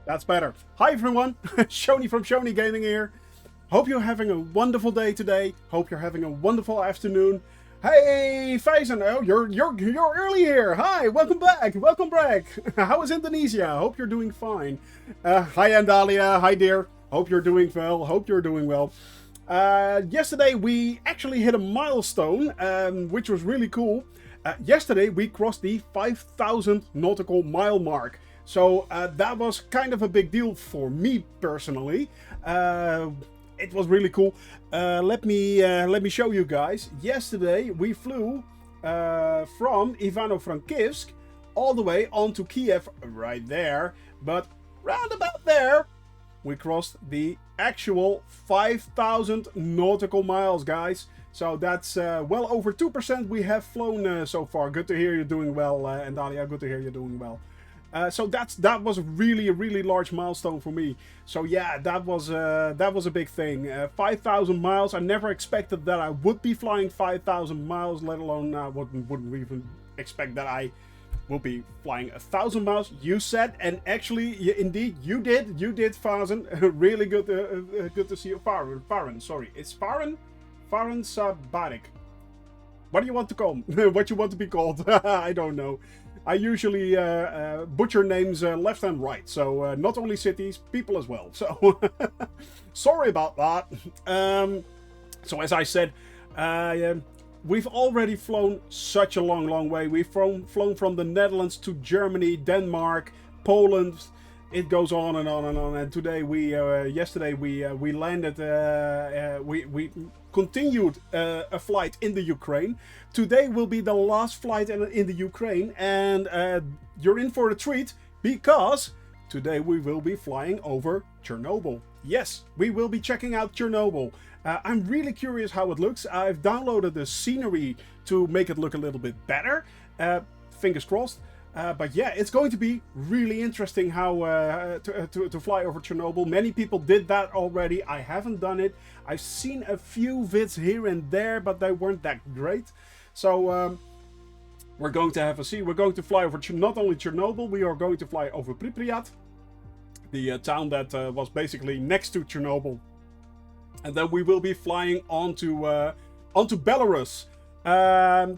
That's better. Hi everyone, Shoni from Shoni Gaming here. Hope you're having a wonderful day today. Hope you're having a wonderful afternoon. Hey Faison, oh you're early here. Hi, welcome back, welcome back. How is Indonesia? Hope you're doing fine. Hi Andalia, hi dear. Hope you're doing well. Hope you're doing well. Yesterday we actually hit a milestone, which was really cool. Yesterday we crossed the 5,000 nautical mile mark. So that was kind of a big deal for me personally. It was really cool. Let me show you guys. Yesterday we flew from Ivano-Frankivsk all the way onto Kyiv, right there. But round about there, we crossed the actual 5,000 nautical miles, guys. So that's well over 2% we have flown so far. Good to hear you're doing well, and Dalia, good to hear you're doing well. So that was really a really large milestone for me. So yeah, that was a big thing. 5,000 miles. I never expected that I would be flying 5,000 miles, let alone wouldn't even expect that I will be flying 1,000 miles. You said, and actually, indeed, you did, Fazen. Really good, good to see you, Farron. Sorry, it's Farron Sabarik. What do you want to call him? What you want to be called? I don't know. I usually butcher names left and right, so not only cities, people as well. So sorry about that. So as I said, we've already flown such a long way. We've flown from the Netherlands to Germany, Denmark, Poland. It goes on and on and on. And today yesterday we landed. We continued a flight in the Ukraine. Today will be the last flight in the Ukraine, and you're in for a treat because today we will be flying over Chernobyl. Yes, we will be checking out Chernobyl. I'm really curious how it looks. I've downloaded the scenery to make it look a little bit better. Fingers crossed. But yeah, it's going to be really interesting how to fly over Chernobyl. Many people did that already. I haven't done it. I've seen a few vids here and there, but they weren't that great. So we're going to have a see. We're going to fly over not only Chernobyl, we are going to fly over Pripyat, the town that was basically next to Chernobyl. And then we will be flying onto Belarus.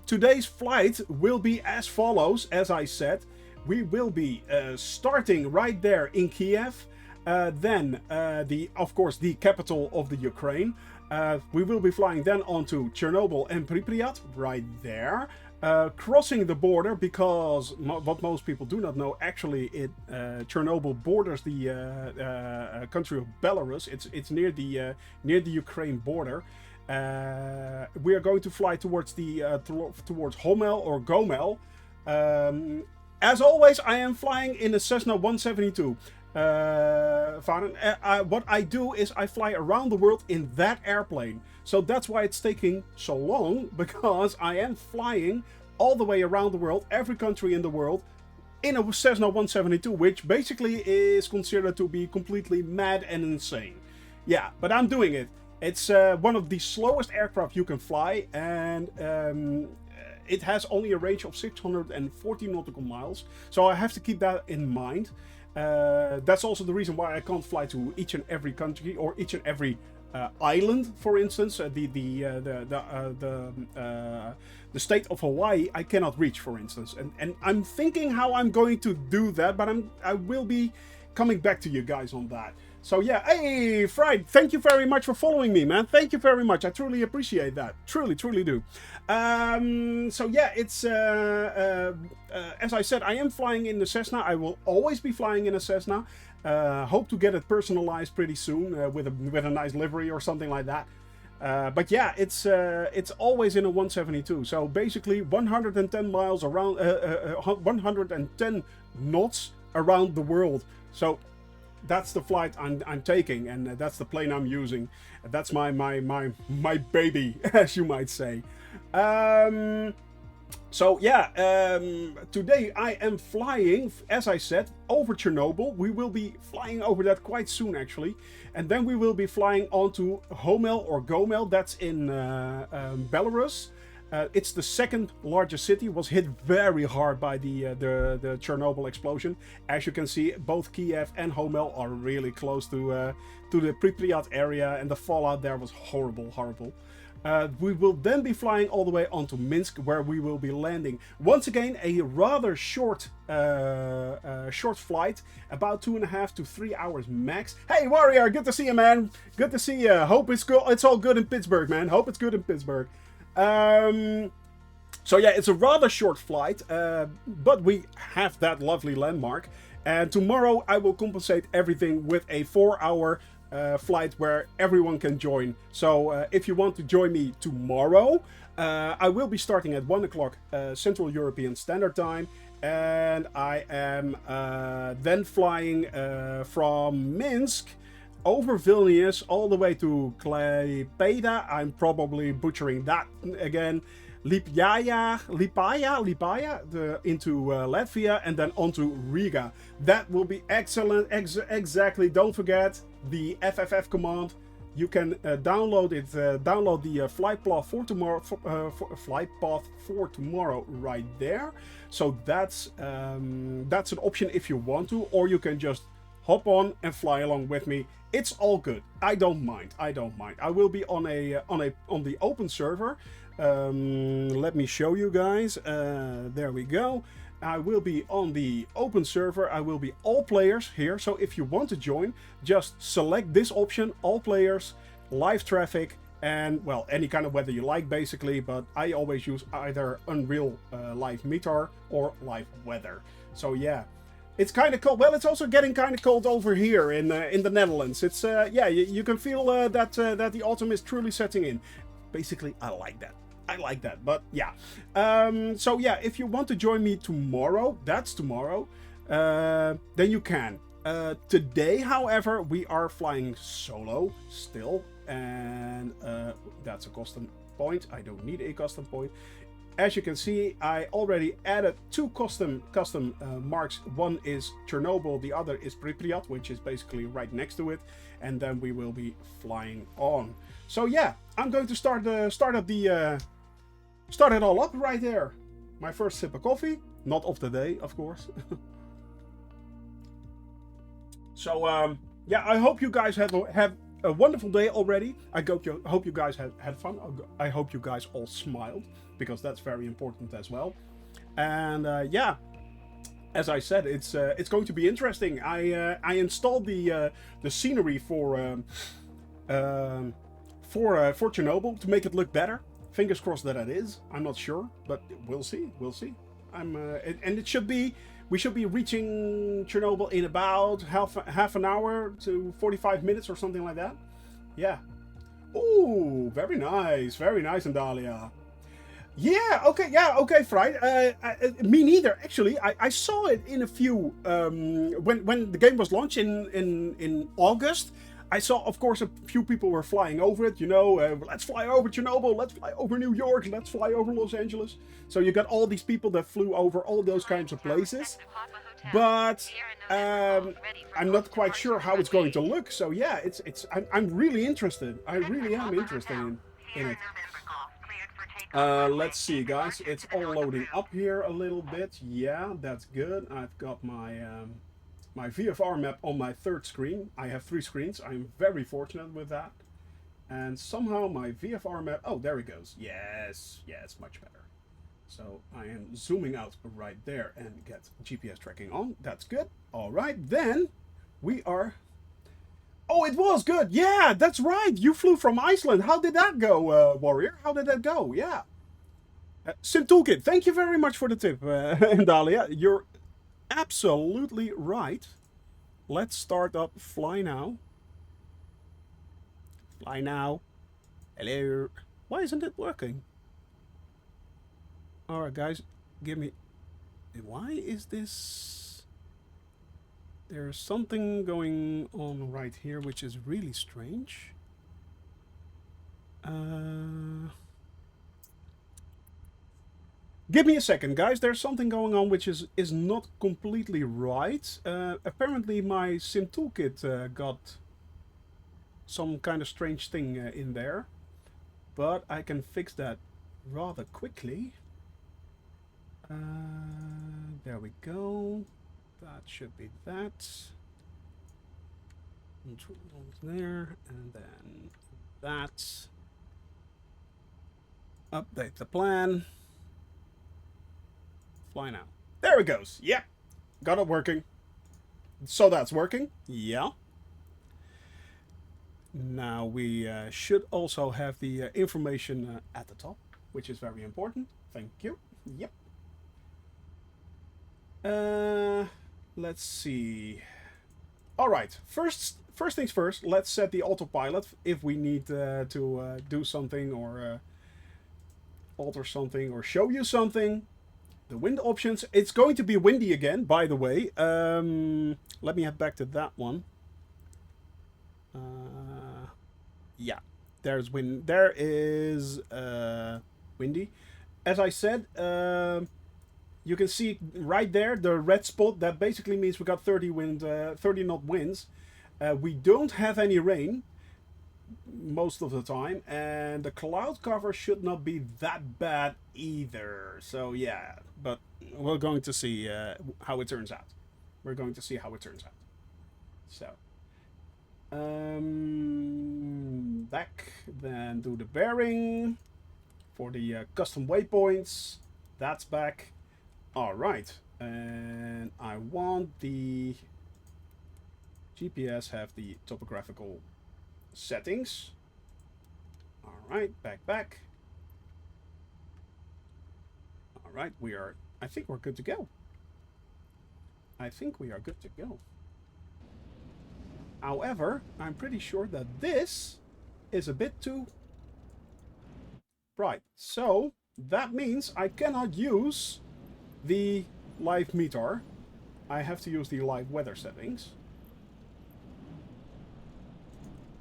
Today's flight will be as follows. As I said, we will be starting right there in Kyiv, then of course the capital of the Ukraine. We will be flying then onto Chernobyl and Pripyat right there, crossing the border, because what most people do not know, actually Chernobyl borders the country of Belarus. It's near the Ukraine border. We are going to fly towards towards Homel or Gomel. As always, I am flying in a Cessna 172. What I do is I fly around the world in that airplane. So that's why it's taking so long, because I am flying all the way around the world, every country in the world, in a Cessna 172, which basically is considered to be completely mad and insane. Yeah, but I'm doing it. It's one of the slowest aircraft you can fly, and it has only a range of 640 nautical miles. So I have to keep that in mind. That's also the reason why I can't fly to each and every country or each and every island. For instance, the state of Hawaii I cannot reach, for instance, and I'm thinking how I'm going to do that, but I will be coming back to you guys on that. So yeah, hey Fried, thank you very much for following me, man. Thank you very much. I truly appreciate that. Truly do. So yeah, it's as I said, I am flying in the Cessna. I will always be flying in a Cessna. Hope to get it personalized pretty soon with a nice livery or something like that. But yeah, it's always in a 172. So basically 110 miles around, 110 knots around the world. So that's the flight I'm taking, and that's the plane I'm using. That's my baby, as you might say. So yeah, today I am flying, as I said, over Chernobyl. We will be flying over that quite soon, actually. And then we will be flying on to Homel or Gomel, that's in Belarus. It's the second largest city. Was hit very hard by the Chernobyl explosion. As you can see, both Kyiv and Homel are really close to the Pripyat area, and the fallout there was horrible, horrible. We will then be flying all the way onto Minsk, where we will be landing. Once again, a rather short flight, about 2.5 to 3 hours max. Hey, Warrior, good to see you, man. Good to see you. Hope it's good. It's all good in Pittsburgh, man. Hope it's good in Pittsburgh. So yeah, it's a rather short flight, but we have that lovely landmark. And tomorrow I will compensate everything with a 4-hour flight where everyone can join. So if you want to join me tomorrow, I will be starting at 1 o'clock Central European Standard Time, and I am then flying from Minsk over Vilnius all the way to Klaipėda. I'm probably butchering that again. Liepāja into Latvia, and then onto Riga. That will be excellent. Exactly. Don't forget the FFF command. You can download it. Download the flight path for tomorrow. Flight path for tomorrow, right there. So that's an option if you want to, or you can just hop on and fly along with me. It's all good. I don't mind. I don't mind. I will be on the open server. Let me show you guys. There we go. I will be on the open server. I will be all players here. So if you want to join, just select this option, all players, live traffic, and well, any kind of weather you like basically. But I always use either Unreal Live Meter or Live Weather. So yeah. It's kind of cold. Well, it's also getting kind of cold over here in the Netherlands. It's yeah, you can feel that the autumn is truly setting in. Basically, I like that. I like that. But yeah. So yeah, if you want to join me tomorrow, that's tomorrow, then you can. Today, however, we are flying solo still, and that's a custom point. I don't need a custom point. As you can see, I already added 2 custom marks. One is Chernobyl, the other is Pripyat, which is basically right next to it. And then we will be flying on. So yeah, I'm going to start it all up right there. My first sip of coffee, not of the day, of course. So yeah, I hope you guys have a wonderful day already. I hope you guys had fun. I hope you guys all smiled, because that's very important as well. And yeah, as I said, it's going to be interesting. I installed the scenery for Chernobyl to make it look better. Fingers crossed that it is. I'm not sure, but we'll see. We'll see. And it should be. We should be reaching Chernobyl in about half an hour to 45 minutes or something like that. Yeah. Ooh, very nice, Andalia. Yeah, okay, Fried. Me neither, actually. I saw it in a few when the game was launched in August. I saw, of course, a few people were flying over it. You know, let's fly over Chernobyl, let's fly over New York, let's fly over Los Angeles. So you got all these people that flew over all those kinds of places. But I'm not quite sure how it's going to look. So yeah, I'm really interested. I really am interested in it. Let's see, guys. It's all loading up here a little bit. Yeah, that's good. I've got my my VFR map on my 3rd screen. I have 3 screens. I'm very fortunate with that. And somehow my VFR map... Oh, there it goes. Yes, much better. So I am zooming out right there and get GPS tracking on. That's good. All right, then we are... Oh, it was good. Yeah, that's right. You flew from Iceland. How did that go, Warrior? How did that go? Yeah. Sim Toolkit, thank you very much for the tip, Dalia. You're absolutely right. Let's start up fly now. Fly now. Hello. Why isn't it working? Alright, guys, give me... Why is this... There's something going on right here which is really strange. Give me a second, guys. There's something going on which is not completely right. Apparently my Sim Toolkit got some kind of strange thing in there. But I can fix that rather quickly. There we go. That should be that. There, and then that. Update the plan. Fly now. There it goes. Yep. Got it working. So that's working. Yeah. Now we should also have the information at the top, which is very important. Thank you. Yep. Let's see. All right. First things first. Let's set the autopilot if we need to do something or alter something or show you something. The wind options. It's going to be windy again, by the way. Let me head back to that one. Yeah, there's wind. There is windy. As I said, you can see right there the red spot. That basically means we got 30 knot winds. We don't have any rain most of the time, and the cloud cover should not be that bad either. So yeah, but we're going to see how it turns out. We're going to see how it turns out. So back, then do the bearing for the custom waypoints. That's back. All right, and I want the GPS have the topographical settings. All right, back. All right, I think we're good to go. I think we are good to go. However, I'm pretty sure that this is a bit too bright. So that means I cannot use the live meter. I have to use the live weather settings.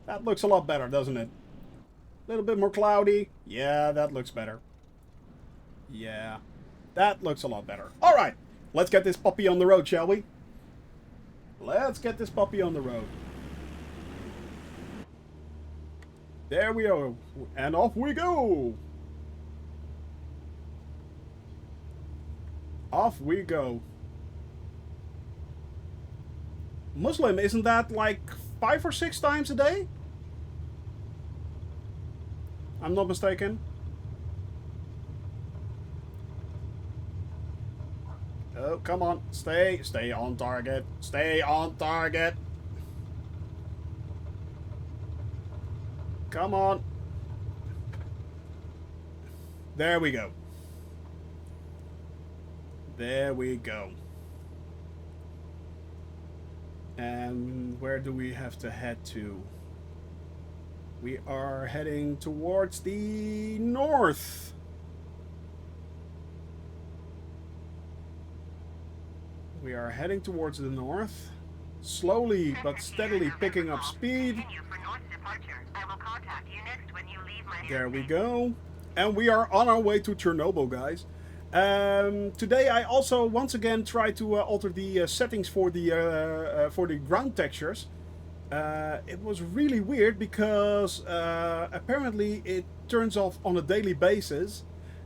That looks a lot better, doesn't it? A little bit more cloudy. Yeah, that looks better. Yeah, that looks a lot better. All right, let's get this puppy on the road, shall we? Let's get this puppy on the road. There we are, and off we go. Off we go. Muslim, isn't that like 5 or 6 times a day? I'm not mistaken. Oh, come on. Stay on target. Stay on target. Come on. There we go. There we go. And where do we have to head to? We are heading towards the north. We are heading towards the north. Slowly but steadily picking up speed. There we go. And we are on our way to Chernobyl, guys. Today I also once again tried to alter the settings for the ground textures. It was really weird because apparently it turns off on a daily basis.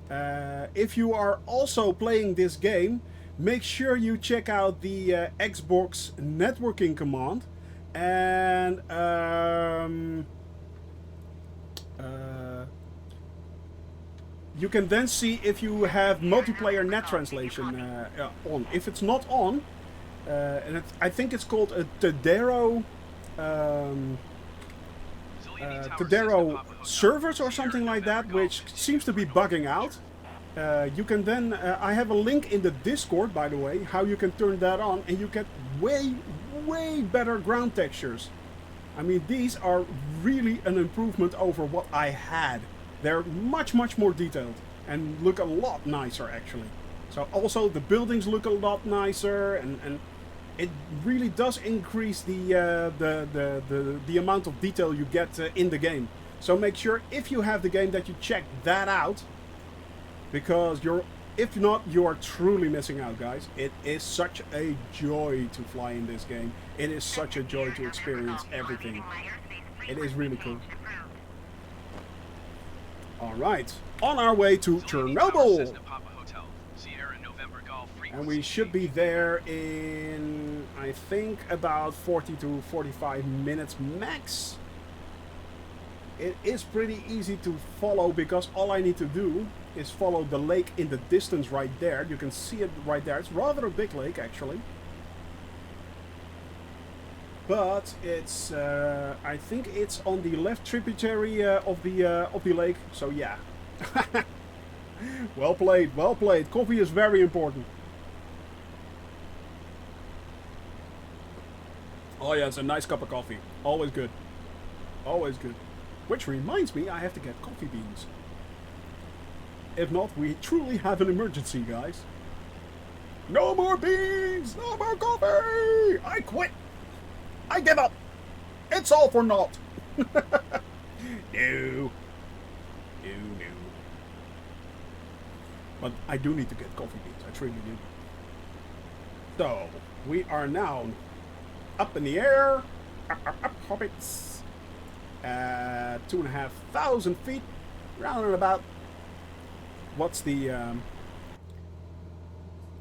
If you are also playing this game, make sure you check out the Xbox networking command, and you can then see if you have multiplayer net translation on. If it's not on, and I think it's called a Tadero servers or something like that, which seems to be bugging out. You can then, I have a link in the Discord, by the way, how you can turn that on, and you get way better ground textures. I mean, these are really an improvement over what I had. They're much more detailed and look a lot nicer, actually. So also the buildings look a lot nicer, and it really does increase the amount of detail you get in the game. So make sure if you have the game that you check that out, because if not, you are truly missing out, guys. It is such a joy to fly in this game. It is such a joy to experience everything. It is really cool. All right, on our way to Chernobyl. And we should be there in, I think, about 40 to 45 minutes max. It is pretty easy to follow because all I need to do is follow the lake in the distance right there. You can see it right there. It's rather a big lake, actually. But it's, I think it's on the left tributary of the lake. So yeah. Well played, well played. Coffee is very important. Oh yeah, it's a nice cup of coffee. Always good. Always good. Which reminds me, I have to get coffee beans. If not, we truly have an emergency, guys. No more beans! No more coffee! I quit! I give up! It's all for naught! No. No, no. But I do need to get coffee beans. I truly do. So, we are now up in the air. Up, hobbits. 2,500 feet. Round and about. What's the...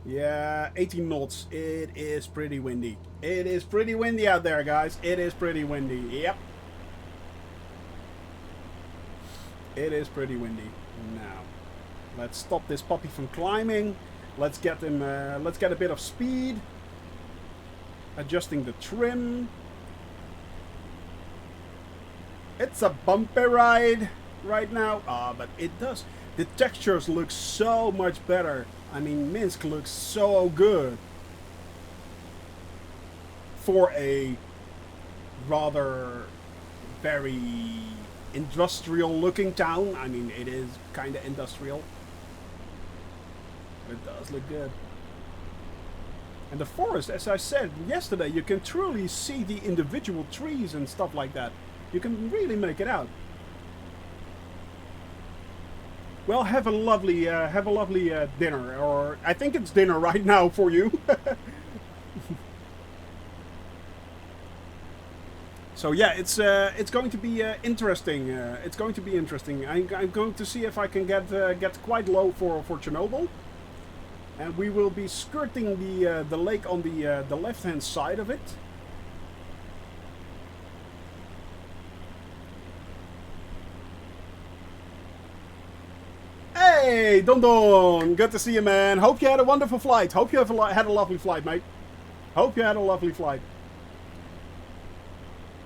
yeah, 18 knots. It is pretty windy. It is pretty windy out there, guys. It is pretty windy. Yep. It is pretty windy. Now, let's stop this puppy from climbing. Let's get him. Let's get a bit of speed. Adjusting the trim. It's a bumpy ride right now. But it does. The textures look so much better. I mean, Minsk looks so good for a rather very industrial looking town. I mean, it is kind of industrial. But it does look good. And the forest, as I said yesterday, you can truly see the individual trees and stuff like that. You can really make it out. Well, have a lovely dinner, or I think it's dinner right now for you. So yeah, it's going to be interesting. It's going to be interesting. I'm going to see if I can get quite low for Chernobyl, and we will be skirting the lake on the left-hand side of it. Hey, Don Don! Good to see you, man. Hope you had a wonderful flight. Hope you had a lovely flight, mate. Hope you had a lovely flight.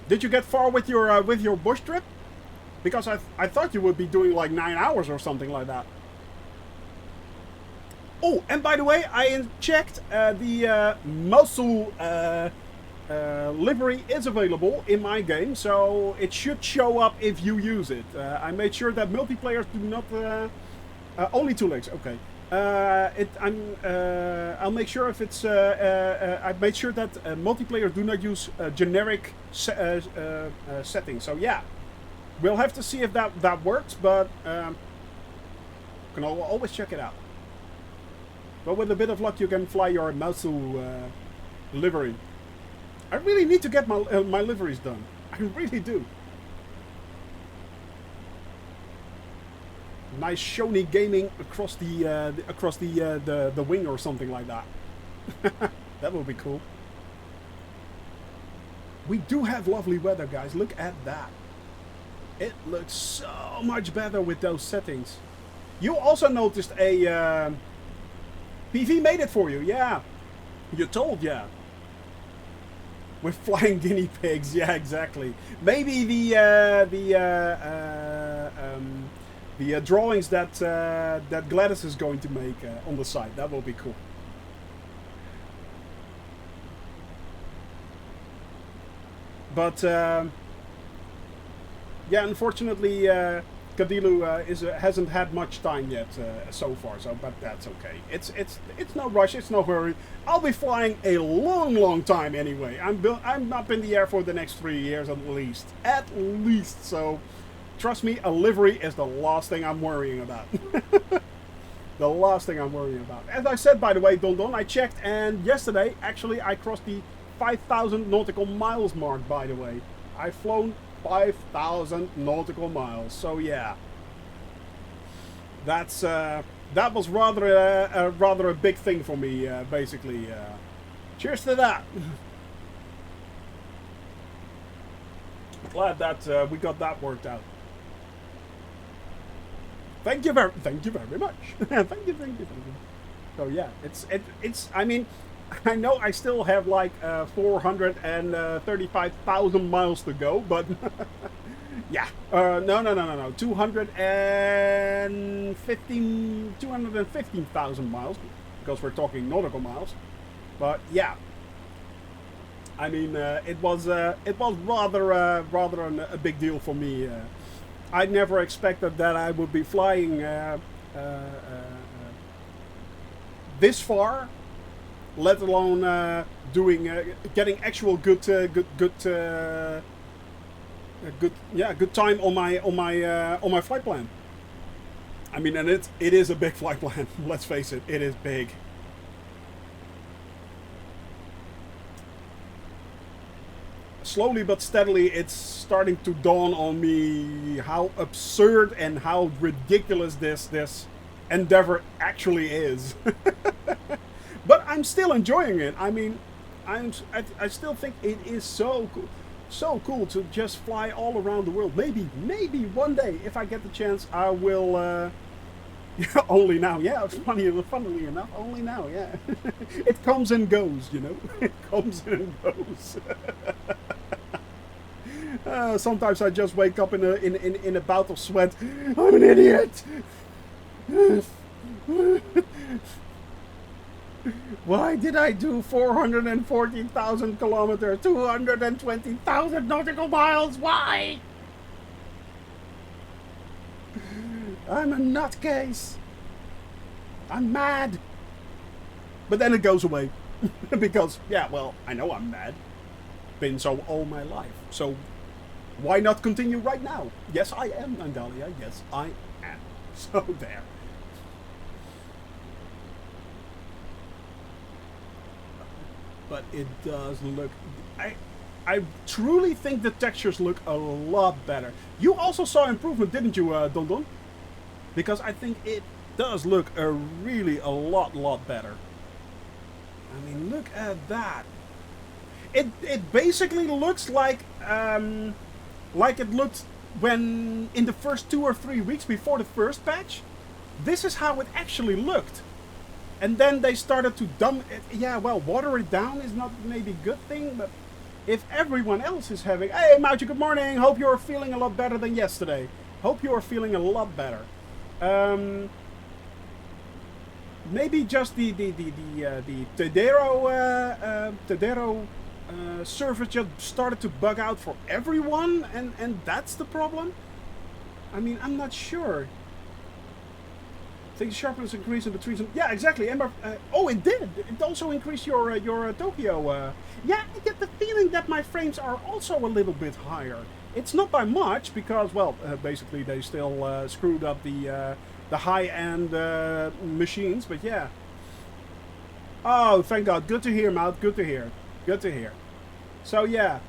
Did you get far with your bush trip? Because I thought you would be doing like 9 hours or something like that. Oh, and by the way, I checked the Mosul livery is available in my game, so it should show up if you use it. I made sure that multiplayers do not. Only 2 legs, okay. I'll make sure if it's. I made sure that multiplayers do not use generic settings. So yeah, we'll have to see if that works, but you can always check it out. But with a bit of luck, you can fly your Mosul livery. I really need to get my liveries done. I really do. Nice Sony gaming across the wing or something like that. That would be cool. We do have lovely weather, guys. Look at that. It looks so much better with those settings. You also noticed a PV made it for you, yeah. You're told, yeah. With flying guinea pigs, yeah, exactly. Maybe the drawings that that Gladys is going to make on the side. That will be cool. But yeah, unfortunately, Kadilu hasn't had much time yet so far. So, but that's okay. It's no rush. It's no hurry. I'll be flying a long time anyway. I'm up in the air for the next 3 years at least. At least. So. Trust me, a livery is the last thing I'm worrying about. The last thing I'm worrying about. As I said, by the way, Don, I checked, and yesterday, actually, I crossed the 5,000 nautical miles mark, by the way. I've flown 5,000 nautical miles, so yeah. That was rather a big thing for me, basically. Cheers to that. Glad that we got that worked out. Thank you very much. thank you. So yeah, it's. I mean, I know I still have like 435,000 miles to go, but yeah. No. 215,000 miles, because we're talking nautical miles. But yeah. I mean, it was rather a big deal for me. I never expected that I would be flying this far, let alone getting actual good time on my flight plan. I mean, and it is a big flight plan. Let's face it, it is big. Slowly but steadily, it's starting to dawn on me how absurd and how ridiculous this endeavor actually is. But I'm still enjoying it. I mean, I still think it is so cool to just fly all around the world. Maybe one day, if I get the chance, I will. Only now, yeah. Funnily enough, only now, yeah. It comes and goes, you know. It comes and goes. Sometimes I just wake up in a bout of sweat. I'm an idiot. Why did I do 414,000 kilometers, 220,000 nautical miles? Why? I'm a nutcase. I'm mad. But then it goes away. Because, yeah, well, I know I'm mad. Been so all my life. So, why not continue right now? Yes, I am, Nandalia. Yes, I am. So, there. But it does look... I truly think the textures look a lot better. You also saw improvement, didn't you, Don Don? Because I think it does look a lot better. I mean, look at that. It basically looks like it looked when in the first 2 or 3 weeks before the first patch. This is how it actually looked. And then they started to dumb it. Yeah, well, water it down is not maybe a good thing, but if everyone else is having... Hey, Mouchy, good morning. Hope you're feeling a lot better than yesterday. Hope you're feeling a lot better. Maybe just the Tadero server just started to bug out for everyone, and that's the problem. I mean, I'm not sure. I think the sharpness increased in the trees. Yeah, exactly. Ember, oh, it did. It also increased your Tokyo. Yeah, I get the feeling that my frames are also a little bit higher. It's not by much because, well, basically they still screwed up the high-end machines. But yeah. Oh, thank God. Good to hear, Matt. Good to hear. Good to hear. So yeah.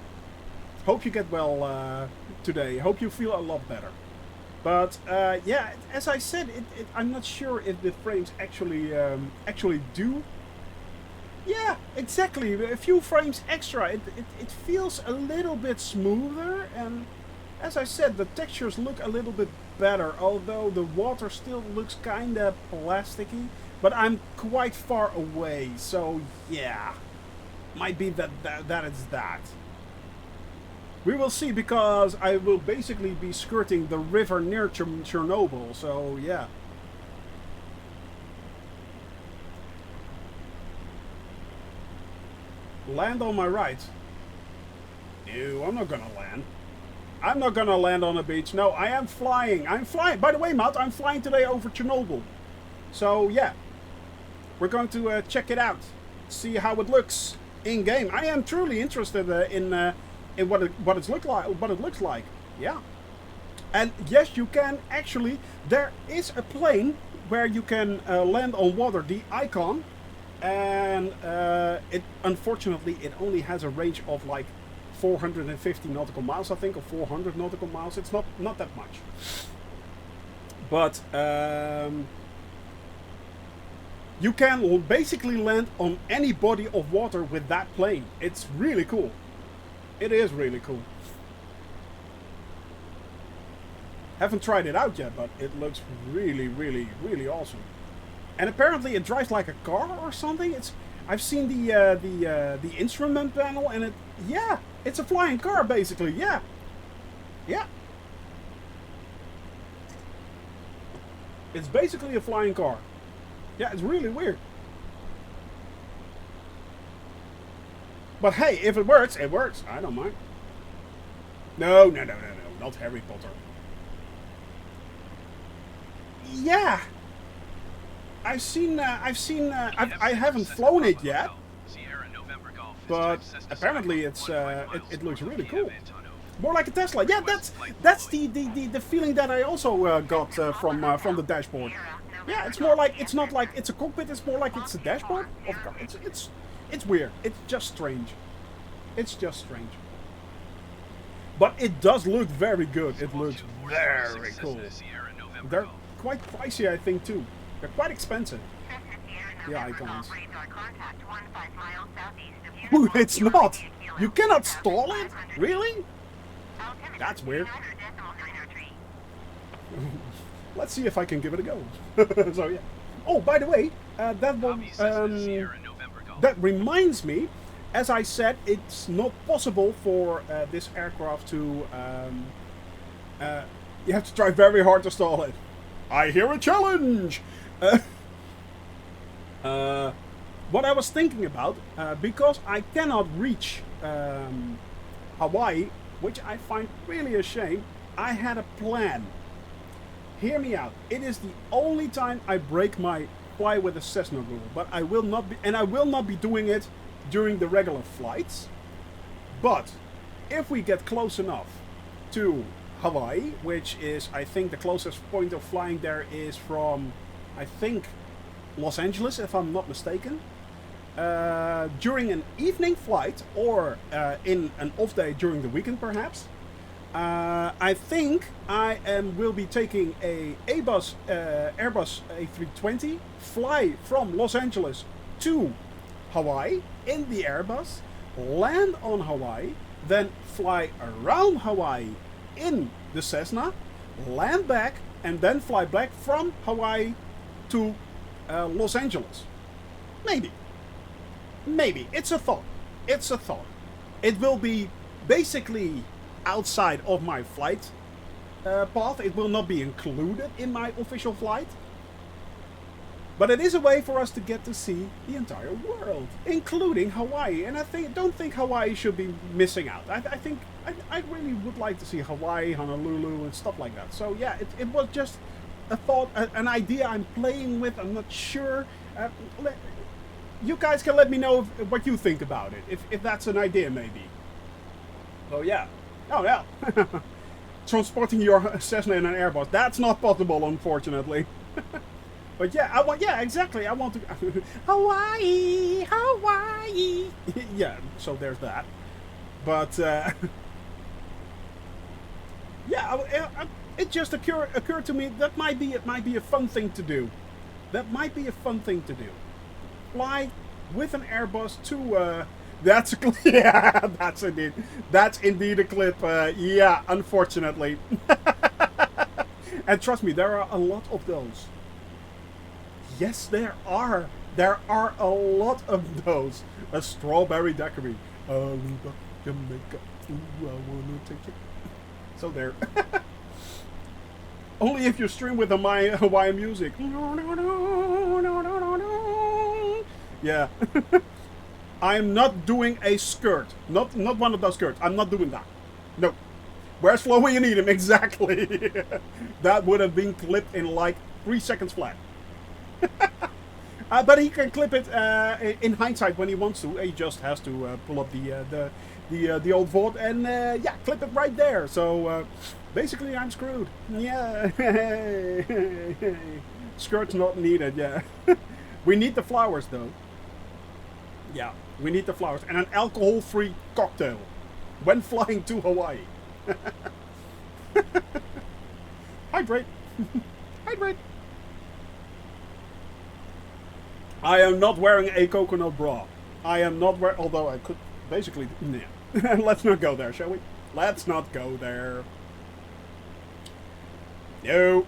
Hope you get well today. Hope you feel a lot better. But yeah, as I said, I'm not sure if the frames actually do. Yeah, exactly. A few frames extra. It feels a little bit smoother, and as I said, the textures look a little bit better. Although the water still looks kind of plasticky, but I'm quite far away, so yeah, might be that is that. We will see, because I will basically be skirting the river near Chernobyl, so yeah. Land on my right. Ew, I'm not gonna land. I'm not gonna land on a beach. No, I am flying. I'm flying. By the way, Matt, I'm flying today over Chernobyl. So yeah, we're going to check it out, see how it looks in game. I am truly interested in what it looks like. Yeah. And yes, you can actually. There is a plane where you can land on water. The Icon. And unfortunately it only has a range of like 450 nautical miles, I think, or 400 nautical miles. It's not that much. But you can basically land on any body of water with that plane. It's really cool. It is really cool. Haven't tried it out yet, but it looks really, really, really awesome. And apparently it drives like a car or something. I've seen the instrument panel, and it's a flying car basically. Yeah. It's basically a flying car. Yeah, it's really weird. But hey, if it works, it works. I don't mind. No, not Harry Potter. Yeah. I haven't flown it yet, but apparently it looks really cool. More like a Tesla. Yeah, that's the feeling that I also got from the dashboard. Yeah, it's more like, it's not like it's a cockpit. It's more like it's a dashboard. It's weird. It's just strange. It's just strange. But it does look very good. It looks very cool. They're quite pricey, I think, too. They're quite expensive. The icons. Ooh, it's not! You cannot stall it? Really? That's weird. Let's see if I can give it a go. So yeah. Oh, by the way, that reminds me, as I said, it's not possible for this aircraft to... you have to try very hard to stall it. I hear a challenge! What I was thinking about, because I cannot reach Hawaii, which I find really a shame, I had a plan. Hear me out. It is the only time I break my fly with a Cessna rule, but I will not be doing it during the regular flights. But if we get close enough to Hawaii, which is, I think, the closest point of flying there is from, I think, Los Angeles, if I'm not mistaken. During an evening flight, or in an off day during the weekend, perhaps, I think I will be taking a Airbus A320, fly from Los Angeles to Hawaii in the Airbus, land on Hawaii, then fly around Hawaii in the Cessna, land back, and then fly back from Hawaii to Los Angeles. Maybe. It's a thought. It will be basically outside of my flight path. It will not be included in my official flight. But it is a way for us to get to see the entire world, including Hawaii. And I don't think Hawaii should be missing out. I really would like to see Hawaii, Honolulu, and stuff like that. So yeah, it was just a thought, an idea I'm playing with. I'm not sure. You guys can let me know what you think about it, if that's an idea, maybe. Oh yeah. Oh yeah. Transporting your Cessna in an Airbus. That's not possible, unfortunately. But yeah, exactly. I want to Hawaii. Yeah, so there's that. But yeah, it just occurred to me that might be a fun thing to do. Fly with an Airbus to that's a clip. Yeah, that's indeed a clip. Yeah, unfortunately. And trust me, there are a lot of those. Yes, there are. There are a lot of those. A strawberry daiquiri. Jamaica. Ooh, I wanna take it. So there. Only if you stream with Hawaiian music. Yeah. I'm not doing a skirt. Not one of those skirts. I'm not doing that. No. Where's Flo when you need him? Exactly. That would have been clipped in like 3 seconds flat. But he can clip it in hindsight when he wants to. He just has to pull up the old VOD and yeah, clip it right there. So basically, I'm screwed. Yeah, skirt's not needed. Yeah, we need the flowers though. Yeah, we need the flowers and an alcohol-free cocktail when flying to Hawaii. Hydrate. Wait. I am not wearing a coconut bra. I am not wearing, although I could basically, yeah. Let's not go there, shall we? Let's not go there. No.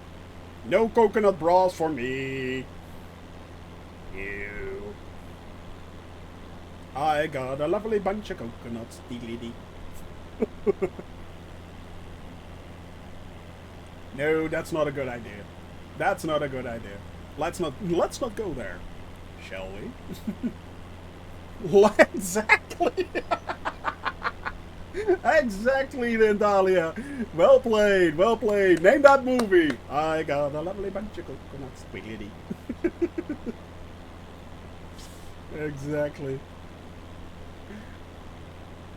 No coconut bras for me. You. I got a lovely bunch of coconuts. Dee. No, that's not a good idea. That's not a good idea. Let's not go there, shall we? Exactly. Exactly, then, Dahlia. Well played, well played. Name that movie. I got a lovely bunch of coconuts. Wiggity. Exactly.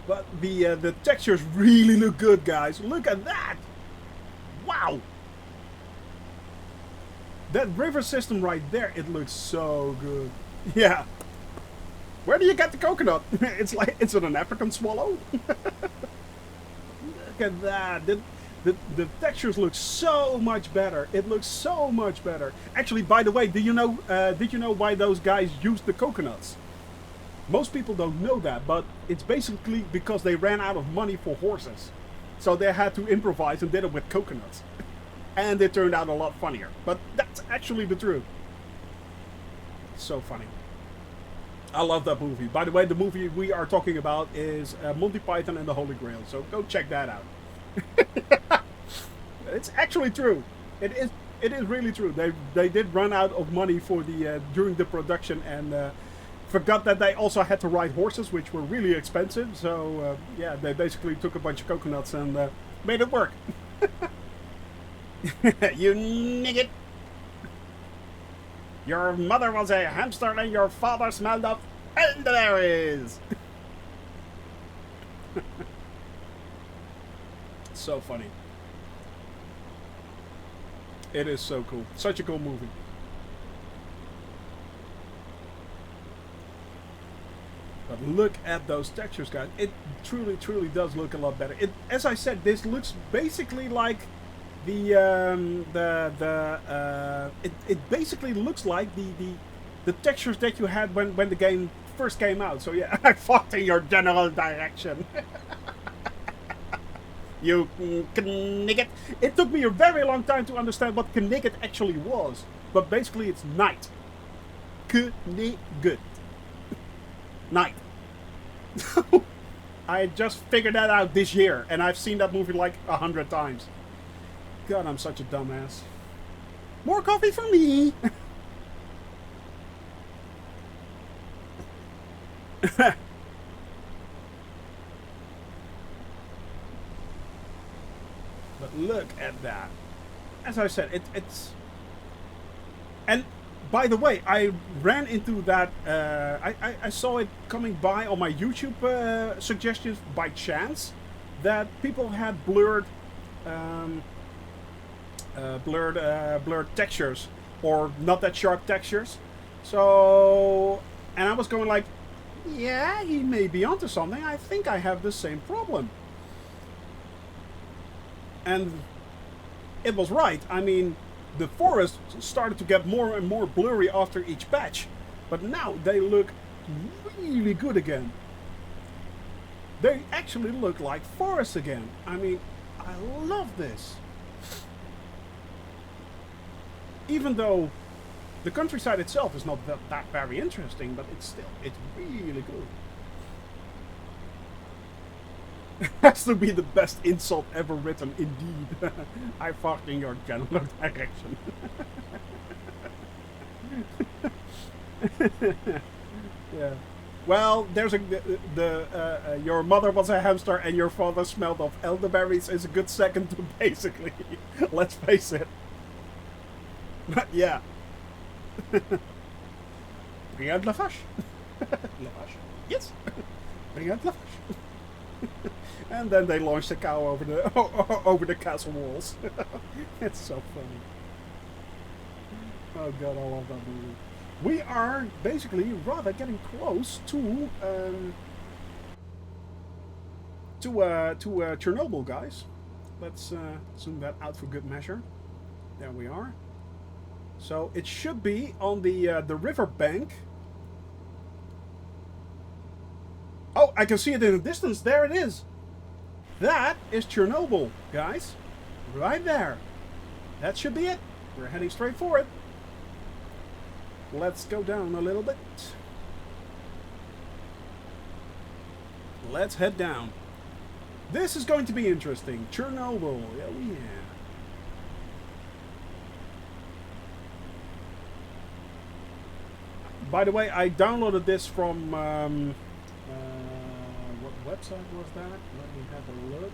But the textures really look good, guys. Look at that. Wow. That river system right there, it looks so good. Yeah. Where do you get the coconut? It's like, it's an African swallow. Look at that. The textures look so much better. It looks so much better. Actually, by the way, did you know why those guys used the coconuts? Most people don't know that, but it's basically because they ran out of money for horses. So they had to improvise and did it with coconuts. And it turned out a lot funnier. But that's actually the truth. So funny. I love that movie. By the way, the movie we are talking about is Monty Python and the Holy Grail. So go check that out. It's actually true. It is really true. They did run out of money for the during the production and forgot that they also had to ride horses, which were really expensive. So yeah, they basically took a bunch of coconuts and made it work. You nigget! Your mother was a hamster and your father smelled of elderberries! So funny. It is so cool. Such a cool movie. But look at those textures, guys. It truly, truly does look a lot better. As I said, this looks basically like it basically looks like the textures that you had when the game first came out. So yeah, I fought in your general direction. You knigget. It took me a very long time to understand what knigget actually was, but basically it's night. Knigget. Night. I just figured that out this year, and I've seen that movie like 100 times. God, I'm such a dumbass. More coffee for me! But look at that. As I said, it's... And by the way, I ran into that... I saw it coming by on my YouTube suggestions by chance. That people had blurred textures, or not that sharp textures. So, and I was going like, yeah, he may be onto something. I think I have the same problem. And it was right. I mean, the forest started to get more and more blurry after each patch, but now they look really good again. They actually look like forests again. I mean, I love this. Even though the countryside itself is not that very interesting, but it's really good. Has to be the best insult ever written, indeed. I fought in your general direction. Yeah. Well, there's your mother was a hamster and your father smelled of elderberries is a good second to basically. Let's face it. Yeah. Bring out la vache. La vache. Yes. Bring out la vache. And then they launched the cow over the castle walls. It's so funny. Oh god, I love that movie. We are basically rather getting close to Chernobyl, guys. Let's zoom that out for good measure. There we are. So it should be on the river bank. Oh, I can see it in the distance. There it is. That is Chernobyl, guys. Right there. That should be it. We're heading straight for it. Let's go down a little bit. Let's head down. This is going to be interesting. Chernobyl. Oh, yeah. By the way, I downloaded this from... what website was that? Let me have a look.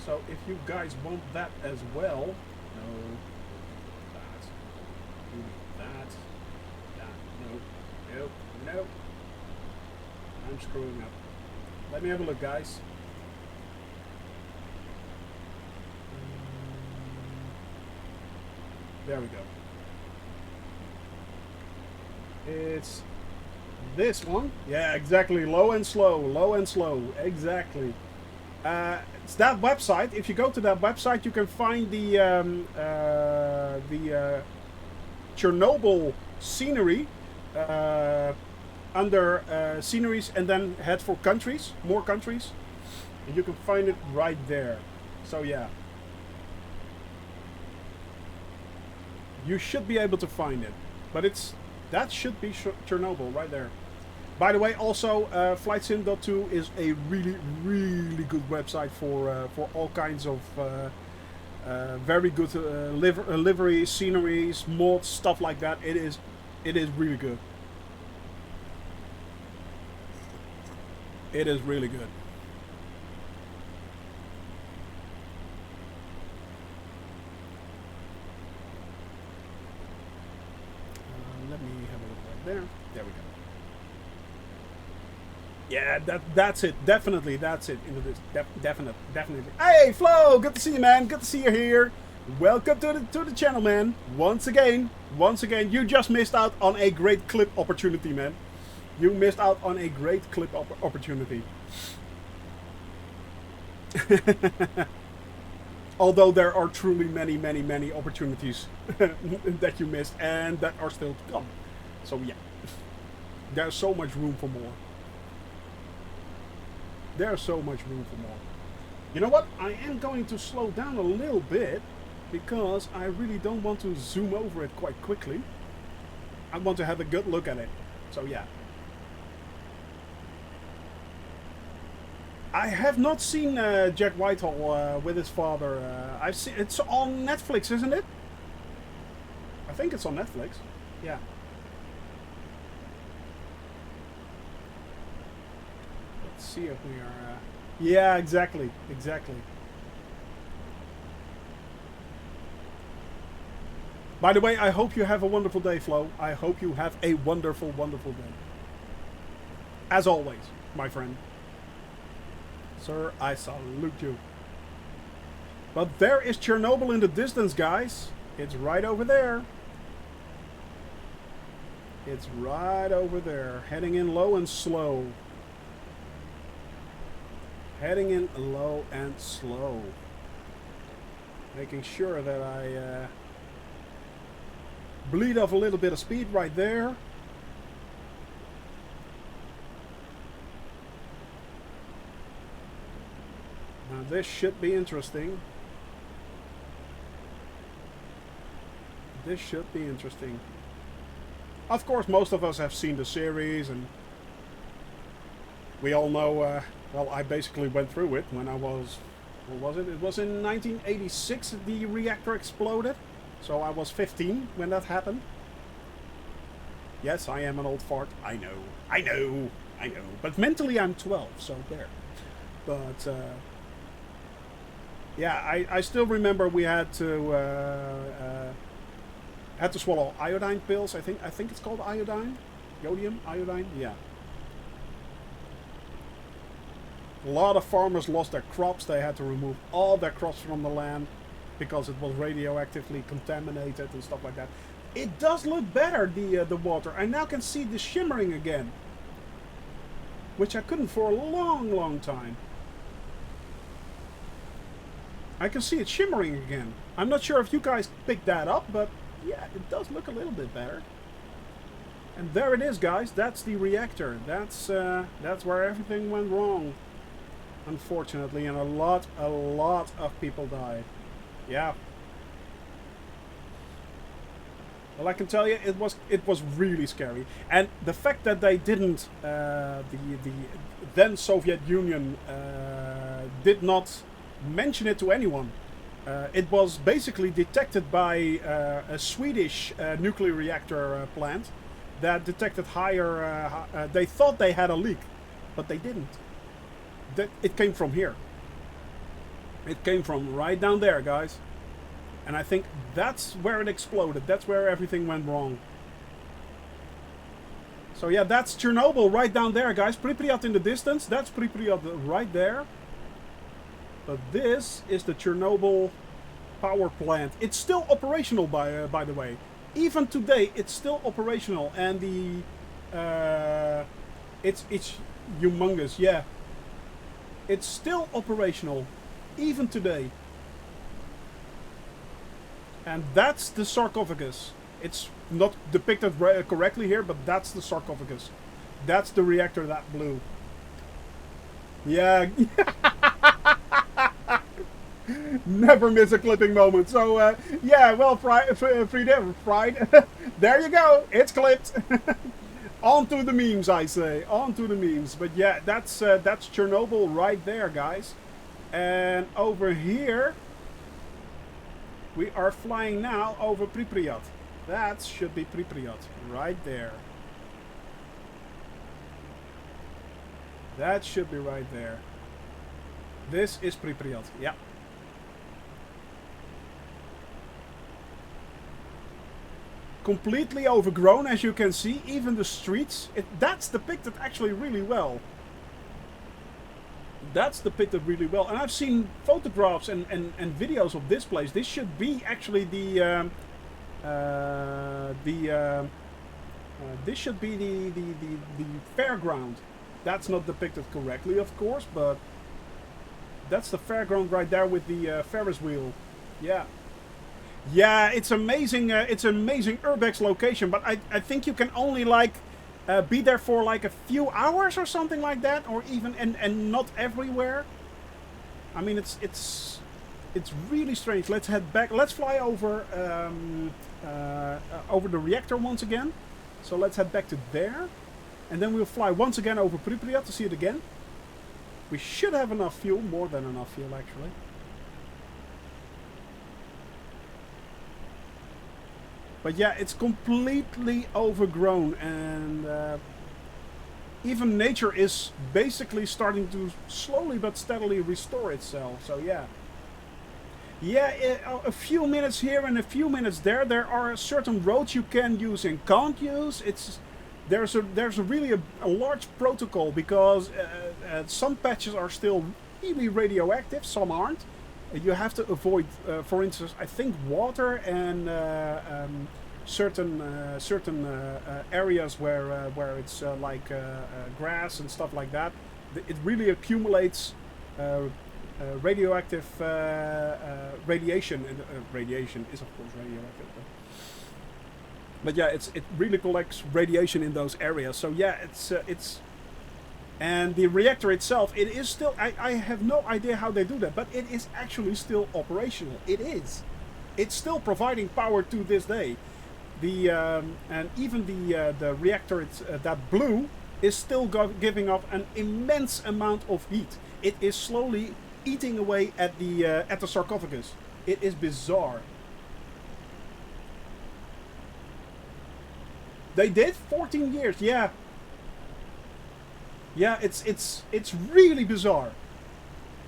So if you guys want that as well... No. That. No. I'm screwing up. Let me have a look, guys. There we go. It's this one. Yeah, exactly. Low and slow. Exactly. It's that website. If you go to that website, you can find the Chernobyl scenery under sceneries, and then head for countries, more countries, and you can find it right there. So yeah, you should be able to find it, but that should be Chernobyl right there. By the way, also FlightSim.2 is a really, really good website for all kinds of very good livery, sceneries, mods, stuff like that. It is really good. It is really good. Let me have a look right there. There we go. Yeah, that's it. Definitely, that's it. Into this, definitely. Hey, Flo, good to see you, man. Good to see you here. Welcome to the channel, man. Once again, you just missed out on a great clip opportunity, man. You missed out on a great clip opportunity. Although there are truly many opportunities that you missed and that are still to come. So yeah, there's so much room for more. There's so much room for more. You know what? I am going to slow down a little bit because I really don't want to zoom over it quite quickly. I want to have a good look at it. So yeah. I have not seen Jack Whitehall with his father. I've seen it's on Netflix, isn't it? I think it's on Netflix. Yeah. Let's see if we are. Yeah, exactly. By the way, I hope you have a wonderful day, Flo. I hope you have a wonderful day. As always, my friend. Sir, I salute you. But there is Chernobyl in the distance, guys. It's right over there. It's right over there. Heading in low and slow. Heading in low and slow. Making sure that I bleed off a little bit of speed right there. Now this should be interesting. This should be interesting. Of course, most of us have seen the series, and we all know, well, I basically went through it when I was, what was it? It was in 1986 the reactor exploded. So I was 15 when that happened. Yes, I am an old fart. I know. But mentally I'm 12, so there. But, yeah, I still remember we had to swallow iodine pills. I think it's called iodine, iodium, iodine. Yeah. A lot of farmers lost their crops. They had to remove all their crops from the land because it was radioactively contaminated and stuff like that. It does look better, the water. I now can see the shimmering again, which I couldn't for a long time. I can see it shimmering again. I'm not sure if you guys picked that up, but Yeah, it does look a little bit better. And there it is, guys. That's the reactor. That's where everything went wrong, unfortunately, and a lot of people died. Yeah. Well, I can tell you, it was really scary, and the fact that they didn't, the then Soviet Union did not mention it to anyone. It was basically detected by a Swedish nuclear reactor plant that detected higher. They thought they had a leak, but they didn't. It came from here. It came from right down there, guys. And I think that's where it exploded. That's where everything went wrong. So yeah, that's Chernobyl right down there, guys. Pripyat in the distance. That's Pripyat right there. But this is the Chernobyl power plant. It's still operational, by the way. Even today, it's still operational. And the... it's humongous, yeah. It's still operational. Even today. And that's the sarcophagus. It's not depicted correctly here, but that's the sarcophagus. That's the reactor that blew. Yeah. Never miss a clipping moment. So, yeah, well, Fried. There you go. It's clipped. On to the memes, I say. On to the memes. But yeah, that's Chernobyl right there, guys. And over here... we are flying now over Pripyat. That should be Pripyat, right there. That should be right there. This is Pripyat, yeah. Completely overgrown, as you can see. Even the streets, that's depicted actually really well. That's depicted really well, and I've seen photographs and videos of this place. This should be actually this should be the fairground. That's not depicted correctly, of course, but that's the fairground right there with the Ferris wheel. Yeah, yeah, it's amazing. It's an amazing urbex location, but I think you can only like. Be there for like a few hours or something like that, or even and not everywhere. I mean, it's really strange. Let's head back. Let's fly over over the reactor once again. So let's head back to there, and then we'll fly once again over Pripyat to see it again. We should have enough fuel, more than enough fuel actually. But yeah, it's completely overgrown, and even nature is basically starting to slowly but steadily restore itself. So yeah. Yeah, a few minutes here and a few minutes there. There are certain roads you can use and can't use. There's a really a large protocol, because some patches are still really radioactive, some aren't. You have to avoid, for instance, I think water and certain areas where it's like grass and stuff like that. It really accumulates radioactive radiation, and radiation is of course radioactive. But yeah, it really collects radiation in those areas. So yeah, it's. And the reactor itself, it is still, I have no idea how they do that, but it is actually still operational. It is. It's still providing power to this day. And even the reactor that blew is still giving off an immense amount of heat. It is slowly eating away at the sarcophagus. It is bizarre. They did 14 years, yeah. Yeah, it's really bizarre.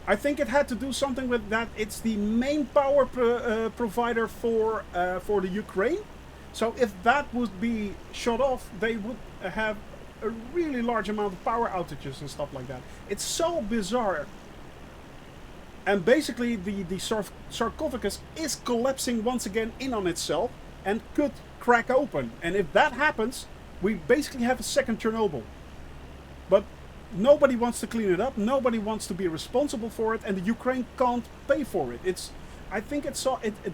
I think it had to do something with that. It's the main power provider for the Ukraine. So if that would be shut off, they would have a really large amount of power outages and stuff like that. It's so bizarre. And basically, the sarcophagus is collapsing once again in on itself and could crack open. And if that happens, we basically have a second Chernobyl. But nobody wants to clean it up. Nobody wants to be responsible for it, and the Ukraine can't pay for it. I think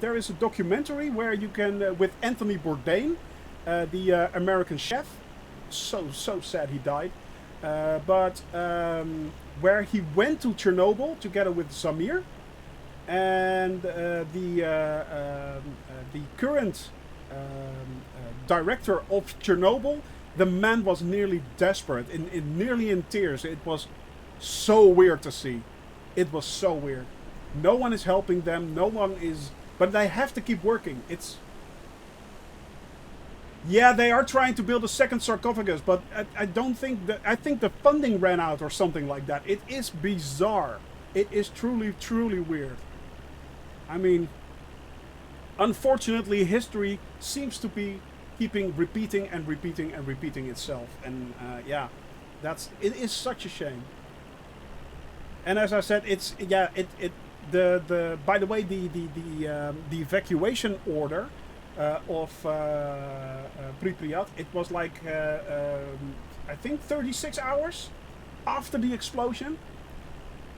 there is a documentary where you can with Anthony Bourdain, the American chef. So sad he died. But where he went to Chernobyl together with Samir, and the current director of Chernobyl, the man was nearly desperate, nearly in tears. It was so weird to see. It was so weird. No one is helping them. No one is, but they have to keep working. Yeah, they are trying to build a second sarcophagus, but I don't think that. I think the funding ran out or something like that. It is bizarre. It is truly, truly weird. I mean, unfortunately, history seems to be keeping repeating and repeating and repeating itself. And yeah, it is such a shame. And as I said, by the way, the evacuation order of Pripyat, it was like I think 36 hours after the explosion,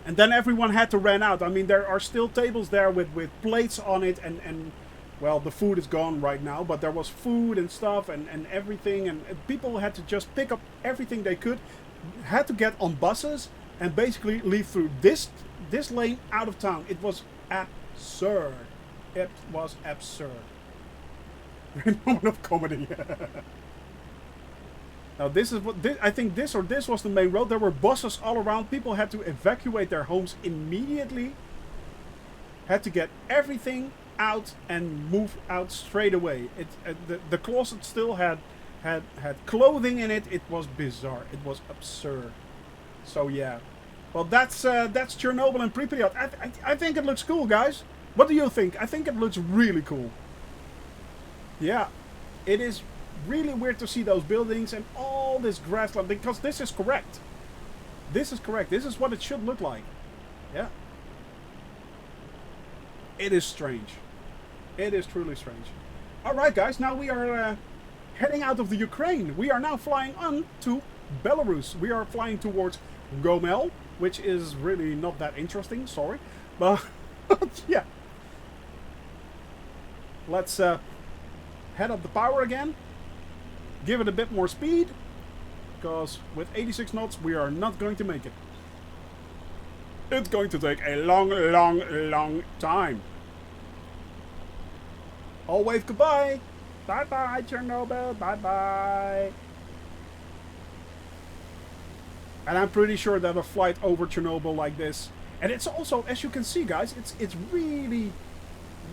and then everyone had to run out. I mean, there are still tables there with plates on it, and well, the food is gone right now, but there was food and stuff and everything, and people had to just pick up everything they could, had to get on buses and basically leave through this lane out of town. It was absurd. It was absurd. Moment of comedy. Now this is what I think this was the main road. There were buses all around. People had to evacuate their homes immediately. Had to get everything out and move out straight away. The closet still had clothing in it. It was bizarre. It was absurd. So yeah, well that's Chernobyl and Pripyat. I think it looks cool, guys. What do you think? I think it looks really cool. Yeah, it is really weird to see those buildings and all this grassland, because this is correct. This is correct. This is what it should look like. Yeah. It is strange. It is truly strange. Alright guys, now we are heading out of the Ukraine. We are now flying on to Belarus. We are flying towards Gomel, which is really not that interesting, sorry. But yeah. Let's head up the power again. Give it a bit more speed, because with 86 knots we are not going to make it. It's going to take a long, long, long time. I'll wave goodbye. Bye-bye, Chernobyl. Bye-bye. And I'm pretty sure that a flight over Chernobyl like this, and it's also, as you can see, guys, it's really,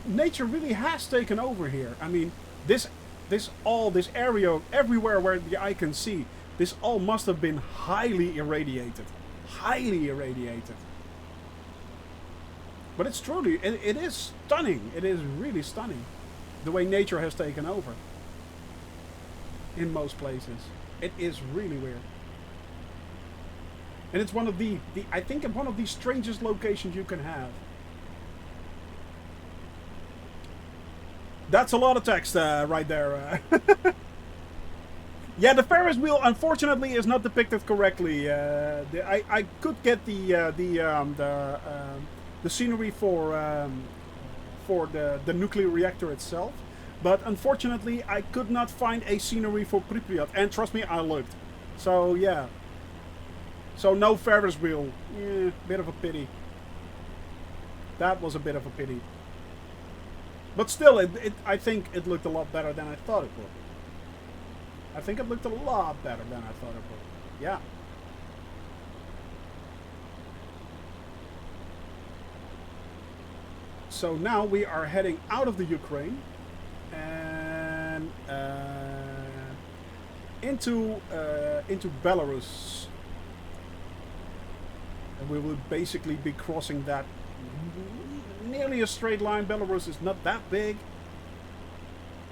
nature really has taken over here. I mean, this area, everywhere where the eye can see, this all must have been highly irradiated. Highly irradiated. But it's truly, it is stunning. It is really stunning. The way nature has taken over. In most places. It is really weird. And it's one of I think one of the strangest locations you can have. That's a lot of text right there. Yeah, the Ferris wheel unfortunately is not depicted correctly. I could get the scenery for the nuclear reactor itself, but unfortunately I could not find a scenery for Pripyat. And trust me, I looked. So yeah. So no Ferris wheel. Bit of a pity. That was a bit of a pity. But still, I think it looked a lot better than I thought it would. I think it looked a lot better than I thought it would. Yeah. So now we are heading out of the Ukraine and into Belarus. And we will basically be crossing that nearly a straight line. Belarus is not that big.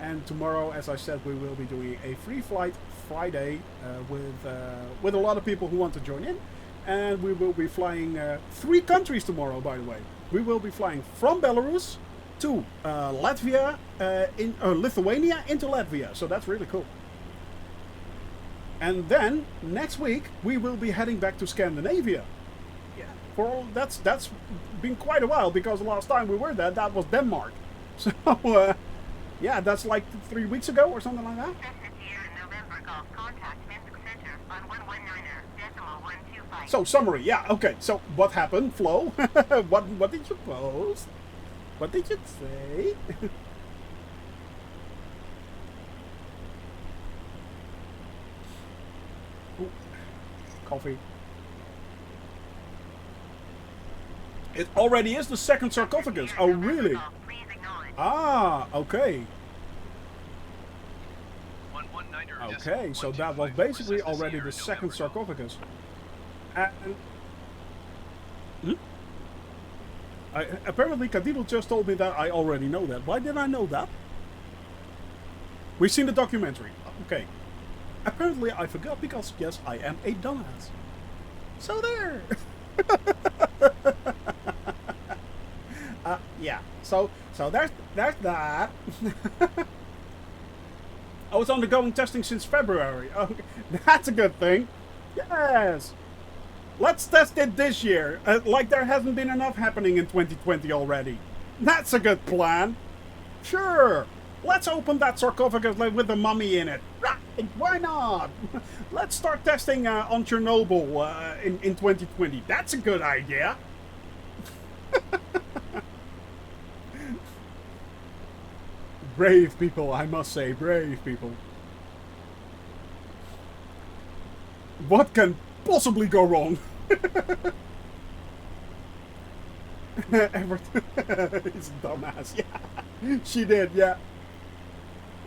And tomorrow, as I said, we will be doing a free flight Friday with a lot of people who want to join in. And we will be flying 3 countries tomorrow, by the way. We will be flying from Belarus to Latvia, Lithuania into Latvia. So that's really cool. And then next week we will be heading back to Scandinavia. Yeah, that's been quite a while, because the last time we were there, that was Denmark. So yeah, that's like 3 weeks ago or something like that. So summary, yeah, okay. So what happened, Flo? what did you post? What did you say? Ooh, coffee. It already is the second sarcophagus. Oh, really? Ah, okay. Okay, so that was basically already the second sarcophagus. And apparently Kadilo just told me that I already know that. Why did I know that? We've seen the documentary. Okay. Apparently I forgot, because yes, I am a dumbass. So there. Yeah. So there's that. I was undergoing testing since February. Okay. That's a good thing. Yes. Let's test it this year. Like there hasn't been enough happening in 2020 already. That's a good plan. Sure. Let's open that sarcophagus with the mummy in it. Right. Why not? Let's start testing on Chernobyl in 2020. That's a good idea. Brave people, I must say. Brave people. What can possibly go wrong? He's a dumbass, yeah. She did, yeah.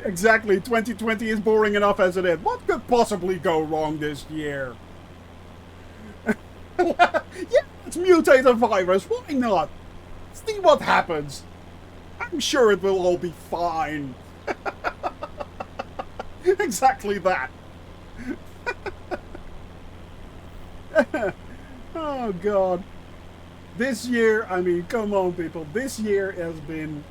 Exactly, 2020 is boring enough as it is. What could possibly go wrong this year? Yeah, let's mutate a virus, why not? See what happens. I'm sure it will all be fine. Exactly that. Oh, God. This year, I mean, come on, people. This year has been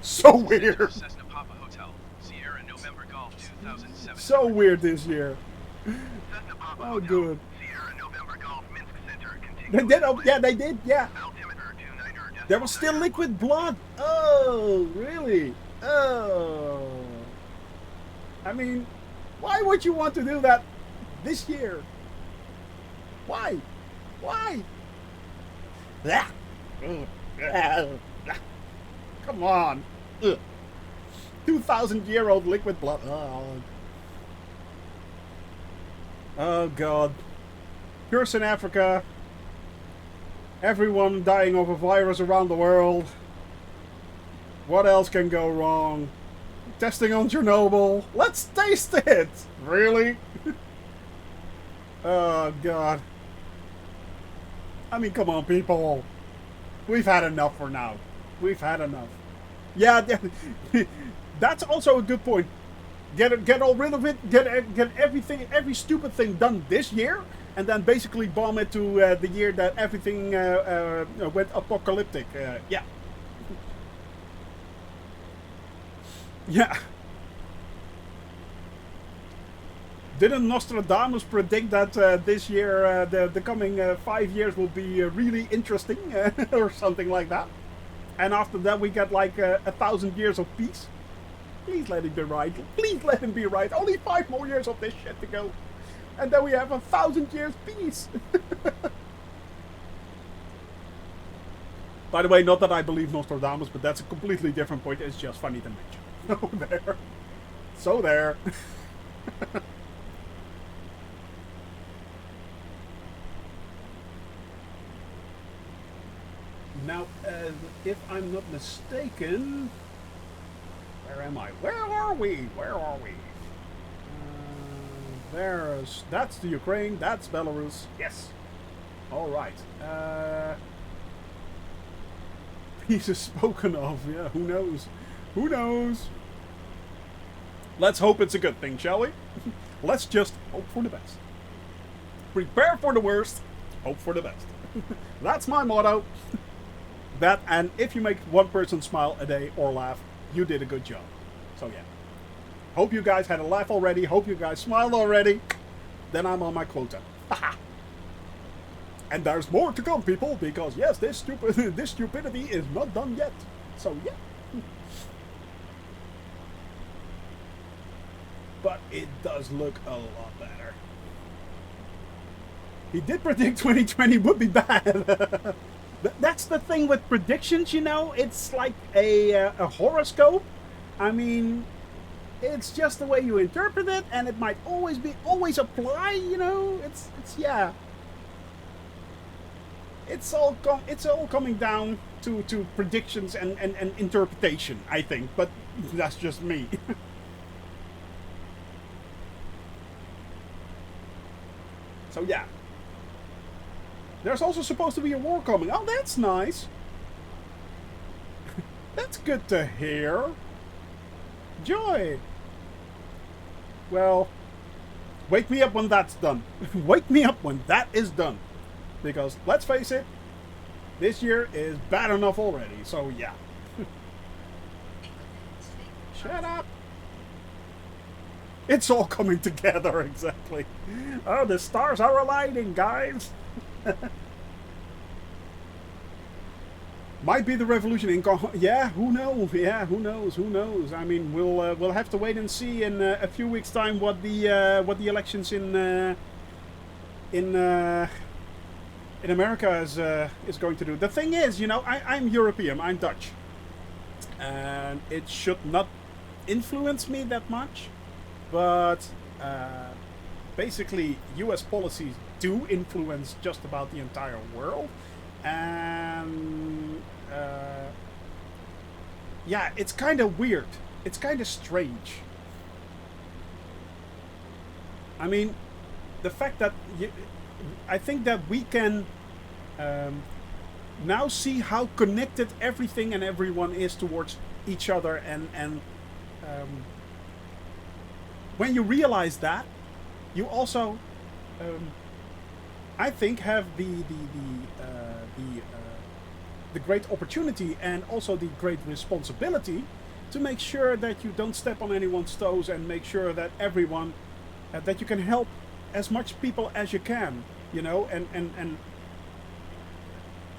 so weird. Cessna Papa Hotel, Sierra November Golf 2007. So weird this year. Oh, good. Sierra November Golf Minsk Center They did, oh, yeah, they did, yeah. There was still liquid blood. Oh, really? Oh. I mean, why would you want to do that this year? Why? Why? Come on. 2,000-year-old liquid blood. Oh, God. Curse in Africa. Everyone dying of a virus around the world. What else can go wrong? Testing on Chernobyl. Let's taste it! Really? Oh, God. I mean, come on, people. We've had enough for now. We've had enough. Yeah, that's also a good point. Get all rid of it. Get everything, every stupid thing done this year, and then basically bomb it to the year that everything went apocalyptic. Yeah. Yeah. Didn't Nostradamus predict that this year, the coming 5 years will be really interesting, or something like that? And after that we get like 1,000 years of peace? Please let him be right. Please let him be right. Only 5 more years of this shit to go. And then we have 1,000 years peace. By the way, not that I believe Nostradamus, but that's a completely different point. It's just funny to mention. Oh, there. So there. Now, if I'm not mistaken, where am I? Where are we? Where are we? That's the Ukraine. That's Belarus. Yes. All right. Peace is spoken of. Yeah. Who knows? Who knows? Let's hope it's a good thing, shall we? Let's just hope for the best. Prepare for the worst. Hope for the best. That's my motto. That, and if you make one person smile a day or laugh, you did a good job. So yeah. Hope you guys had a laugh already. Hope you guys smiled already. Then I'm on my quota. And there's more to come, people, because yes, this stupidity is not done yet. So yeah. But it does look a lot better. He did predict 2020 would be bad. That's the thing with predictions, you know. It's like a horoscope. I mean, it's just the way you interpret it, and it might always apply. You know, it's yeah. It's all coming down to predictions and interpretation, I think. But that's just me. So yeah. There's also supposed to be a war coming. Oh, that's nice. That's good to hear. Joy. Well, wake me up when that's done. Wake me up when that is done. Because, let's face it, this year is bad enough already. So, yeah. Shut up. It's all coming together, exactly. Oh, the stars are aligning, guys. Might be the revolution in yeah, who knows? Yeah, who knows? Who knows? I mean, we'll have to wait and see in a few weeks' time what the elections in America is going to do. The thing is, you know, I'm European, I'm Dutch, and it should not influence me that much, but basically, U.S. policies do influence just about the entire world, and yeah, it's kind of weird. It's kind of strange. I mean, the fact that I think that we can now see how connected everything and everyone is towards each other, and when you realize that, you also I think have the great opportunity and also the great responsibility to make sure that you don't step on anyone's toes, and make sure that everyone that you can help as much people as you can, you know, and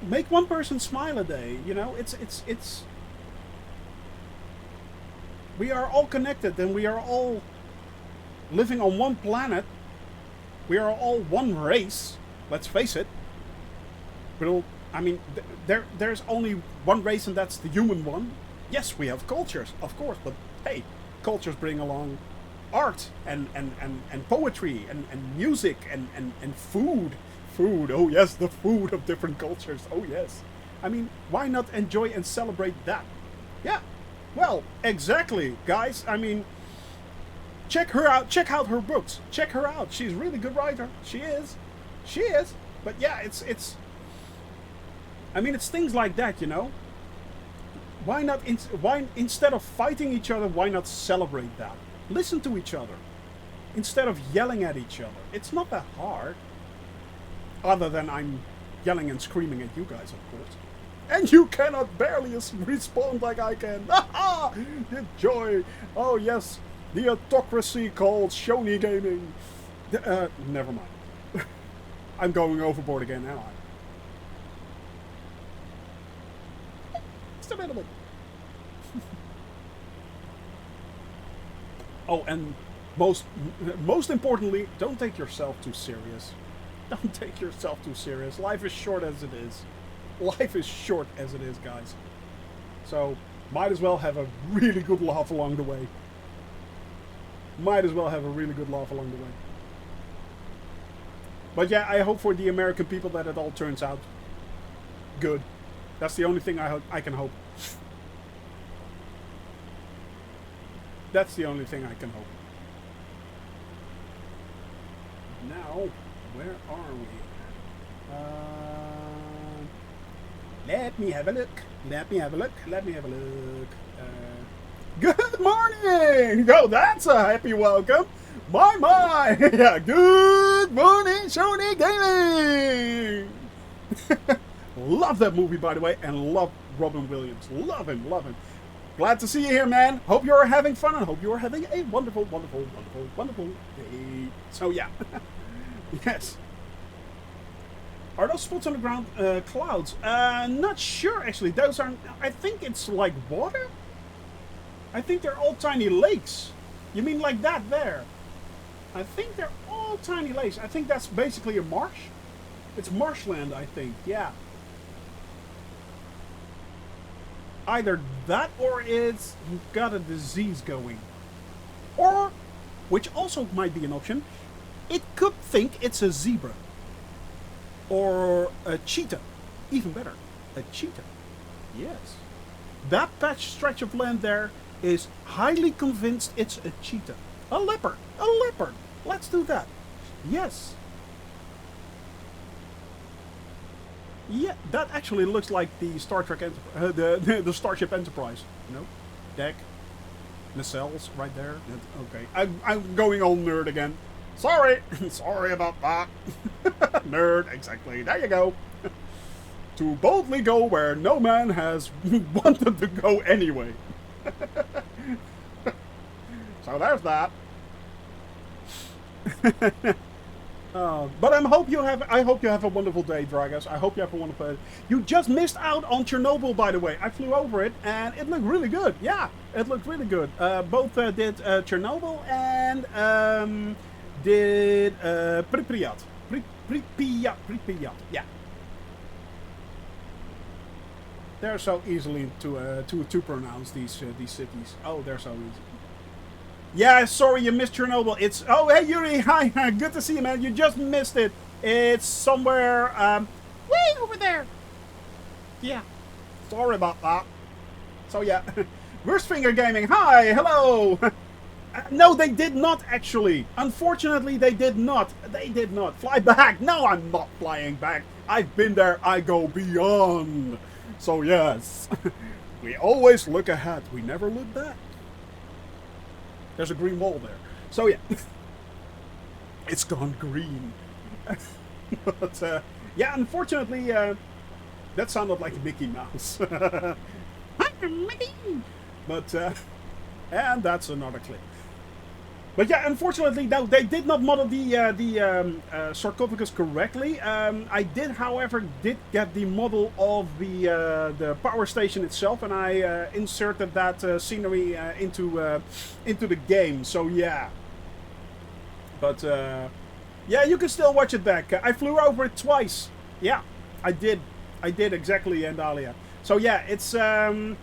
make one person smile a day, you know. It's we are all connected, and we are all living on one planet. We are all one race. Let's face it. I mean, there's only one race, and that's the human one. Yes, we have cultures, of course, but hey, cultures bring along art and poetry and music and food. Food, oh yes, the food of different cultures. Oh yes. I mean, why not enjoy and celebrate that? Yeah. Well, exactly, guys. I mean, check her out. Check out her books. Check her out. She's a really good writer. She is. But yeah, it's. I mean, it's things like that, you know. Why not? Why instead of fighting each other, why not celebrate that? Listen to each other instead of yelling at each other. It's not that hard. Other than I'm yelling and screaming at you guys, of course. And you cannot barely respond like I can. Ha! The joy. Oh yes. The autocracy called Shoney Gaming. Never mind. I'm going overboard again, am I? Just a little bit. Oh, and most importantly, don't take yourself too serious. Don't take yourself too serious. Life is short as it is. Life is short as it is, guys. So, might as well have a really good laugh along the way. Might as well have a really good laugh along the way. But yeah, I hope for the American people that it all turns out good. That's the only thing I can hope. That's the only thing I can hope. Now, where are we? Let me have a look. Let me have a look. Let me have a look. Good morning! Oh, that's a happy welcome. My. Yeah, good morning, Shoney Gaming! Love that movie, by the way, and love Robin Williams. Love him. Glad to see you here, man. Hope you're having fun, and hope you're having a wonderful day. So, yeah. Yes. Are those spots on the ground clouds? Not sure actually. Those are. I think it's like water. I think they're all tiny lakes. You mean like that there? I think they're all tiny lakes. I think that's basically a marsh. It's marshland, I think. Yeah. Either that or it's got a disease going. Or, which also might be an option, it could think it's a zebra. Or a cheetah. Even better, a cheetah. Yes. That stretch of land there is highly convinced it's a cheetah. A leopard. A leopard. Let's do that. Yes. Yeah, that actually looks like the Star Trek, the Starship Enterprise. You know, deck, nacelles right there. Okay, I'm going all nerd again. Sorry, sorry about that. Nerd, exactly. There you go. To boldly go where no man has wanted to go anyway. So there's that. But I hope you have a wonderful day, Dragos. I hope you have a wonderful day. You just missed out on Chernobyl, by the way. I flew over it, and it looked really good. Yeah, it looked really good. Both did Chernobyl and did Pripyat. Pripyat. Yeah. They're so easily to pronounce these cities. Oh, they're so easy. Yeah, sorry you missed Chernobyl. It's hey Yuri, hi, good to see you, man. You just missed it. It's somewhere way over there. Yeah, sorry about that. So yeah, Worst Finger Gaming. Hi, hello. No, they did not actually. Unfortunately, they did not. They did not fly back. No, I'm not flying back. I've been there. I go beyond. So yes, we always look ahead. We never look back. There's a green wall there. So yeah, it's gone green. But yeah, unfortunately, that sounded like Mickey Mouse. Mickey. But and that's another clip. But yeah, unfortunately, no, they did not model the sarcophagus correctly. I did, however, get the model of the power station itself, and I inserted that scenery into the game. So yeah, but yeah, you can still watch it back. I flew over it twice. Yeah, I did exactly, Andalia. So yeah, it's the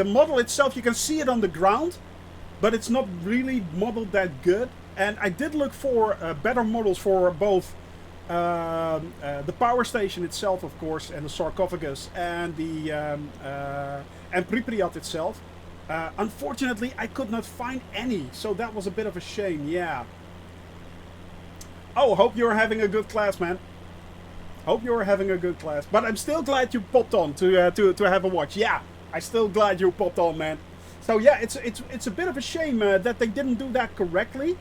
model itself. You can see it on the ground. But it's not really modeled that good, and I did look for better models for both the power station itself, of course, and the sarcophagus, and the and Pripyat itself. Unfortunately, I could not find any, so that was a bit of a shame. Yeah. Oh, hope you're having a good class, man. Hope you're having a good class. But I'm still glad you popped on to have a watch. Yeah, I'm still glad you popped on, man. So yeah, it's a bit of a shame that they didn't do that correctly.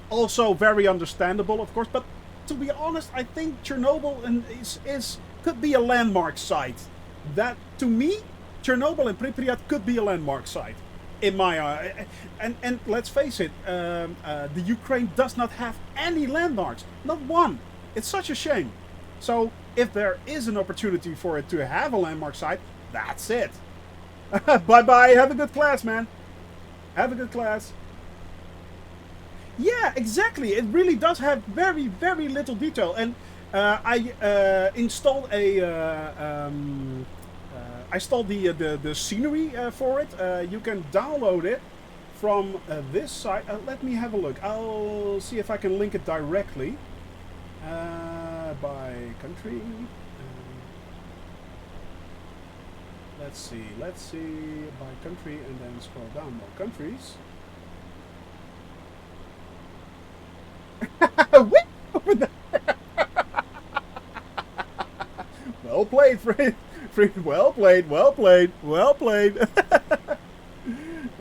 Also very understandable, of course. But to be honest, I think Chernobyl could be a landmark site. That, to me, Chernobyl and Pripyat could be a landmark site, in my eye. And let's face it, the Ukraine does not have any landmarks, not one. It's such a shame. So if there is an opportunity for it to have a landmark site, that's it. Bye-bye. Have a good class, man. Have a good class. Yeah, exactly. It really does have very, very little detail. And I installed the scenery for it. You can download it from this site. Let me have a look. I'll see if I can link it directly. By country. Let's see by country, and then scroll down more countries. Over there. Well played, friend. Well played. Well played. Well played.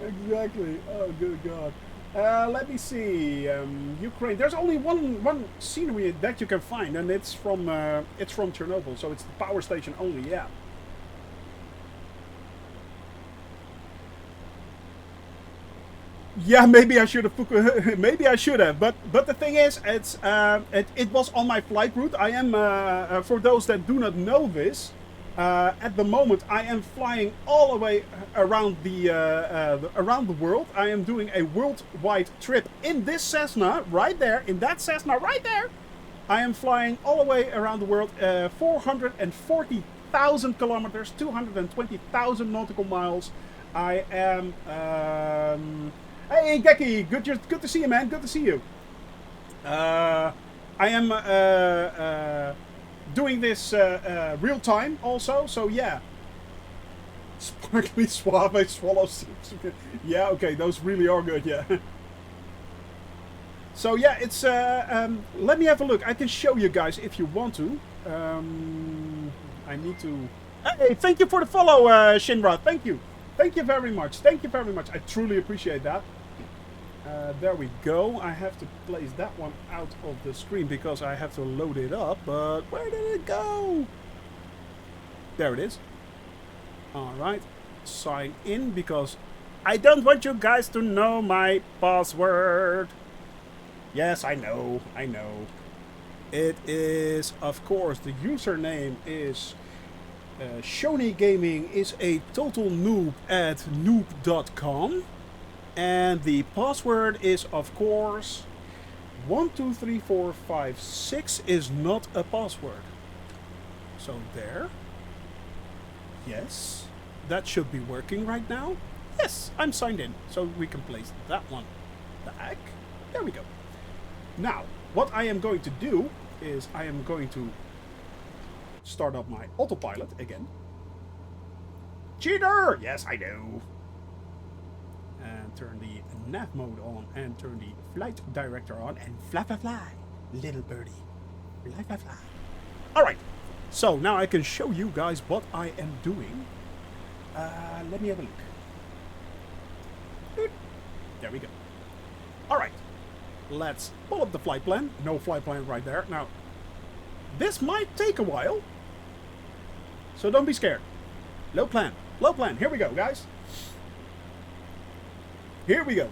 Exactly. Oh, good God. Let me see. Ukraine. There's only one scenery that you can find, and it's from Chernobyl. So it's the power station only. Yeah. Yeah, maybe I should have. Maybe I should have. But the thing is, it was on my flight route. I am for those that do not know this. At the moment, I am flying all the way around the world. I am doing a worldwide trip in this Cessna right there. In that Cessna right there, I am flying all the way around the world. 440,000 kilometers, 220,000 nautical miles. I am. Hey, Geki, good to see you, man. Good to see you. I am doing this real time also, so yeah. Sparkly Suave swallows. Yeah, okay, those really are good, yeah. So yeah, it's let me have a look. I can show you guys if you want to. I need to. Hey, thank you for the follow, Shinra. Thank you. Thank you very much. Thank you very much. I truly appreciate that. There we go. I have to place that one out of the screen because I have to load it up. But where did it go? There it is. Alright. Sign in because I don't want you guys to know my password. Yes, I know. I know. It is, of course, the username is Shony Gaming is a total noob at noob.com. And the password is, of course, 123456 is not a password. So there. Yes. That should be working right now. Yes, I'm signed in. So we can place that one back. There we go. Now, what I am going to do is I am going to start up my autopilot again. Cheater! Yes, I know. And turn the nav mode on and turn the flight director on and fly, fly, fly, little birdie. Fly, fly, fly. Alright, so now I can show you guys what I am doing. Let me have a look. There we go. Alright, let's pull up the flight plan. No flight plan right there. Now, this might take a while, so don't be scared. Low plan. Low plan. Here we go, guys. Here we go.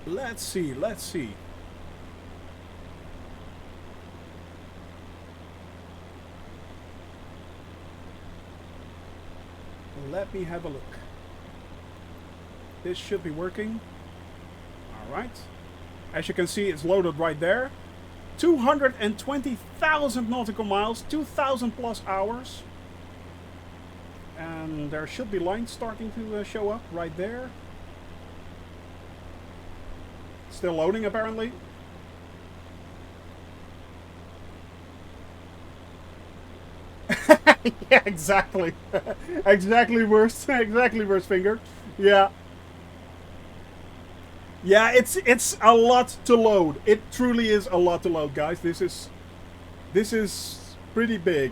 Let's see, let's see. Let me have a look. This should be working. Alright. As you can see, it's loaded right there. 220,000 nautical miles, 2,000 plus hours. And there should be lines starting to show up right there. Still loading, apparently. Yeah, exactly. Exactly worse finger. Yeah. Yeah, it's a lot to load. It truly is a lot to load, guys. This is pretty big.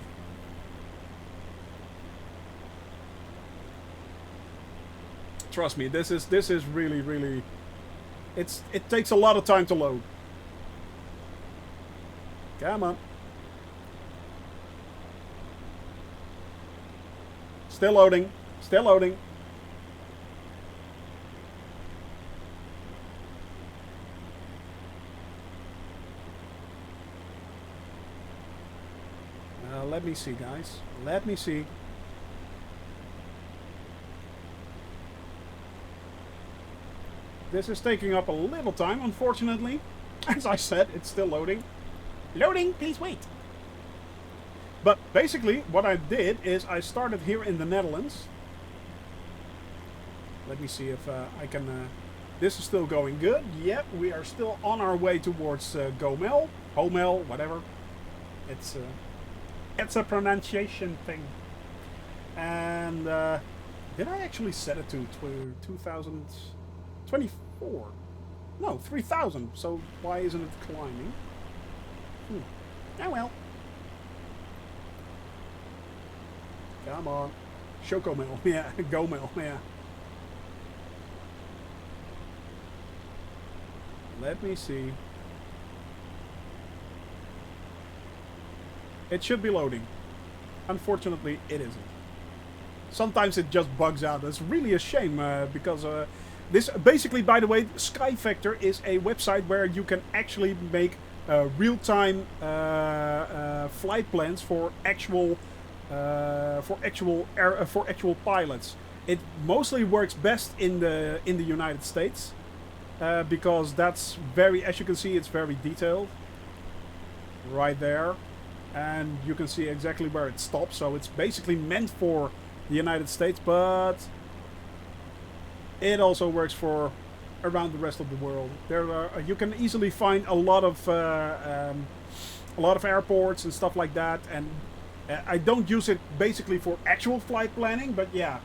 Trust me, this is really it takes a lot of time to load. Come on. Still loading. Still loading. Let me see, guys. Let me see. This is taking up a little time, unfortunately. As I said, it's still loading. Loading, please wait. But basically, what I did is I started here in the Netherlands. Let me see if I can... this is still going good. Yep, we are still on our way towards Gomel. Homel, whatever. It's a pronunciation thing. And did I actually set it to 2024? No, 3,000. So why isn't it climbing? Oh well. Come on. Chocomel. Yeah, Gomel. Yeah. Let me see. It should be loading. Unfortunately, it isn't. Sometimes it just bugs out. It's really a shame because this basically, by the way, Sky Factor is a website where you can actually make real-time flight plans for actual pilots. It mostly works best in the United States because that's very, as you can see, it's very detailed right there, and you can see exactly where it stops. So it's basically meant for the United States, but it also works for around the rest of the world. There are, you can easily find a lot of airports and stuff like that, and I don't use it basically for actual flight planning, but yeah,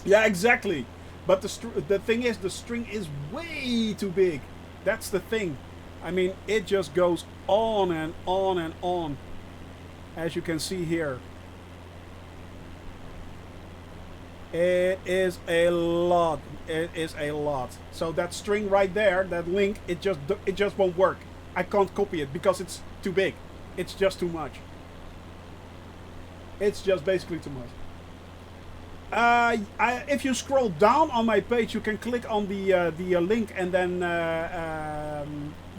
exactly. But the thing is, the string is way too big. That's the thing. I mean, it just goes on and on and on, as you can see here. It is a lot. It is a lot. So that string right there, that link, it just won't work. I can't copy it because it's too big. It's just too much. It's just basically too much. If you scroll down on my page, you can click on the link, and then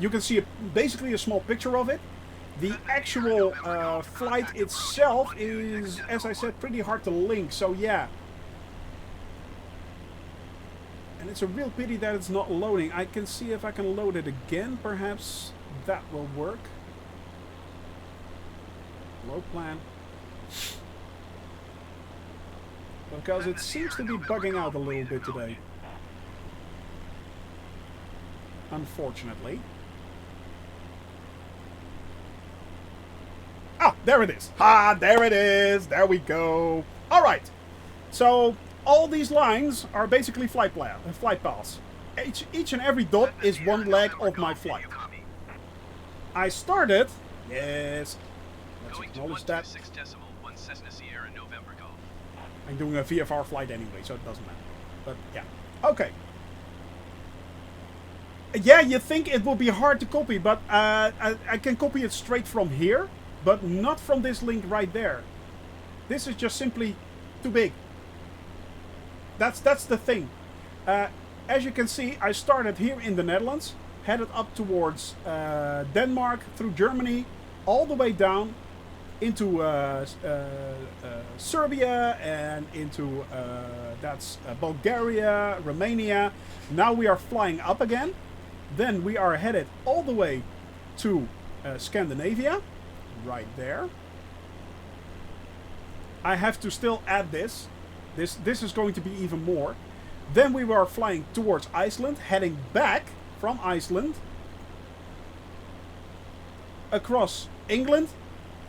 you can see basically a small picture of it. The actual flight itself is, as I said, pretty hard to link. So yeah. And it's a real pity that it's not loading. I can see if I can load it again. Perhaps that will work. Load plan. Because it seems to be bugging out a little bit today. Unfortunately. Ah, there it is. Ah, there it is. There we go. All right. So all these lines are basically flight paths. Each and every dot is one leg of my flight. I started. Yes. Let's acknowledge that. Cessna Sierra November Golf. I'm doing a VFR flight anyway, so it doesn't matter. But yeah. Okay. Yeah, you think it will be hard to copy, but I can copy it straight from here, but not from this link right there. This is just simply too big. That's the thing. As you can see, I started here in the Netherlands, headed up towards Denmark, through Germany, all the way down into Serbia and into that's Bulgaria, Romania. Now we are flying up again. Then we are headed all the way to Scandinavia, right there. I have to still add this. This is going to be even more. Then we were flying towards Iceland, heading back from Iceland across England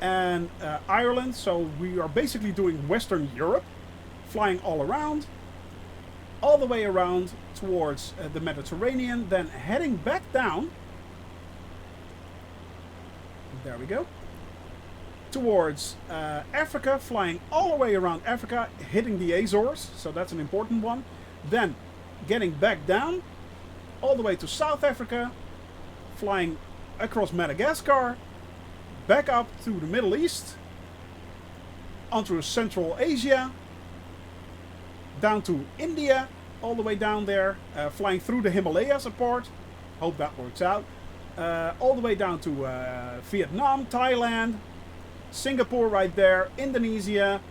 and Ireland. So we are basically doing Western Europe, flying all around, all the way around towards the Mediterranean, then heading back down. There we go. Towards Africa, flying all the way around Africa, hitting the Azores, so that's an important one. Then getting back down, all the way to South Africa, flying across Madagascar, back up to the Middle East, onto Central Asia, down to India, all the way down there, flying through the Himalayas apart, hope that works out, all the way down to Vietnam, Thailand, Singapore right there, Indonesia.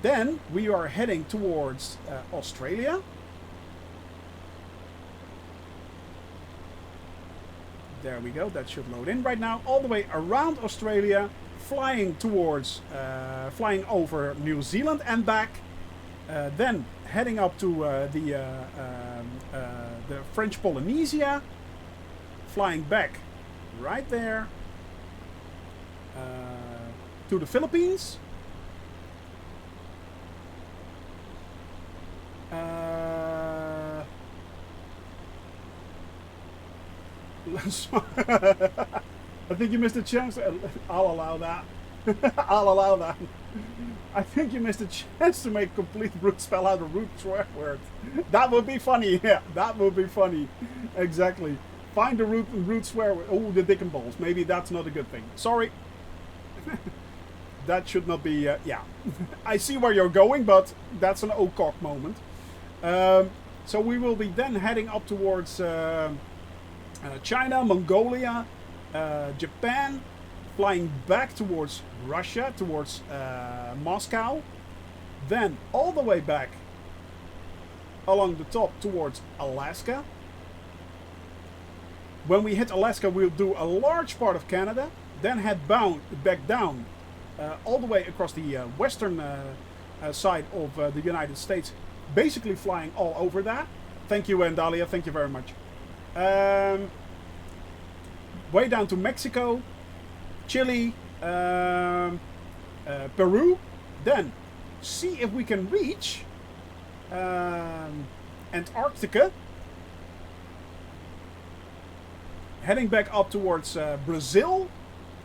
Then we are heading towards Australia. There we go, that should load in right now. All the way around Australia, flying towards, flying over New Zealand and back. Then heading up to the French Polynesia, flying back right there to the Philippines. I think you missed a chance. I'll allow that. I'll allow that. I think you missed a chance to make complete root spell out a root swear word. That would be funny. Yeah, that would be funny. Exactly. Find the root swear word. Oh, the dick and balls. Maybe that's not a good thing. Sorry. that should not be, yeah. I see where you're going, but that's an OCOG moment. So we will be then heading up towards China, Mongolia, Japan, flying back towards Russia, towards Moscow, then all the way back along the top towards Alaska. When we hit Alaska, we'll do a large part of Canada, then head back down all the way across the western side of the United States, basically flying all over that. Thank you, Andalia, thank you very much. Way down to Mexico, Chile, Peru, then see if we can reach Antarctica, heading back up towards Brazil,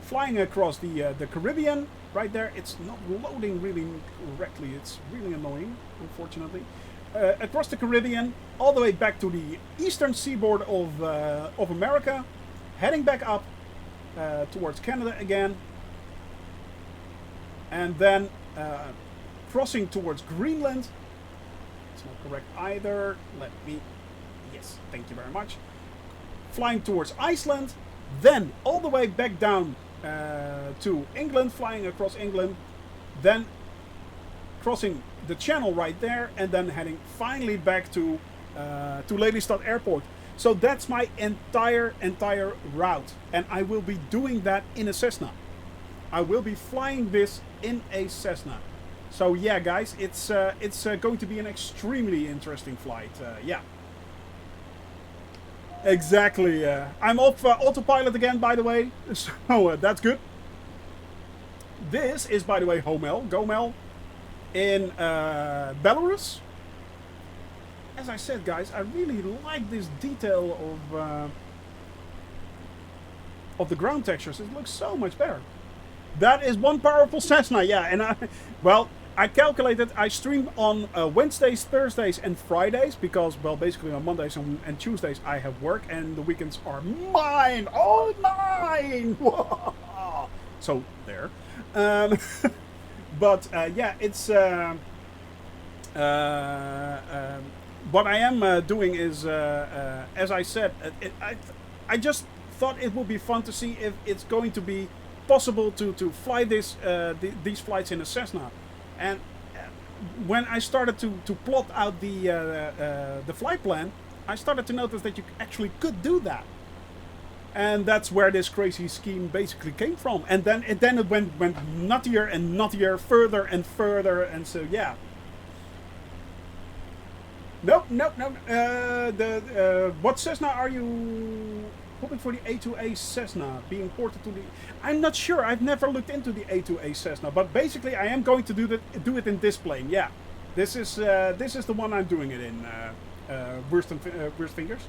flying across the Caribbean. Right there, it's not loading really correctly. It's really annoying, unfortunately. Across the Caribbean, all the way back to the eastern seaboard of America, heading back up towards Canada again, and then crossing towards Greenland. It's not correct either. Let me... Yes, thank you very much. Flying towards Iceland, then all the way back down to England, flying across England, then crossing the channel right there, and then heading finally back to Lelystad Airport. So that's my entire route, and I will be doing that in a Cessna. I will be flying this in a Cessna. So yeah, guys, it's going to be an extremely interesting flight. Yeah. Exactly. I'm off autopilot again, by the way, so that's good. This is, by the way, Gomel in Belarus. As I said, guys, I really like this detail of the ground textures. It looks so much better. That is one powerful Cessna, yeah. And I calculated I stream on Wednesdays, Thursdays, and Fridays because, well, basically on Mondays and Tuesdays I have work, and the weekends are mine, all mine. So there. But yeah, it's what I am doing is, as I said, I just thought it would be fun to see if it's going to be possible to fly these flights in a Cessna. And when I started to plot out the flight plan, I started to notice that you actually could do that. And that's where this crazy scheme basically came from. And then it went nuttier and nuttier, further and further, and so yeah. No. What Cessna are you hoping for? The A2A Cessna being ported to the... I'm not sure. I've never looked into the A2A Cessna, but basically I am going to do it in this plane. Yeah, this is the one I'm doing it in. Worst fingers.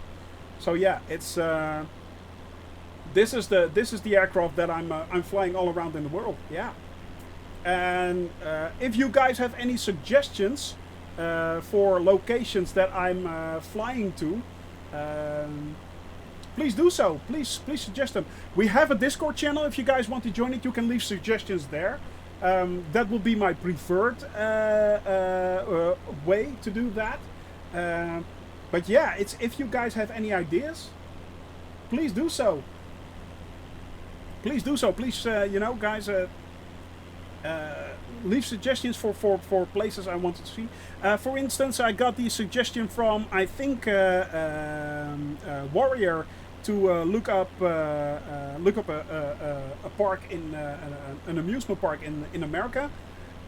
So yeah, it's this is the aircraft that I'm flying all around in the world. Yeah, and if you guys have any suggestions for locations that I'm flying to, please do so. Please suggest them. We have a Discord channel. If you guys want to join it, you can leave suggestions there. That will be my preferred way to do that. But yeah, it's if you guys have any ideas, please do so. Please do so. Please, you know, guys, leave suggestions for places I wanted to see. For instance, I got the suggestion from, I think, Warrior to look up a park in an amusement park in America.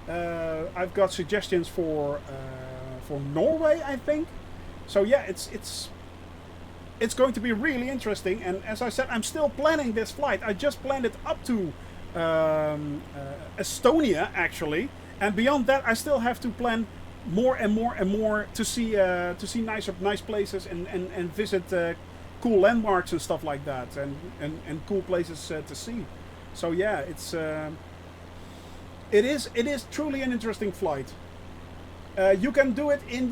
I've got suggestions for Norway, I think. So yeah, it's going to be really interesting. And as I said, I'm still planning this flight. I just planned it up to Estonia, actually, and beyond that, I still have to plan more and more to see nice places and visit cool landmarks and stuff like that, and cool places to see. So yeah, it is truly an interesting flight. You can do it in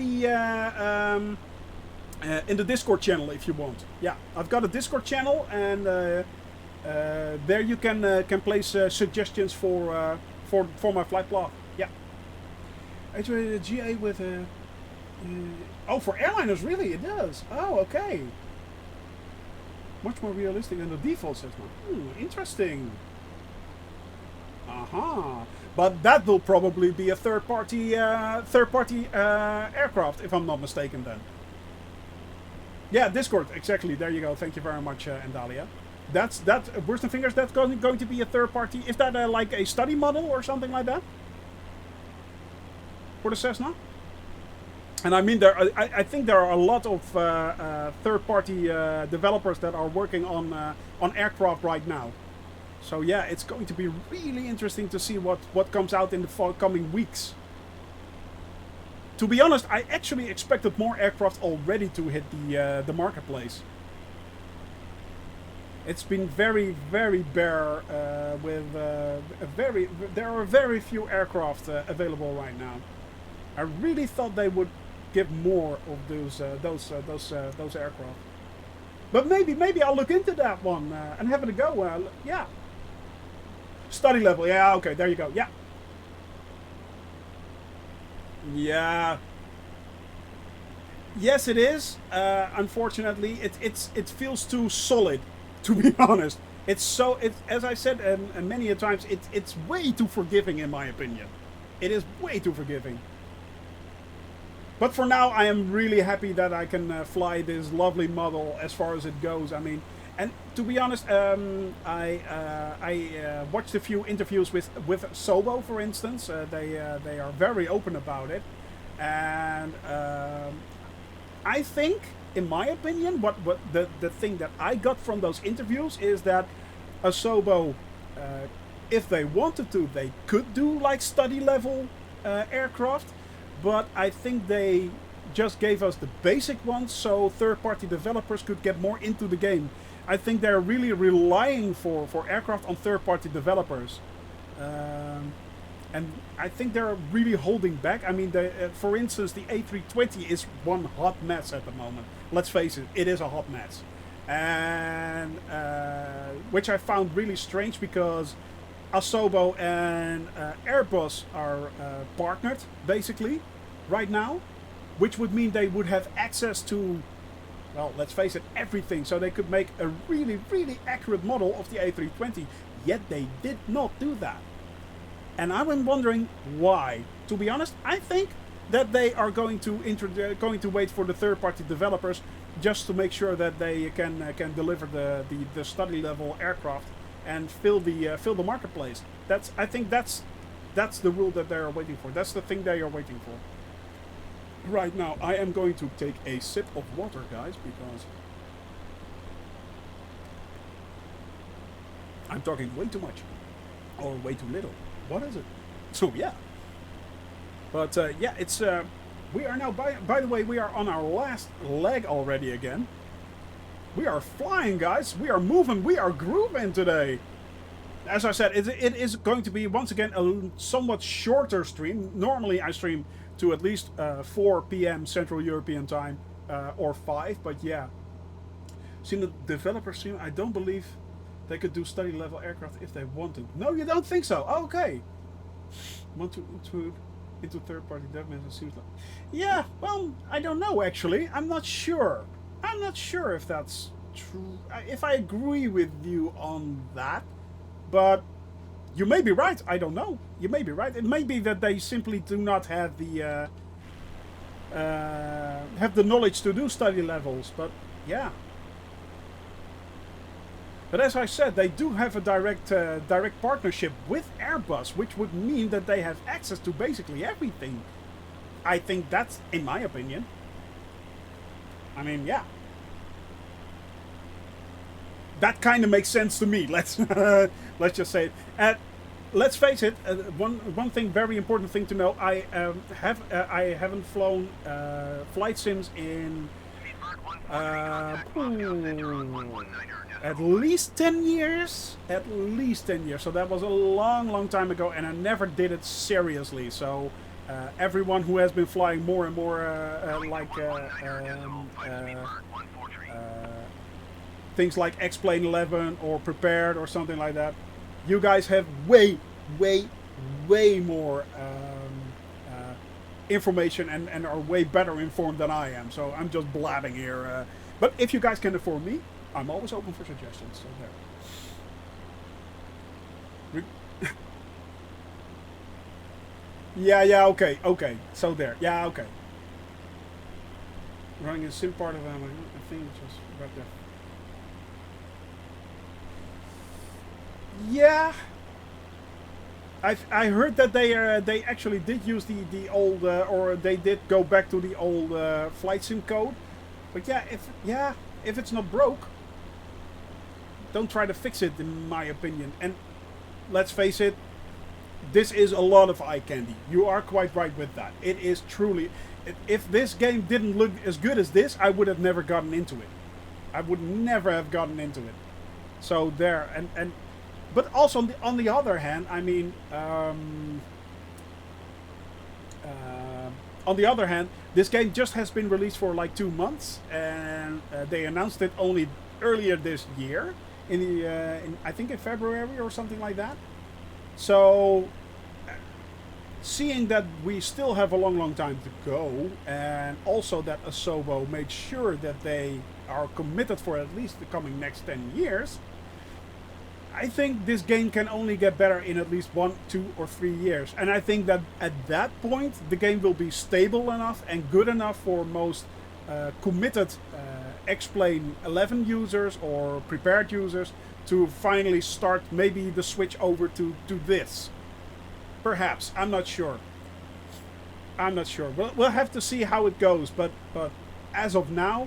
the Discord channel if you want. Yeah, I've got a Discord channel, and there you can place suggestions for for my flight path. Yeah. Actually, the GA with a. Oh, for airliners, really, it does. Oh, okay. Much more realistic than the default Cessna. Interesting. But that will probably be a third-party aircraft, if I'm not mistaken. Then. Yeah, Discord. Exactly. There you go. Thank you very much, Andalia. That's Worst and Fingers. That's going to be a third-party. Is that like a study model or something like that for the Cessna? And I mean, I think there are a lot of third-party developers that are working on aircraft right now. So yeah, it's going to be really interesting to see what comes out in the coming weeks. To be honest, I actually expected more aircraft already to hit the marketplace. It's been very, very bare with there are very few aircraft available right now. I really thought they would give more of those aircraft. But maybe I'll look into that one and have it a go. Yeah. Study level. Yeah. Okay. There you go. Yeah. Yeah. Yes, it is. Unfortunately, it feels too solid. To be honest, as I said many a times, it's way too forgiving in my opinion. It is way too forgiving. But for now, I am really happy that I can fly this lovely model as far as it goes. I mean, and to be honest, I watched a few interviews with Sobo, for instance. They are very open about it, and I think, in my opinion, what the thing that I got from those interviews is that Asobo, if they wanted to, they could do like study level aircraft, but I think they just gave us the basic ones so third-party developers could get more into the game. I think they're really relying for aircraft on third-party developers. And I think they're really holding back. I mean, for instance, the A320 is one hot mess at the moment. Let's face it, it is a hot mess. And which I found really strange because Asobo and Airbus are partnered, basically, right now. Which would mean they would have access to, well, let's face it, everything. So they could make a really, really accurate model of the A320. Yet they did not do that. And I'm wondering why. To be honest, I think that they are going to wait for the third-party developers just to make sure that they can deliver the study level aircraft and fill the marketplace. I think that's the rule that they are waiting for. That's the thing they are waiting for. Right now, I am going to take a sip of water, guys, because I'm talking way too much or way too little. What is it? So yeah. But yeah, it's we are now by the way, we are on our last leg already again. We are flying, guys. We are moving. We are grooving today. As I said, it is going to be once again a somewhat shorter stream. Normally I stream to at least 4 p.m. Central European time or 5, but yeah. Seen the developer stream, I don't believe they could do study level aircraft if they wanted. No, you don't think so? Oh, okay. Want to intrude into third-party development? It seems like. Yeah, well, I don't know actually. I'm not sure. I'm not sure if that's true. If I agree with you on that, but you may be right. I don't know. You may be right. It may be that they simply do not have the knowledge to do study levels. But yeah. But as I said, they do have a direct partnership with Airbus, which would mean that they have access to basically everything. I think that's, in my opinion. I mean, yeah. That kind of makes sense to me. Let's just say it. Let's face it. One thing, very important thing to know. I haven't flown flight sims in at least 10 years. At least 10 years. So that was a long time ago, and I never did it seriously. So everyone who has been flying more and more things like X-Plane 11 or Prepared or something like that, you guys have way way more information and are way better informed than I am. So I'm just blabbing here. But if you guys can inform me, I'm always open for suggestions. So there. Yeah, okay. So there. Yeah, okay. Running a sim part of I think it's just right there. Yeah. I heard that they actually did use the old or they did go back to the old flight sim code. But yeah, if it's not broke, don't try to fix it, in my opinion. And let's face it, this is a lot of eye candy. You are quite right with that. It is truly. If this game didn't look as good as this, I would have never gotten into it. I would never have gotten into it. So there, and but also on the other hand, I mean, on the other hand, this game just has been released for like 2 months, and they announced it only earlier this year, I think in February or something like that. So, seeing that we still have a long time to go, and also that Asobo made sure that they are committed for at least the coming next 10 years, I think this game can only get better in at least 1, 2, or 3 years. And I think that at that point, the game will be stable enough and good enough for most committed X-Plane 11 users or prepared users to finally start maybe the switch over to this. Perhaps. I'm not sure. We'll have to see how it goes. But as of now,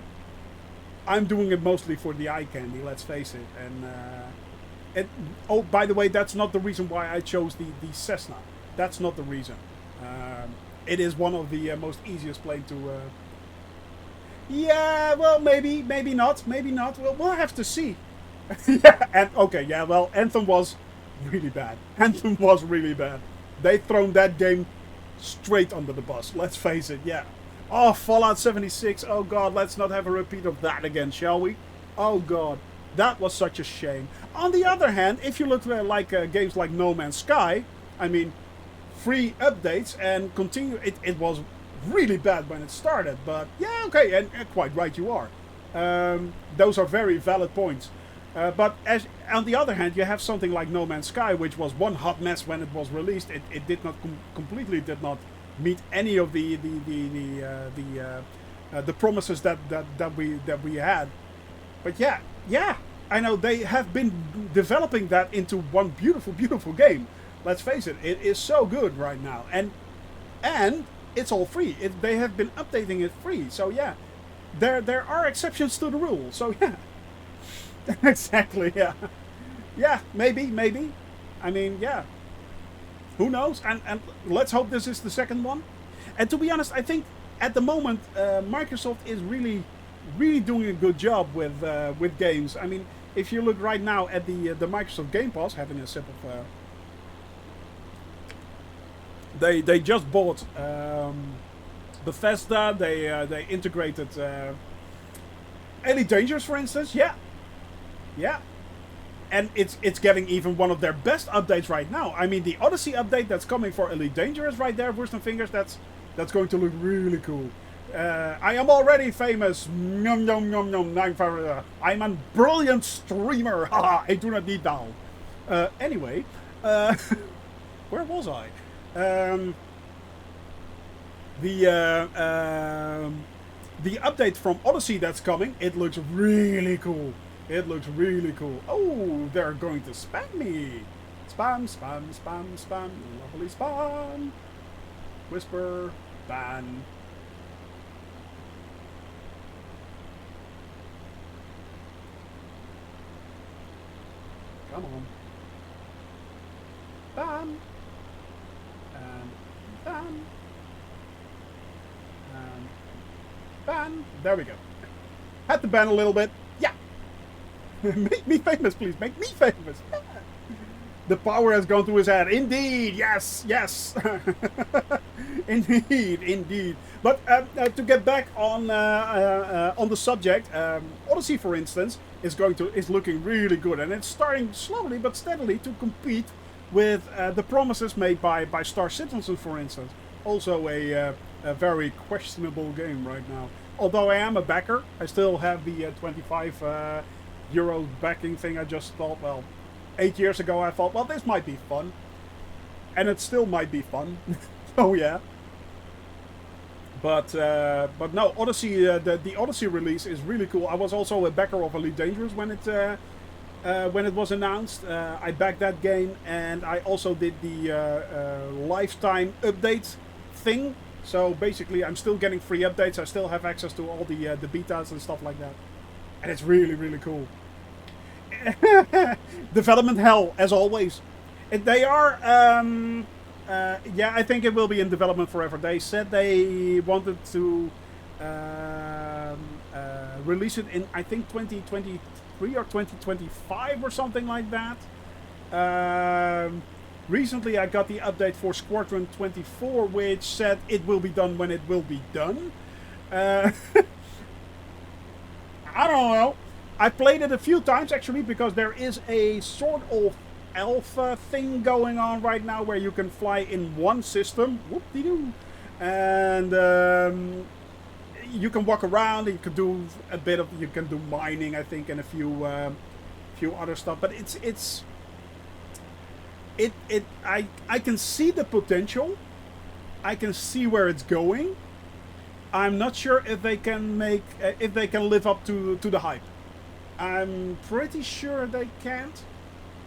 I'm doing it mostly for the eye candy, let's face it. And oh, by the way, that's not the reason why I chose the Cessna. That's not the reason. It is one of the most easiest plane to... Yeah, well, maybe not. We'll have to see. Yeah, and okay, yeah, well, Anthem was really bad. They've thrown that game straight under the bus, let's face it, yeah. Oh, Fallout 76, oh god, let's not have a repeat of that again, shall we? Oh god, that was such a shame. On the other hand, if you look at games like No Man's Sky, I mean, free updates and continue, it was really bad when it started, but yeah, okay, and quite right you are. Those are very valid points. But on the other hand, you have something like No Man's Sky, which was one hot mess when it was released. It did not completely did not meet any of the promises that we had. But yeah, I know they have been developing that into one beautiful game. Let's face it, it is so good right now, and it's all free. They have been updating it free, so yeah, there are exceptions to the rule. So yeah. Exactly, yeah. Yeah, maybe. I mean, yeah. Who knows? And let's hope this is the second one. And to be honest, I think at the moment Microsoft is really doing a good job with games. I mean, if you look right now at the Microsoft Game Pass, having a sip of... They just bought Bethesda. They integrated Elite Dangerous, for instance. Yeah, and it's getting even one of their best updates right now. I mean, the Odyssey update that's coming for Elite Dangerous right there, Wurst and Fingers, that's going to look really cool. I am already famous. Nom nom nom nom. I'm a brilliant streamer. Haha, I do not need doll. Anyway, where was I? The update from Odyssey that's coming, it looks really cool. Oh, they're going to spam me. Spam. Lovely spam. Whisper. Ban. Come on. Bam. And bam. And ban. There we go. Had to ban a little bit. Yeah. Make me famous, please. Make me famous. The power has gone to his head. Indeed. Yes. Indeed. But to get back on the subject, Odyssey, for instance, is looking really good, and it's starting slowly but steadily to compete with the promises made by Star Citizen, for instance. Also a very questionable game right now. Although I am a backer, I still have the 25 euro backing thing. I just thought, well, 8 years ago I thought, well, this might be fun. And it still might be fun. So yeah. But no, Odyssey, the Odyssey release is really cool. I was also a backer of Elite Dangerous when it was announced. I backed that game, and I also did the lifetime update thing. So basically, I'm still getting free updates. I still have access to all the betas and stuff like that, and it's really, really cool. Development hell, as always. They are. Yeah, I think it will be in development forever. They said they wanted to release it in, I think, 2023 or 2025 or something like that. Recently, I got the update for Squadron 24, which said it will be done when it will be done. I don't know. I played it a few times, actually, because there is a sort of alpha thing going on right now where you can fly in one system, whoop-de-doo, and you can walk around. You can do a bit of, you can do mining, I think, and a few other stuff. But I can see the potential. I can see where it's going. I'm not sure if they can live up to the hype. I'm pretty sure they can't.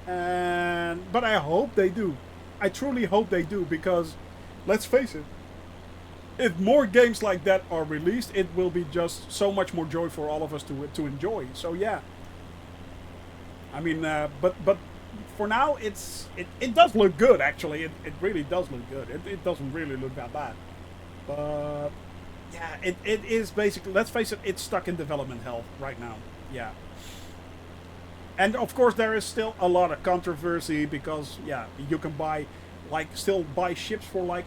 But I hope they do. I truly hope they do, because let's face it, if more games like that are released, it will be just so much more joy for all of us to enjoy. So yeah. I mean, but for now, it does look good, actually. It really does look good. It doesn't really look that bad. But yeah, it is basically, let's face it, it's stuck in development hell right now. Yeah. And of course there is still a lot of controversy, because yeah, you can still buy ships for like,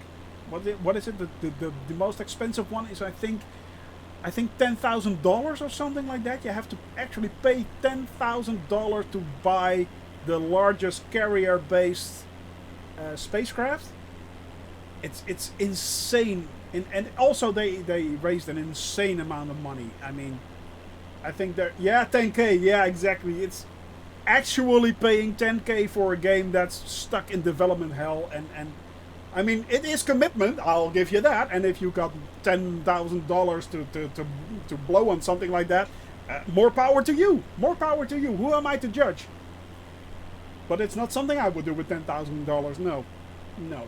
what is it? The most expensive one is I think $10,000 or something like that. You have to actually pay $10,000 to buy the largest carrier-based spacecraft. It's insane, and also they raised an insane amount of money. I mean, I think they're 10K. Yeah, exactly. It's actually paying 10K for a game that's stuck in development hell, and I mean, it is commitment, I'll give you that. And if you got $10,000 to blow on something like that, more power to you. More power to you. Who am I to judge? But it's not something I would do with $10,000. No,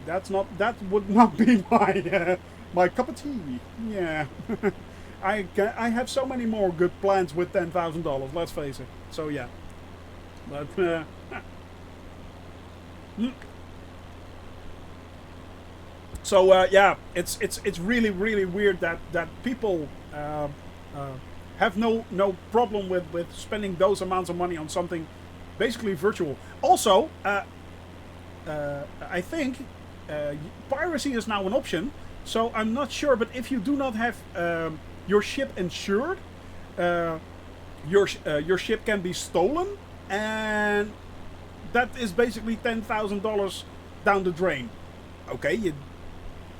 that would not be my cup of tea. Yeah, I have so many more good plans with $10,000. Let's face it. So yeah. But so yeah, it's really, really weird that people have no problem with spending those amounts of money on something basically virtual. Also, I think piracy is now an option. So I'm not sure, but if you do not have your ship insured, your ship can be stolen. And that is basically $10,000 down the drain. Okay,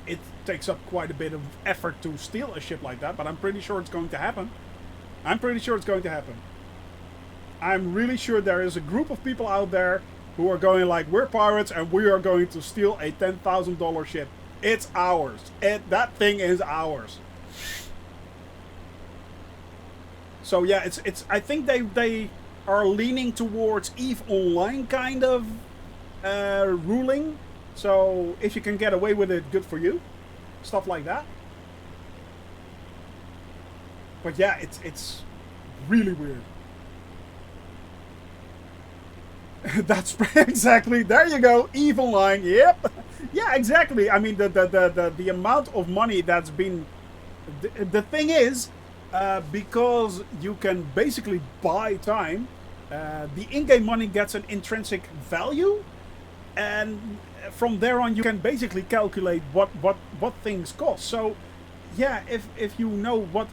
it takes up quite a bit of effort to steal a ship like that, but I'm pretty sure it's going to happen. I'm really sure there is a group of people out there who are going like, we're pirates and we are going to steal a $10,000 ship. It's ours. That thing is ours. So yeah, it's. I think they are leaning towards EVE Online kind of ruling. So if you can get away with it, good for you. Stuff like that. But yeah, it's really weird. That's exactly, there you go, EVE Online. Yep. Yeah, exactly. I mean, the amount of money that's been, the thing is, because you can basically buy time, the in-game money gets an intrinsic value, and from there on you can basically calculate what things cost. So yeah, if you know what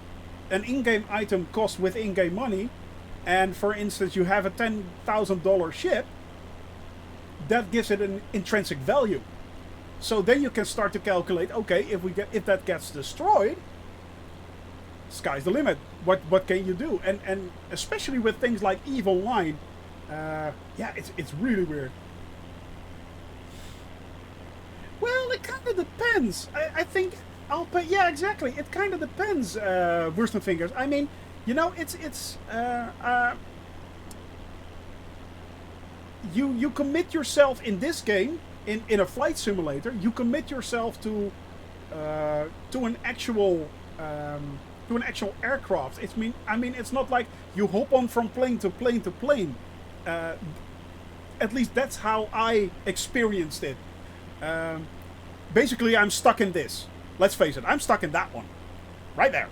an in-game item costs with in-game money, and for instance you have a $10,000 ship, that gives it an intrinsic value. So then you can start to calculate, okay, if that gets destroyed, sky's the limit. What can you do? And especially with things like EVE Online, yeah, it's really weird. Well, it kind of depends. I think I'll pay. Yeah, exactly. It kind of depends. Worsted Fingers. I mean, you know, you commit yourself in this game, in a flight simulator. You commit yourself to an actual aircraft. I mean, it's not like you hop on from plane to plane to plane. At least that's how I experienced it. Basically, I'm stuck in this. Let's face it, I'm stuck in that one. Right there.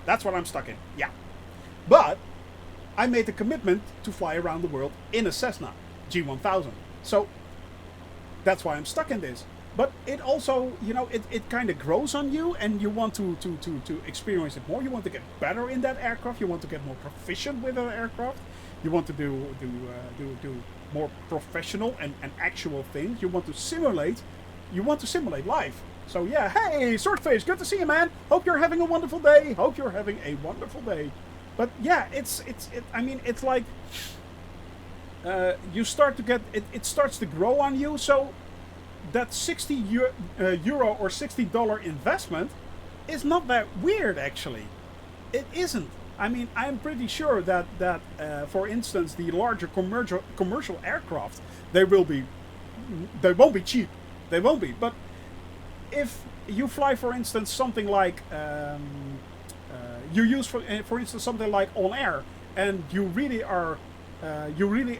That's what I'm stuck in. Yeah. But I made the commitment to fly around the world in a Cessna G1000. So that's why I'm stuck in this. But it also, you know, it kind of grows on you, and you want to experience it more. You want to get better in that aircraft. You want to get more proficient with that aircraft. You want to do more professional and actual things. You want to simulate. You want to simulate life. So yeah, hey, Swordface, good to see you, man. Hope you're having a wonderful day. Hope you're having a wonderful day. But yeah, I mean, it's like you start to get it starts to grow on you. So that 60 euro or $60 investment is not that weird, actually. It isn't. I mean, I'm pretty sure that for instance, the larger commercial aircraft, they won't be cheap. They won't be. But if you fly, for instance, something like you use for instance something like On Air, and you really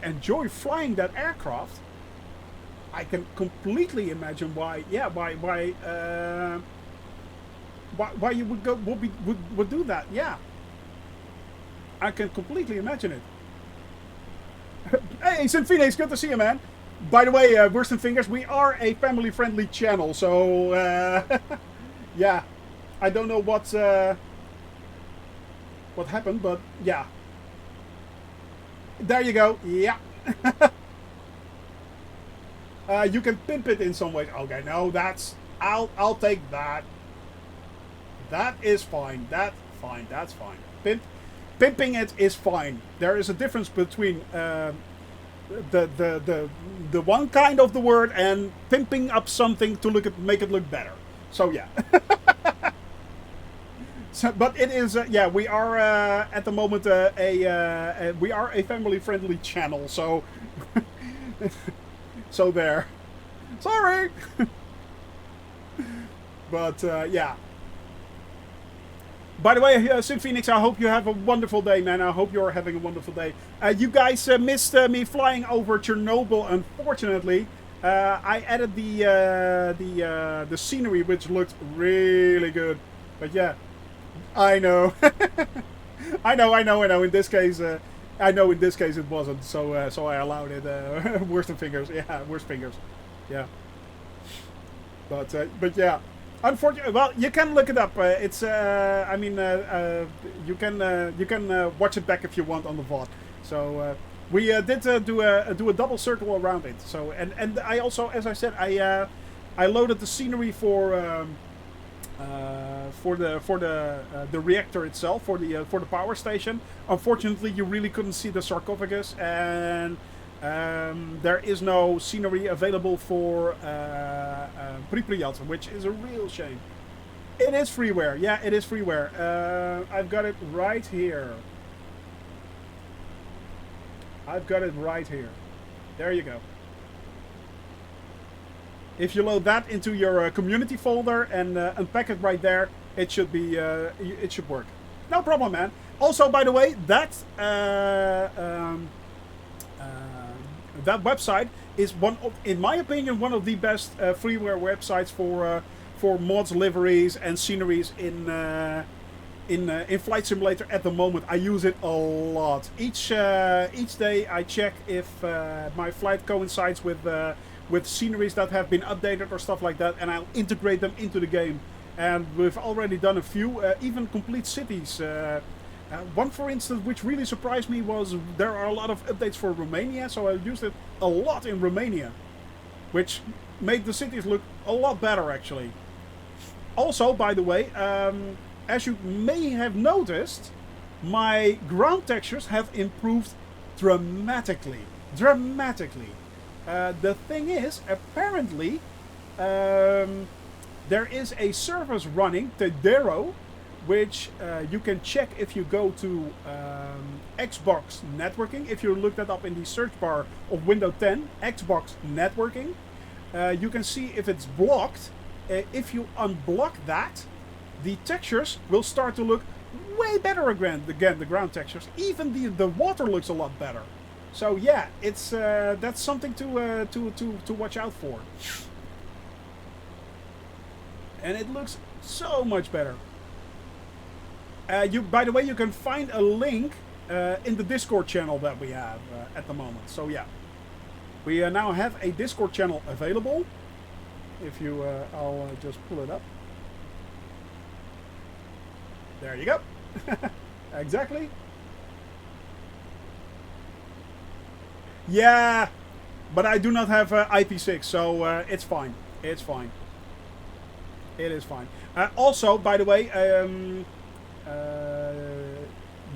enjoy flying that aircraft, I can completely imagine why you would do that. Yeah, I can completely imagine it. Hey, Sinfines, good to see you, man. By the way, Worsted Fingers, we are a family-friendly channel, so yeah, I don't know what happened, but yeah, there you go. Yeah. You can pimp it in some ways. Okay, no, I'll take that. That is fine. That's fine. Pimping it is fine. There is a difference between the one kind of the word and pimping up something to make it look better. So yeah. So, but it is yeah, we are at the moment we are a family-friendly channel. So so there. Sorry. But yeah. By the way, Sid Phoenix, I hope you have a wonderful day, man. I hope you're having a wonderful day. You guys missed me flying over Chernobyl, unfortunately. I added the scenery, which looked really good. But yeah, I know. I know. In this case, I know in this case it wasn't. So I allowed it. Worst fingers. Yeah, worst fingers. Yeah. But yeah. Unfortunately, well, you can look it up. It's, I mean, you can watch it back if you want on the VOD. So we did do a double circle around it. So and I also, as I said, I loaded the scenery for the reactor itself, for the power station. Unfortunately, you really couldn't see the sarcophagus, and there is no scenery available for Pripyat, which is a real shame. It is freeware. Yeah, it is freeware. I've got it right here. There you go. If you load that into your community folder and unpack it right there, it should be it should work. No problem, man. Also, by the way, that website is in my opinion, one of the best freeware websites for mods, liveries, and sceneries in Flight Simulator at the moment. I use it a lot. Each day I check if my flight coincides with sceneries that have been updated or stuff like that, and I'll integrate them into the game. And we've already done a few, even complete cities. One, for instance, which really surprised me was there are a lot of updates for Romania, so I used it a lot in Romania. which made the cities look a lot better actually. Also, by the way, as you may have noticed, my ground textures have improved dramatically. The thing is, apparently, there is a service running, Tedero, which you can check if you go to Xbox networking. If you look that up in the search bar of Windows 10, Xbox networking, you can see if it's blocked. If you unblock that, the textures will start to look way better again, the ground textures. Even the water looks a lot better. So yeah, it's that's something to watch out for. And it looks so much better. By the way, you can find a link in the Discord channel that we have at the moment. So yeah, we now have a Discord channel available. If you, I'll just pull it up. There you go. Exactly. Yeah, but I do not have IP6, so it's fine. It's fine. It is fine. Also, by the way,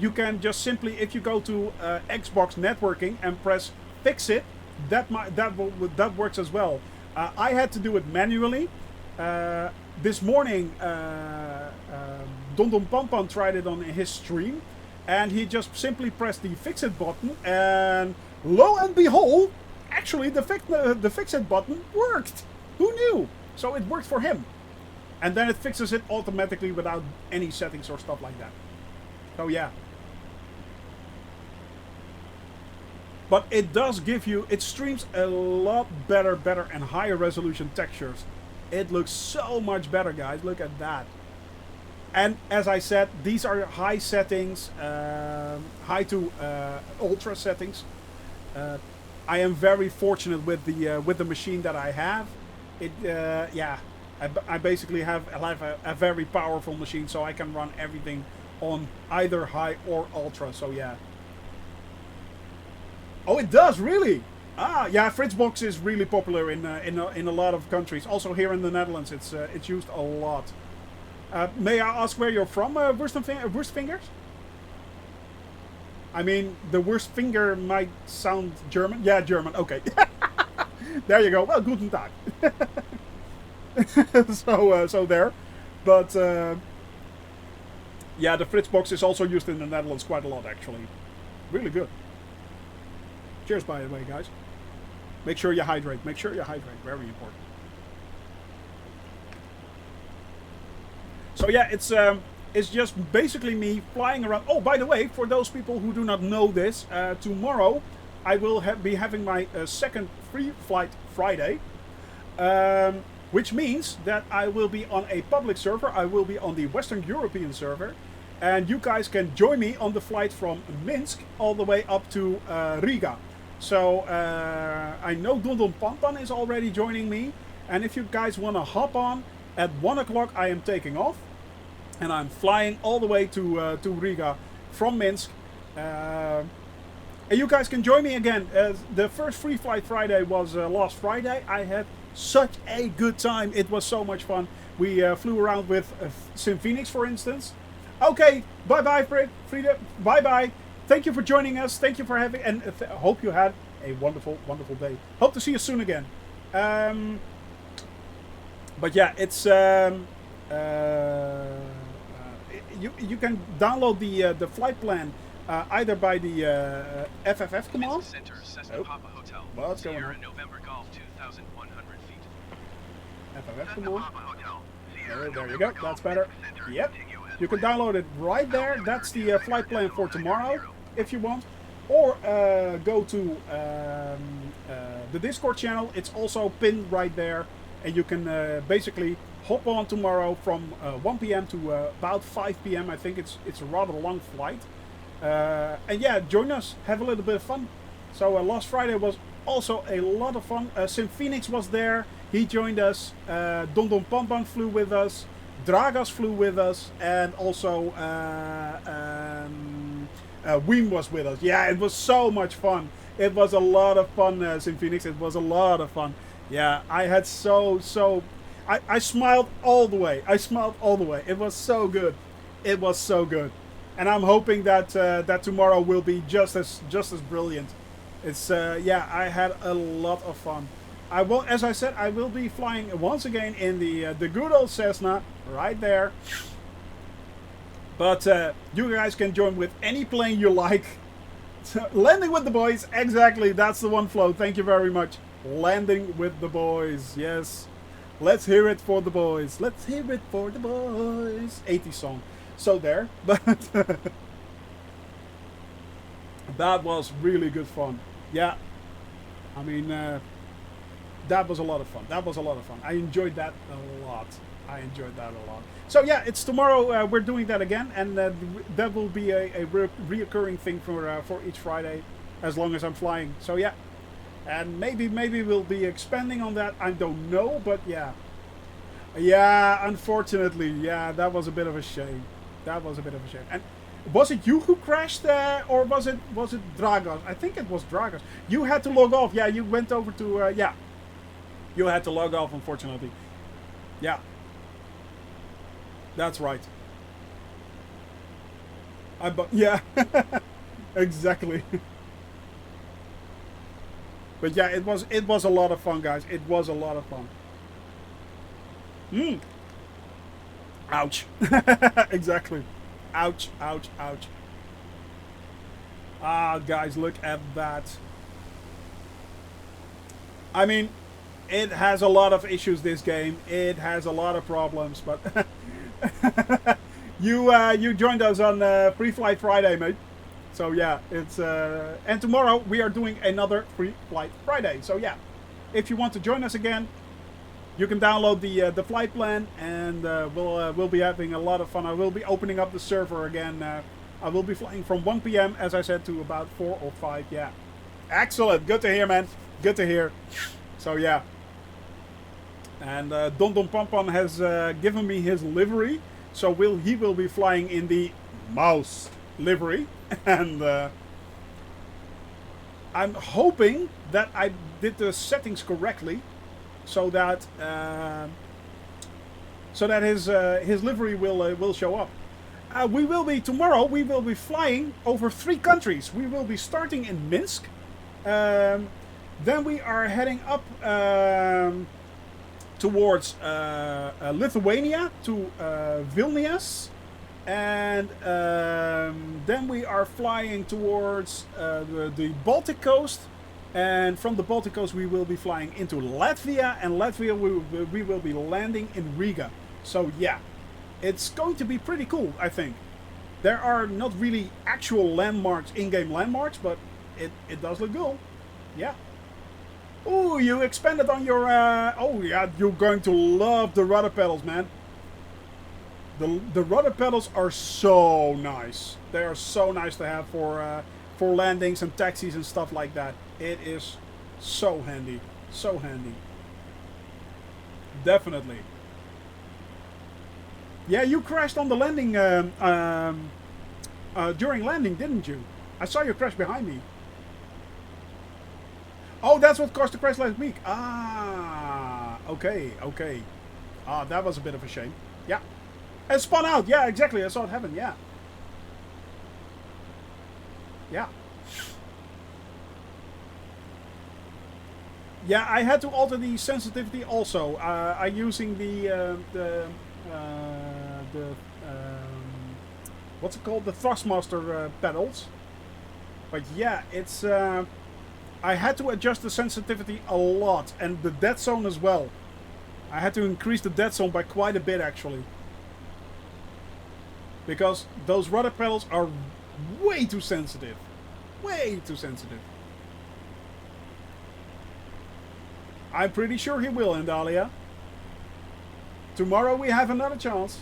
you can just simply, if you go to Xbox networking and press fix it, that works as well. I had to do it manually. This morning, Don Pampan tried it on his stream, and he just simply pressed the fix it button, and lo and behold, actually the fix it button worked. Who knew? So it worked for him. And then it fixes it automatically without any settings or stuff like that. So yeah. But it does give you, it streams a lot better and higher resolution textures. It looks so much better, guys. Look at that. And as I said, these are high settings, high to ultra settings. I am very fortunate with the machine that I have. Yeah, I basically have a very powerful machine, so I can run everything on either high or ultra. So yeah. Oh, it does, really? Ah, yeah. Fritzbox is really popular in a lot of countries. Also here in the Netherlands, it's used a lot. May I ask where you're from, Worst Fingers? I mean, the worst finger might sound German. Yeah, German. Okay. There you go. Well, guten Tag. So there. But yeah, the Fritzbox is also used in the Netherlands quite a lot, actually. Really good. Cheers, by the way, guys. Make sure you hydrate. Make sure you hydrate. Very important. So yeah, it's just basically me flying around. Oh, by the way, for those people who do not know this, tomorrow I will be having my second free flight Friday, which means that I will be on a public server. I will be on the Western European server, and you guys can join me on the flight from Minsk all the way up to Riga. So I know Don Pampan is already joining me, and if you guys want to hop on, at 1 o'clock I am taking off, and I'm flying all the way to Riga from Minsk. And you guys can join me again. The first Free Flight Friday was last Friday. I had such a good time. It was so much fun. We flew around with Sim Phoenix, for instance. Okay, bye-bye, Frida. Bye-bye. Thank you for joining us. Thank you for having, and hope you had a wonderful, wonderful day. Hope to see you soon again. But yeah, it's you can download the flight plan either by the FFF command. Center, Cessna Papa Hotel. What's going on? November Golf 2,100 feet. FFF command. There you go. That's better. Yep. You can download it right there. That's the flight plan for tomorrow, if you want. Or go to the Discord channel. It's also pinned right there. And you can basically hop on tomorrow from 1 p.m. to about 5 p.m. I think it's a rather long flight. And yeah, join us. Have a little bit of fun. So last Friday was also a lot of fun. Sim Phoenix was there. He joined us. Don Pampan flew with us. Dragas flew with us. And also Weem was with us. Yeah, it was so much fun. It was a lot of fun, Sim Phoenix. It was a lot of fun. Yeah, I had I smiled all the way. I smiled all the way. It was so good. It was so good. And I'm hoping that that tomorrow will be just as brilliant. It's yeah, I had a lot of fun. I will, as I said, I will be flying once again in the good old Cessna right there. But you guys can join with any plane you like. Landing with the boys, exactly. That's the one, Flo. Thank you very much. Landing with the boys, yes. Let's hear it for the boys. Let's hear it for the boys. 80s song. So there, but that was really good fun. Yeah, I mean, that was a lot of fun. That was a lot of fun. I enjoyed that a lot. I enjoyed that a lot. So yeah, it's tomorrow. We're doing that again, and that will be a reoccurring thing for each Friday, as long as I'm flying. So yeah, and maybe we'll be expanding on that. I don't know, but yeah, unfortunately, yeah, that was a bit of a shame. That was a bit of a shame. And was it you who crashed, or was it Dragos? I think it was Dragos. You had to log off. Yeah, you went over to yeah. You had to log off, unfortunately. Yeah. That's right. Yeah, exactly. But yeah, it was a lot of fun, guys. It was a lot of fun. Ouch. Exactly. Ouch, ouch, ouch. Ah, guys, look at that. I mean, it has a lot of issues, this game. It has a lot of problems, but you joined us on Free Flight Friday, mate. So yeah, it's and tomorrow we are doing another Free Flight Friday. So yeah, if you want to join us again, you can download the flight plan, and we'll be having a lot of fun. I will be opening up the server again. I will be flying from 1 p.m. as I said to about 4 or 5. Yeah, excellent. Good to hear, man. Good to hear. So yeah. And Don Don Pampan has given me his livery, so he will be flying in the mouse livery, and I'm hoping that I did the settings correctly, so that his livery will show up. Tomorrow we will be flying over 3 countries. We will be starting in Minsk, then we are heading up. Towards Lithuania to Vilnius, and then we are flying towards the Baltic coast, and from the Baltic coast we will be flying into Latvia, and Latvia we will be landing in Riga. So yeah, it's going to be pretty cool, I think. There are not really actual landmarks, in-game landmarks, but it does look cool. Yeah. Oh, you expanded on your... oh, yeah, you're going to love the rudder pedals, man. The rudder pedals are so nice. They are so nice to have for landings and taxis and stuff like that. It is so handy. So handy. Definitely. Yeah, you crashed on the landing... during landing, didn't you? I saw you crash behind me. Oh, that's what caused the crash last week. Ah, okay, okay. Ah, that was a bit of a shame. Yeah. It spun out. Yeah, exactly. I saw it happen. Yeah. Yeah. Yeah, I had to alter the sensitivity also. I'm using the what's it called? The Thrustmaster pedals. But yeah, it's... I had to adjust the sensitivity a lot, and the dead zone as well. I had to increase the dead zone by quite a bit, actually. Because those rudder pedals are way too sensitive. Way too sensitive. I'm pretty sure he will, Andalia. Tomorrow we have another chance.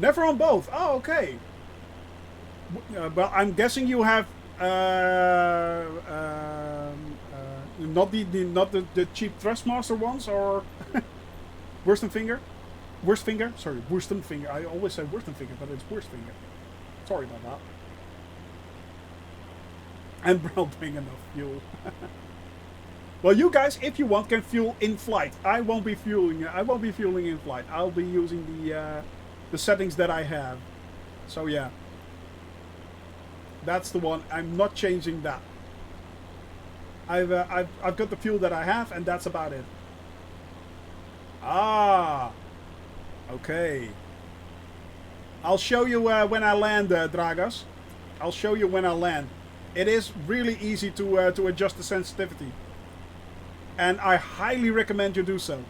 Never on both. Oh, okay. Well, I'm guessing you have not the cheap Thrustmaster ones, or Wurstenfinger. Sorry, Wurstenfinger. I always say Wurstenfinger, but it's Wurstfinger. Sorry about that. And bring enough fuel. Well, you guys, if you want, can fuel in flight. I won't be fueling. I won't be fueling in flight. I'll be using the settings that I have. So yeah, that's the one. I'm not changing that. I've got the fuel that I have, and that's about it. Ah, okay. I'll show you when I land, Dragos. I'll show you when I land. It is really easy to adjust the sensitivity. And I highly recommend you do so.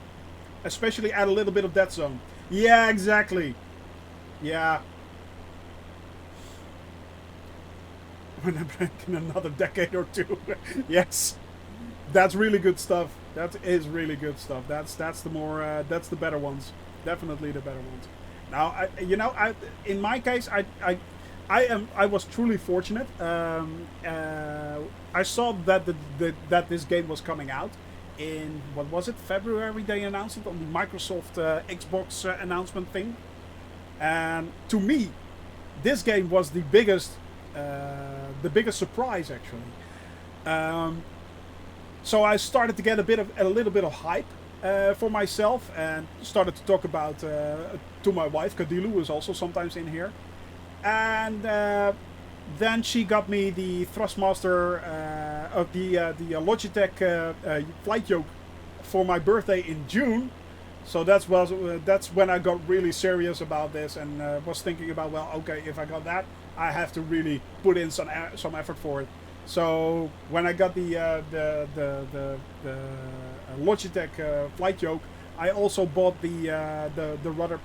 Especially add a little bit of dead zone. Yeah, exactly. Yeah. When I'm in another decade or two. Yes. That's really good stuff. That is really good stuff. That's the more that's the better ones. Definitely the better ones. Now, in my case, I was truly fortunate. I saw that that this game was coming out in, what was it, February? They announced it on the Microsoft Xbox announcement thing. And to me, this game was the biggest surprise actually. So I started to get a little bit of hype for myself, and started to talk about to my wife, Kadilu, who is also sometimes in here. And then she got me the Thrustmaster of the Logitech flight yoke for my birthday in June. So that's when I got really serious about this, and was thinking about, well, okay, if I got that, I have to really put in some effort for it. So when I got the Logitech flight yoke, I also bought the rudder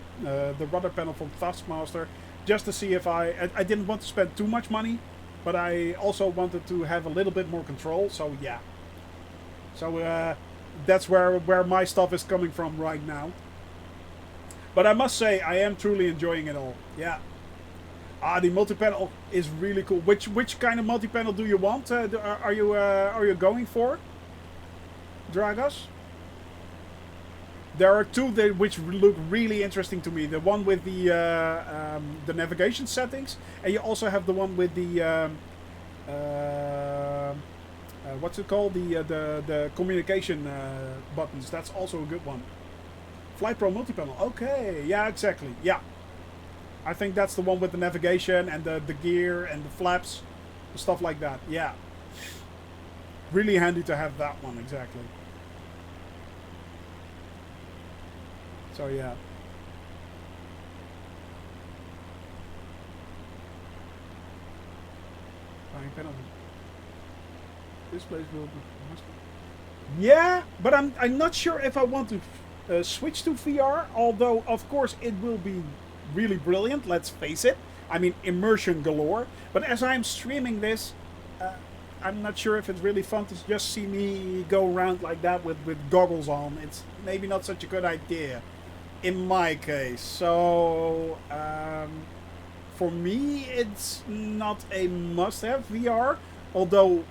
panel from Thrustmaster, just to see if I didn't want to spend too much money, but I also wanted to have a little bit more control. So yeah, so that's where my stuff is coming from right now. But I must say, I am truly enjoying it all. Yeah. The multi-panel is really cool. Which kind of multi-panel do you want? Are you going for, Dragos? There are two which look really interesting to me. The one with the navigation settings, and you also have the one with the what's it called? The communication buttons. That's also a good one. Flight Pro multi-panel. Okay, yeah, exactly. Yeah, I think that's the one with the navigation and the gear and the flaps, stuff like that. Yeah, really handy to have that one, exactly. So yeah. Flying penalty. This place will be. Yeah, but I'm not sure if I want to switch to VR. Although of course it will be really brilliant. Let's face it. I mean, immersion galore. But as I'm streaming this, I'm not sure if it's really fun to just see me go around like that with goggles on. It's maybe not such a good idea. In my case, so for me it's not a must-have VR, although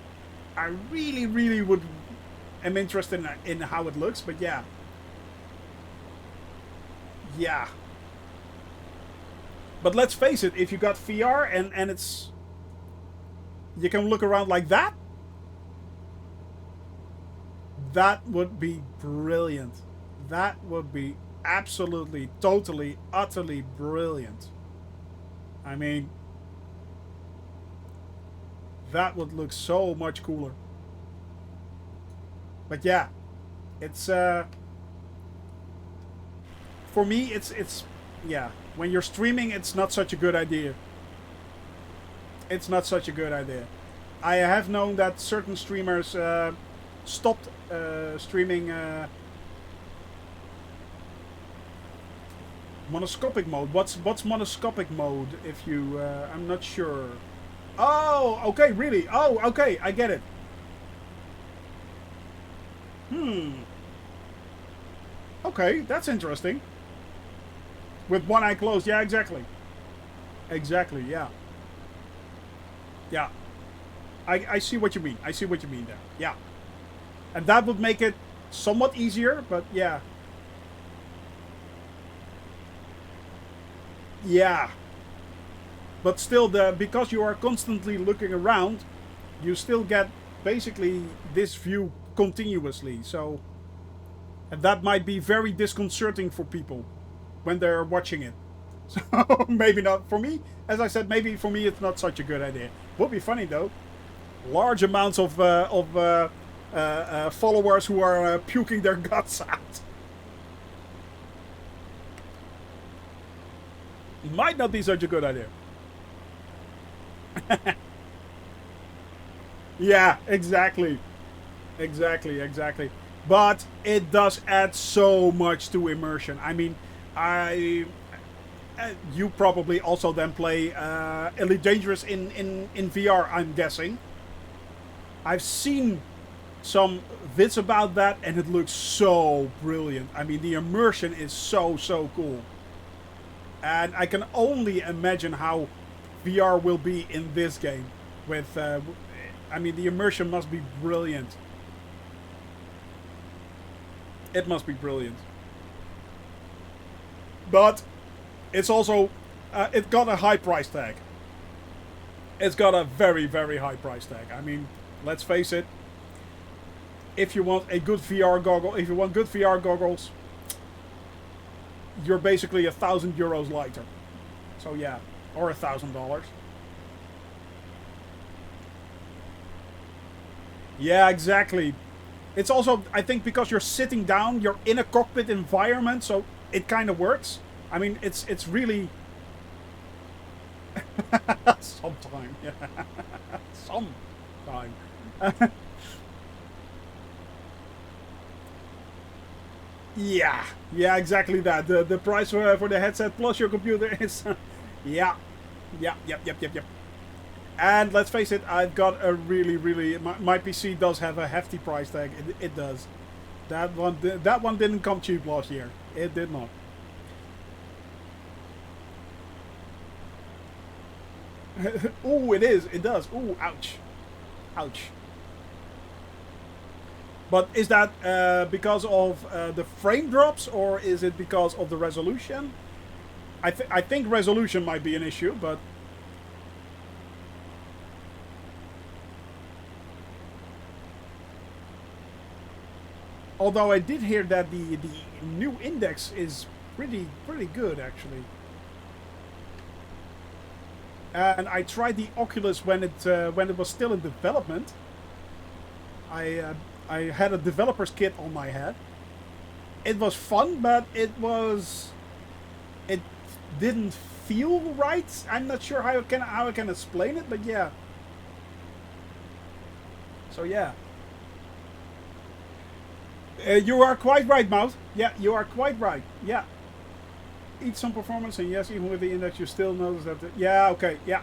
I really am interested in how it looks. But yeah, but let's face it, if you got VR and it's, you can look around like that, that would be brilliant. That would be absolutely, totally, utterly brilliant. I mean, that would look so much cooler. But yeah, it's for me, it's yeah. When you're streaming, it's not such a good idea. It's not such a good idea. I have known that certain streamers stopped streaming. Monoscopic mode. What's monoscopic mode? If you, I'm not sure. Oh, okay, really. Oh, okay, I get it. Okay, that's interesting. With one eye closed, yeah, exactly. Exactly, yeah. Yeah. I see what you mean. I see what you mean there. Yeah. And that would make it somewhat easier, but yeah. Yeah, but still, because you are constantly looking around, you still get basically this view continuously. So, and that might be very disconcerting for people when they're watching it. So maybe not for me. As I said, maybe for me it's not such a good idea. Would be funny though. Large amounts of followers who are puking their guts out. Might not be such a good idea. Yeah, exactly. Exactly. But it does add so much to immersion. I mean, you probably also then play Elite Dangerous in VR, I'm guessing. I've seen some vids about that and it looks so brilliant. I mean, the immersion is so cool. And I can only imagine how VR will be in this game. With, I mean, the immersion must be brilliant. It must be brilliant. But it's also, it got a high price tag. It's got a very high price tag. I mean, let's face it. If you want a good VR goggle, if you want good VR goggles, you're basically €1,000 lighter. So yeah, or $1,000. Yeah, exactly. It's also, I think, because you're sitting down, you're in a cockpit environment, so it kind of works. I mean, it's really sometime, yeah, sometime. Yeah, exactly that. The price for the headset plus your computer is, yeah, yep. And let's face it, I've got a really my PC does have a hefty price tag. It does. That one didn't come cheap last year. It did not. Ooh, it is. It does. Ooh, ouch. But is that because of the frame drops, or is it because of the resolution? I think resolution might be an issue, but although I did hear that the new index is pretty good actually. And I tried the Oculus when it was still in development. I had a developer's kit on my head. It was fun, but it didn't feel right. I'm not sure how I can explain it, but yeah. So yeah. You are quite right, Mout. Yeah, you are quite right. Yeah. Eat some performance, and yes, even with the index, you still notice that. Yeah, okay, yeah.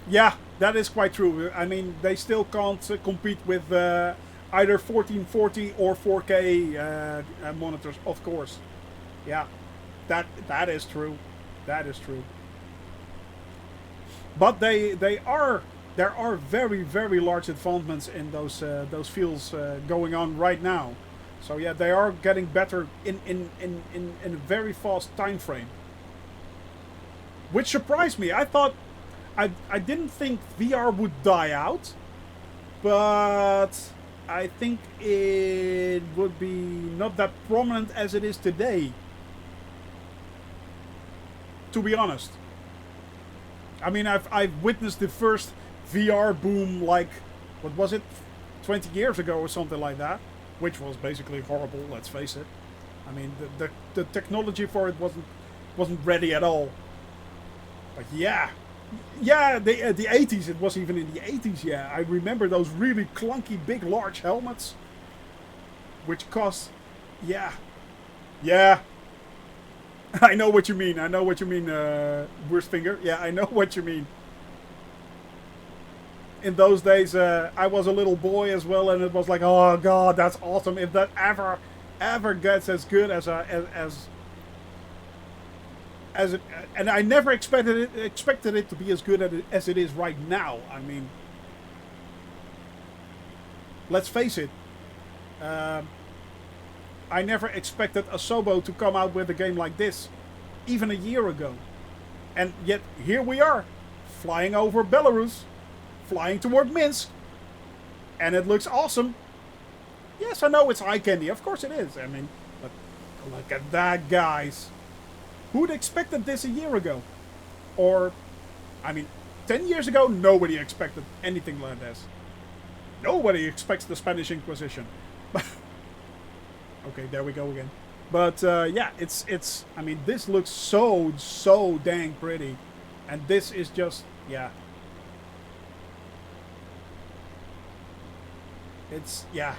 Yeah, that is quite true. I mean, they still can't compete with either 1440 or 4K monitors, of course. Yeah, that is true. That is true. But there are very large advancements in those fields going on right now. So yeah, they are getting better in a very fast time frame. Which surprised me. I thought I didn't think VR would die out, but I think it would be not that prominent as it is today. To be honest. I mean, I've witnessed the first VR boom, like, what was it, 20 years ago or something like that, which was basically horrible. Let's face it. I mean, the technology for it wasn't ready at all. But yeah, the 80s. It was even in the 80s. Yeah, I remember those really clunky, big, large helmets, which cost, yeah. I know what you mean. Wurstfinger. Yeah, I know what you mean. In those days, I was a little boy as well, and it was like, oh god, that's awesome. If that ever gets as good as it, and I never expected it to be as good as it is right now. I mean, let's face it. I never expected Asobo to come out with a game like this, even a year ago. And yet, here we are, flying over Belarus, flying toward Minsk. And it looks awesome. Yes, I know it's eye candy. Of course it is. I mean, but look at that, guys. Who'd expected this a year ago? Or, I mean, 10 years ago, nobody expected anything like this. Nobody expects the Spanish Inquisition. Okay, there we go again. But, yeah, it's, I mean, this looks so dang pretty. And this is just, yeah. It's, yeah.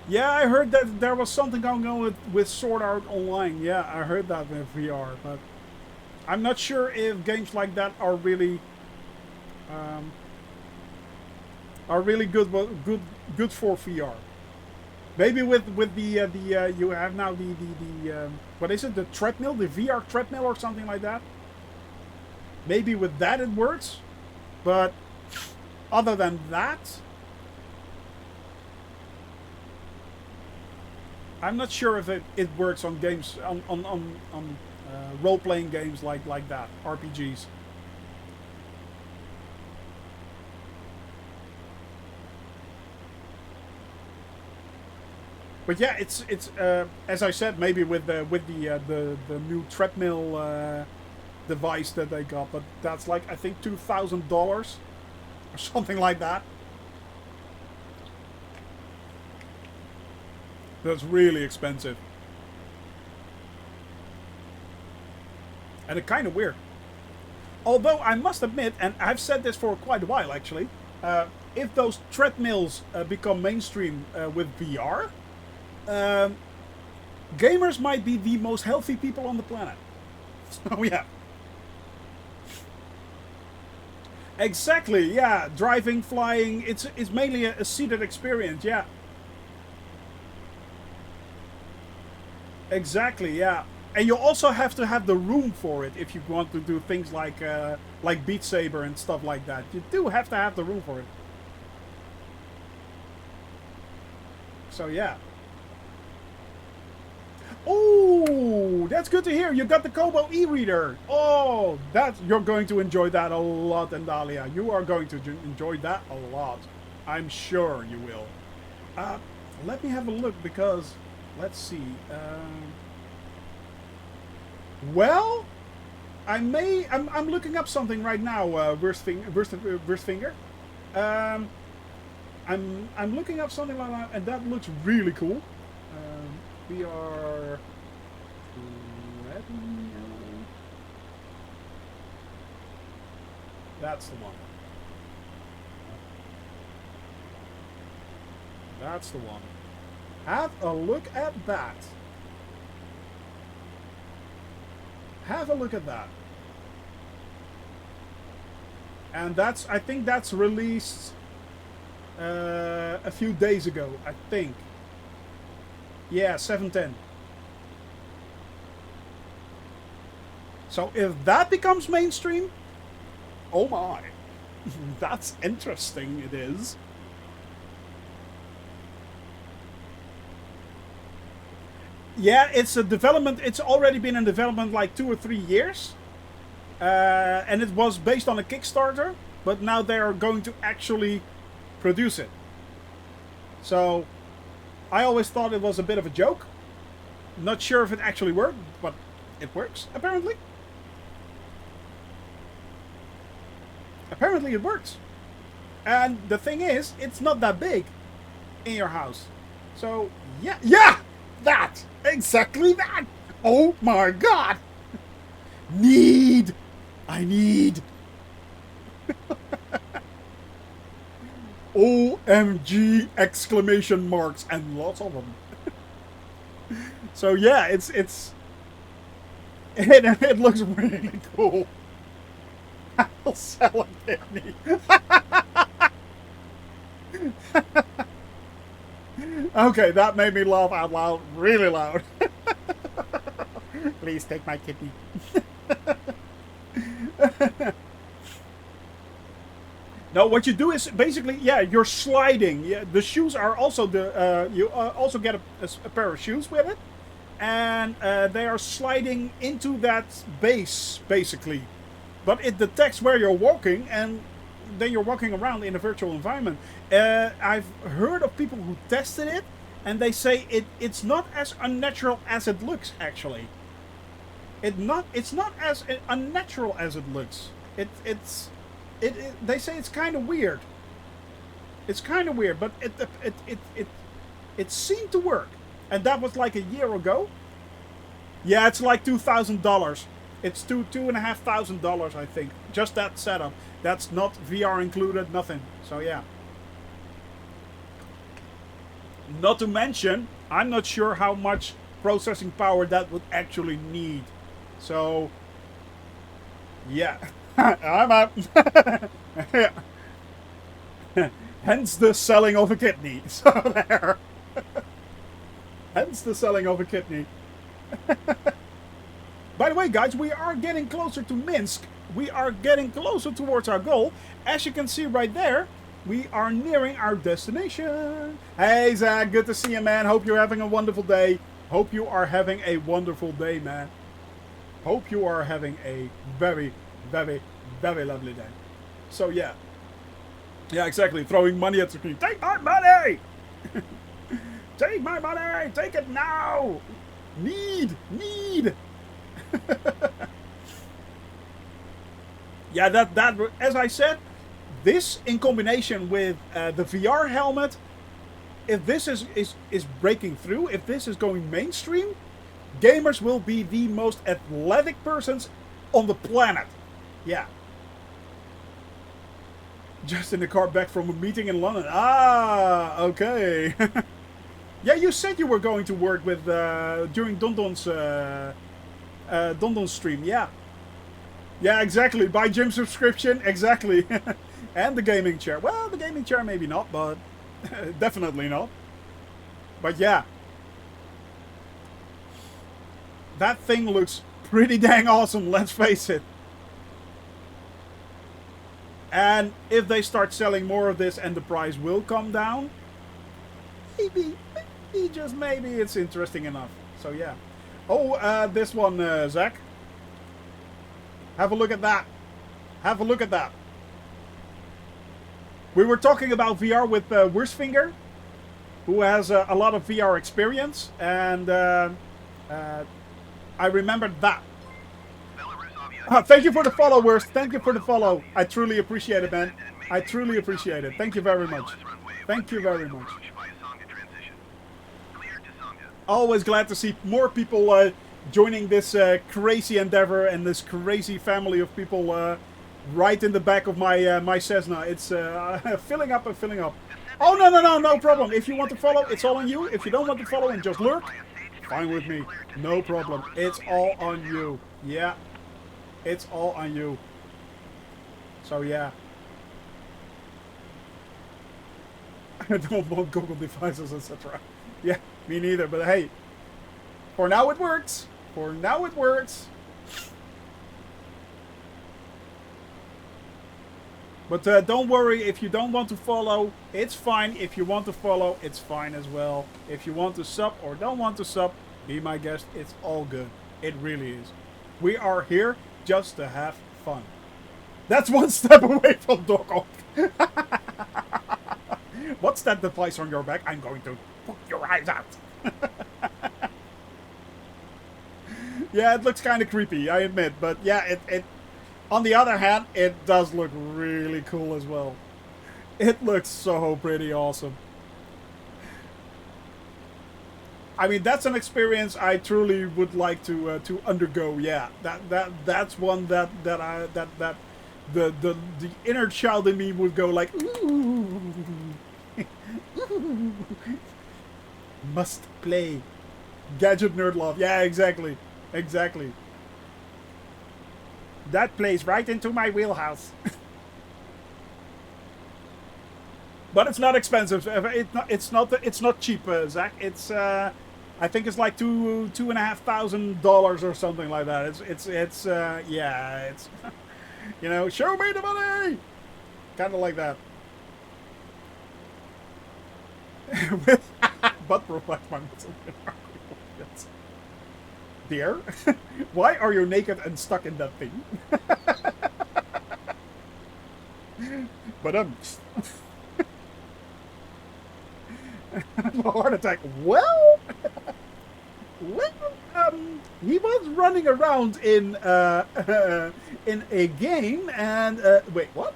Yeah, I heard that there was something going on with Sword Art Online. Yeah, I heard that with VR, but I'm not sure if games like that are really good for VR. Maybe with the you have now the what is it, the treadmill, the VR treadmill or something like that. Maybe with that it works, but other than that, I'm not sure if it works on games on role-playing games like that, RPGs. But yeah, it's as I said, maybe with the new treadmill device that they got, but that's like I think $2,000 or something like that. That's really expensive. And it's kind of weird. Although I must admit, and I've said this for quite a while actually, if those treadmills become mainstream with VR, gamers might be the most healthy people on the planet. So yeah. Exactly, yeah. Driving, flying, it's mainly a seated experience, yeah. Exactly, yeah. And you also have to have the room for it if you want to do things like Beat Saber and stuff like that. You do have to have the room for it. So yeah. Oh, that's good to hear. You got the Kobo e-reader. Oh, you're going to enjoy that a lot, Andalia. You are going to enjoy that a lot. I'm sure you will. Let me have a look because, let's see. Well, I'm looking up something right now. Worst finger. I'm looking up something like that, and that looks really cool. We are ready. That's the one. That's the one. Have a look at that. Have a look at that. And I think that's released a few days ago, I think. Yeah, 7/10. So if that becomes mainstream, oh my, that's interesting, it is. Yeah, it's a development, it's already been in development like 2 or 3 years. And it was based on a Kickstarter, but now they are going to actually produce it. So I always thought it was a bit of a joke. Not sure if it actually worked, but it works, apparently. Apparently it works. And the thing is, it's not that big in your house. So, yeah. Yeah! That! Exactly that! Oh my god! I need... OMG exclamation marks and lots of them. So yeah, it looks really cool. I'll sell it, Danny. Okay, that made me laugh out loud, really loud. Please take my kidney. Now, what you do is basically, yeah, you're sliding. Yeah, the shoes are also you also get a pair of shoes with it, and they are sliding into that base basically. but it detects where you're walking, and then you're walking around in a virtual environment. I've heard of people who tested it, and they say it's not as unnatural as it looks. Actually, it's not as unnatural as it looks. They say it's kind of weird. It's kind of weird, but it seemed to work, and that was like a year ago. Yeah, it's like $2,000. It's $2,500, I think. Just that setup. That's not VR included, nothing. So yeah. Not to mention, I'm not sure how much processing power that would actually need. So yeah, I'm out. Hence the selling of a kidney. So there. Hence the selling of a kidney. By the way, guys, we are getting closer to Minsk. We are getting closer towards our goal. As you can see right there, we are nearing our destination. Hey, Zach, good to see you, man. Hope you're having a wonderful day. Hope you are having a wonderful day, man. Hope you are having a very, very, very lovely day. So, yeah. Yeah, exactly. Throwing money at the screen. Take my money! Take my money! Take it now! Need! Yeah, that as I said, this in combination with the VR helmet, if this is breaking through, if this is going mainstream, gamers will be the most athletic persons on the planet. Yeah. Just in the car back from a meeting in London. Ah, okay. Yeah, you said you were going to work with during Dondon's stream. Yeah. Yeah, exactly. Buy gym subscription. Exactly. And the gaming chair. Well, the gaming chair maybe not, but definitely not. But yeah. That thing looks pretty dang awesome, let's face it. And if they start selling more of this and the price will come down, maybe just maybe it's interesting enough. So yeah. Oh, this one, Zach. Have a look at that. Have a look at that. We were talking about VR with Wursfinger, who has a lot of VR experience, and I remembered that. Thank you for the follow, Wurst. Thank you for the follow. I truly appreciate it, man. I truly appreciate it. Thank you very much. Thank you very much. Always glad to see more people joining this crazy endeavor and this crazy family of people right in the back of my my Cessna. It's filling up and filling up. Oh, no problem. If you want to follow, it's all on you. If you don't want to follow and just lurk, fine with me. No problem. It's all on you. Yeah. It's all on you. So yeah. I don't want Google devices, etc. Yeah, me neither. But hey, for now it works. For now it works. But don't worry, if you don't want to follow, it's fine. If you want to follow, it's fine as well. If you want to sub or don't want to sub, be my guest. It's all good. It really is. We are here just to have fun. That's one step away from dog off. What's that device on your back? I'm going to poke your eyes out. Yeah, it looks kind of creepy, I admit. But yeah, it on the other hand, it does look really cool as well. It looks so pretty awesome. I mean, that's an experience I truly would like to undergo. Yeah, that's one that the inner child in me would go like, ooh, ooh. Must play. Gadget nerd love. Yeah, exactly, exactly. That plays right into my wheelhouse. But it's not expensive. It's not cheap, Zach. It's I think it's like $2,500 or something like that. It's yeah, it's you know, show me the money, kind of like that. But provides my muscle. Dear, why are you naked and stuck in that thing? But heart attack. Well, well, he was running around in in a game, and wait, what?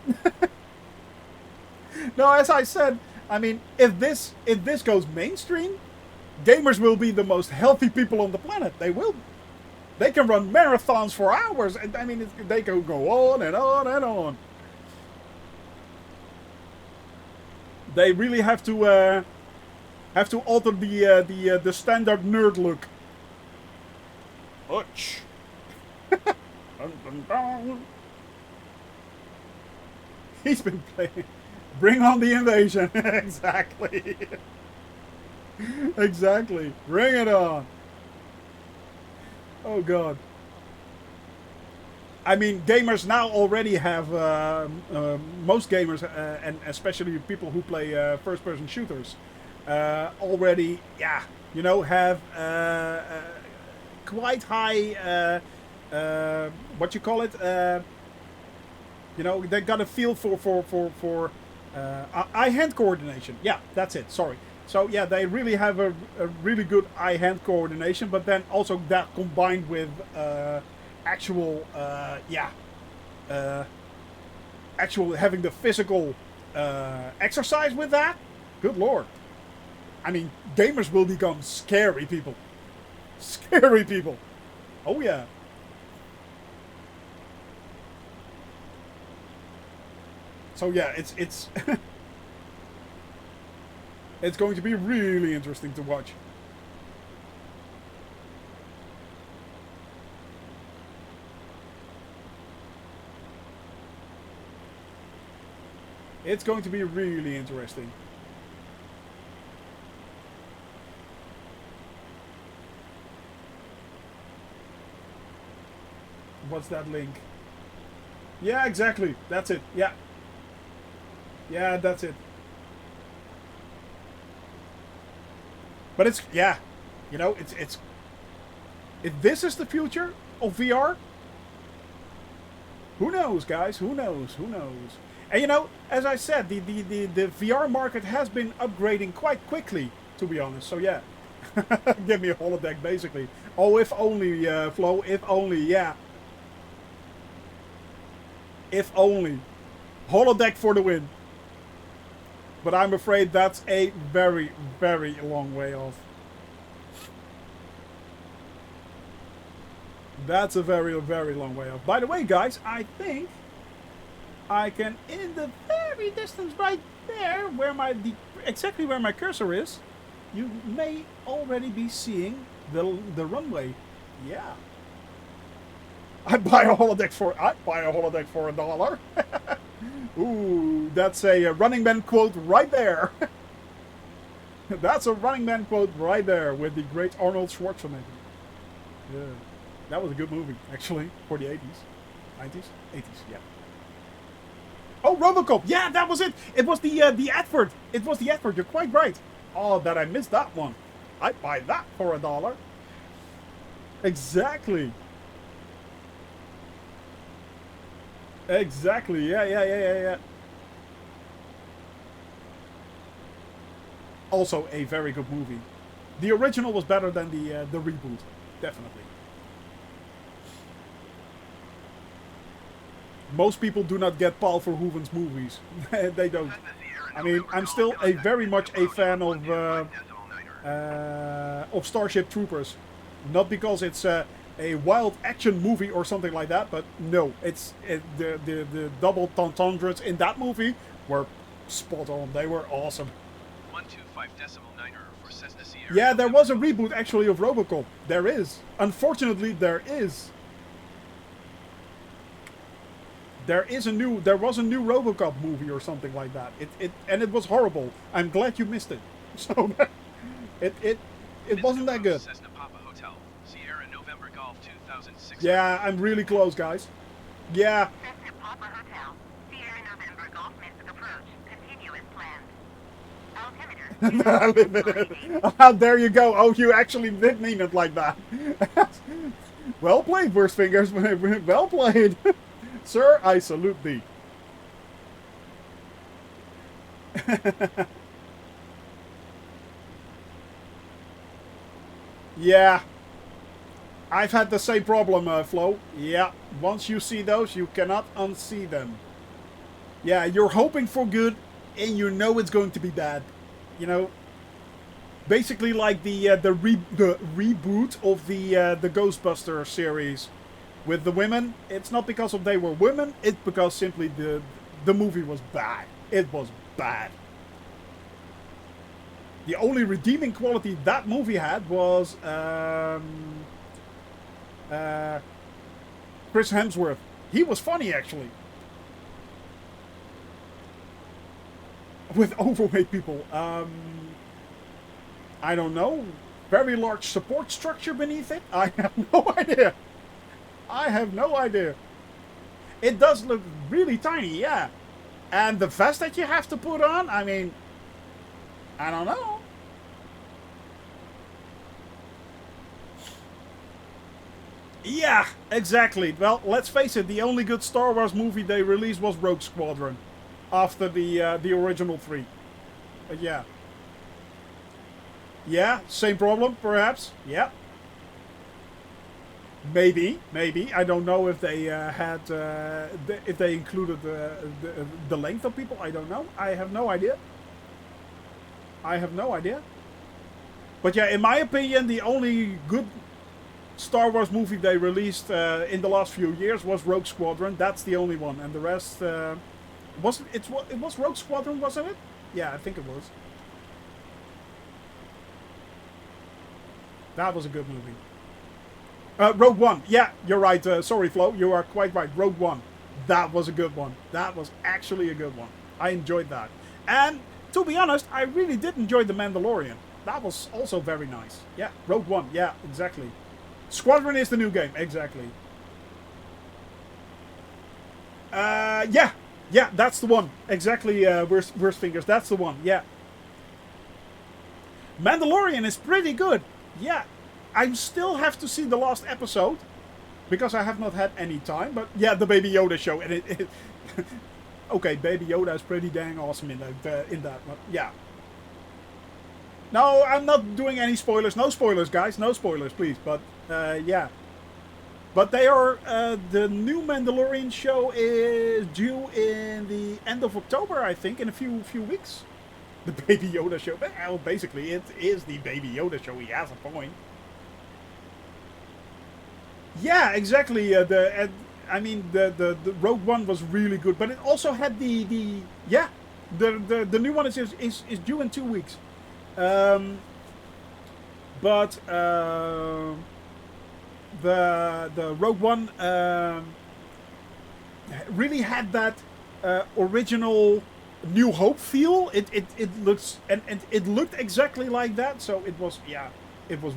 No, as I said, I mean, if this goes mainstream, gamers will be the most healthy people on the planet. They will. They can run marathons for hours, and I mean, they can go on and on and on. They really have to alter the standard nerd look. Ouch. Dun, dun, dun. He's been playing. Bring on the invasion. Exactly. Exactly. Bring it on. Oh god. I mean, gamers now already have most gamers, and especially people who play first-person shooters, already, yeah, you know, have quite high, what you call it, you know, they got a feel for eye-hand coordination. Yeah, that's it. Sorry. So yeah, they really have a really good eye-hand coordination, but then also that combined with actual, actual having the physical exercise with that. Good lord. I mean, gamers will become scary people. Scary people. Oh yeah. So yeah, it's it's going to be really interesting to watch. It's going to be really interesting. What's that link? Yeah, exactly. That's it. Yeah. Yeah, that's it. But it's, yeah, you know, it's if this is the future of VR, who knows, guys? Who knows? Who knows? And you know, as I said, the VR market has been upgrading quite quickly, to be honest. So yeah, give me a holodeck, basically. Oh, if only, Flo. If only, yeah. If only. Holodeck for the win. But I'm afraid that's a very, very long way off. That's a very, very long way off. By the way, guys, I think I can, in the very distance right there, where exactly where my cursor is, you may already be seeing the runway. Yeah. I'd buy a holodeck for $1. Ooh, that's a Running Man quote right there. That's a Running Man quote right there with the great Arnold Schwarzenegger. Yeah, that was a good movie, actually, for the 80s. 90s? 80s, yeah. Oh, Robocop! Yeah, that was it! It was the advert! It was the advert, you're quite right. Oh, that I missed that one. I'd buy that for $1. Exactly. Exactly, yeah. Also a very good movie. The original was better than the reboot, definitely. Most people do not get Paul Verhoeven's movies. They don't. I mean, I'm still very much a fan of Starship Troopers. Not because it's a wild action movie or something like that, but no, the double entendres in that movie were spot on. They were awesome. 125.9 for Cessna Sierra. Yeah, there was a reboot actually of Robocop. There is. Unfortunately, there is. There was a new Robocop movie or something like that. And it was horrible. I'm glad you missed it. So it wasn't that good. Cessna Papa Hotel, Sierra November Golf 2006. Yeah, I'm really close, guys. Yeah. Cessna Papa Hotel, Sierra November Golf Minsk approach. Continue as planned. Altimeter. There you go. Oh, you actually did mean it like that. Well played, Worst Fingers. Well played. Sir, I salute thee. Yeah. I've had the same problem, Flo. Yeah. Once you see those, you cannot unsee them. Yeah, you're hoping for good, and you know it's going to be bad. You know, basically like the reboot of the Ghostbuster series with the women. It's not because of they were women. It's because simply the movie was bad. It was bad. The only redeeming quality that movie had was Chris Hemsworth. He was funny actually. With overweight people. I don't know. Very large support structure beneath it? I have no idea. I have no idea. It does look really tiny, yeah. And the vest that you have to put on, I mean, I don't know. Yeah, exactly. Well, let's face it, the only good Star Wars movie they released was Rogue Squadron. After the original 3. Yeah. Yeah, same problem, perhaps. Yeah. Maybe. I don't know if they if they included the length of people. I don't know. I have no idea. But yeah, in my opinion, the only good Star Wars movie they released in the last few years was Rogue Squadron. That's the only one, and the rest it was Rogue Squadron, wasn't it? Yeah, I think it was. That was a good movie. Rogue One. Yeah, you're right. Sorry, Flo. You are quite right. Rogue One. That was a good one. That was actually a good one. I enjoyed that. And to be honest, I really did enjoy The Mandalorian. That was also very nice. Yeah, Rogue One. Yeah, exactly. Squadron is the new game. Exactly. Yeah, that's the one. Exactly. Worst fingers. That's the one. Yeah. Mandalorian is pretty good. Yeah, I still have to see the last episode because I have not had any time. But yeah, the Baby Yoda show, and it okay, Baby Yoda is pretty dang awesome in that. But yeah. No, I'm not doing any spoilers. No spoilers, guys. No spoilers, please. But yeah. But they are the new Mandalorian show is due in the end of October, I think, in a few weeks. The Baby Yoda show. Well, basically, it is the Baby Yoda show. He has a point. Yeah, exactly. The Rogue One was really good, but it also had the new one is due in 2 weeks. But the Rogue One really had that original New Hope feel. It looks and it looked exactly like that, so it was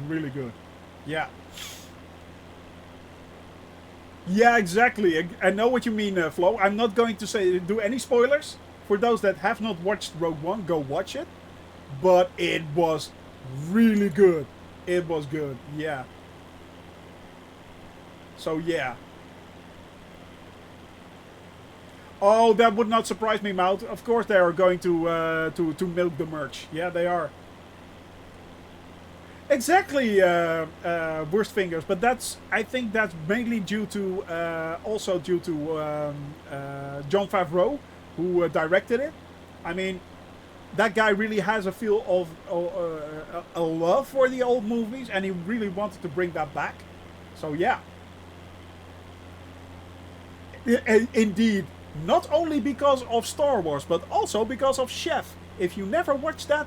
really good. Yeah. Yeah, exactly. I know what you mean, Flo. I'm not going to do any spoilers. For those that have not watched Rogue One, go watch it. But it was really good. It was good, yeah. So yeah. Oh, that would not surprise me, Maud. Of course they are going to milk the merch. Yeah, they are. Exactly, worst fingers, but I think that's mainly due to Jon Favreau, who directed it. I mean, that guy really has a feel of a love for the old movies, and he really wanted to bring that back. So yeah, indeed, not only because of Star Wars, but also because of Chef. If you never watched that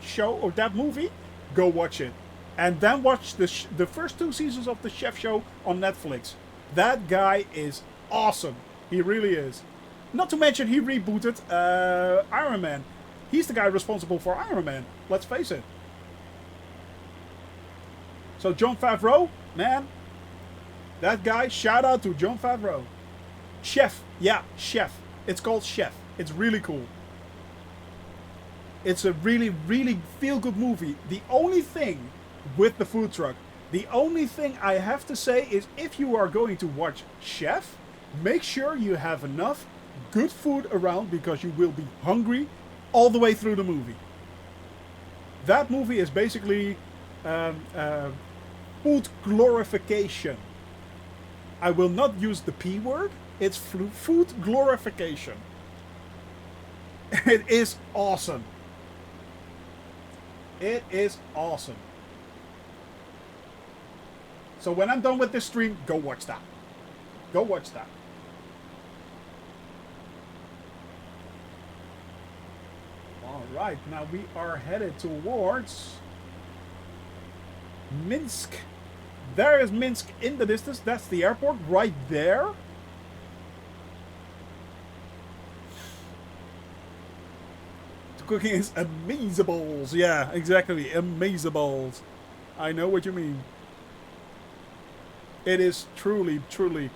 show or that movie, go watch it, and then watch the first 2 seasons of the Chef show on Netflix. That guy is awesome. He really is. Not to mention he rebooted Iron Man. He's the guy responsible for Iron Man. Let's face it. So Jon Favreau, man, that guy. Shout out to Jon Favreau. Chef, yeah, Chef. It's called Chef. It's really cool. It's a really, really feel-good movie. The only thing with the food truck, the only thing I have to say is if you are going to watch Chef, make sure you have enough good food around because you will be hungry all the way through the movie. That movie is basically food glorification. I will not use the P word. It's food glorification. It is awesome. It is awesome. So when I'm done with this stream, go watch that. Go watch that. Alright, now we are headed towards Minsk. There is Minsk in the distance. That's the airport right there. The cooking is amazeballs. Yeah, exactly. Amazeballs. I know what you mean. It is truly, truly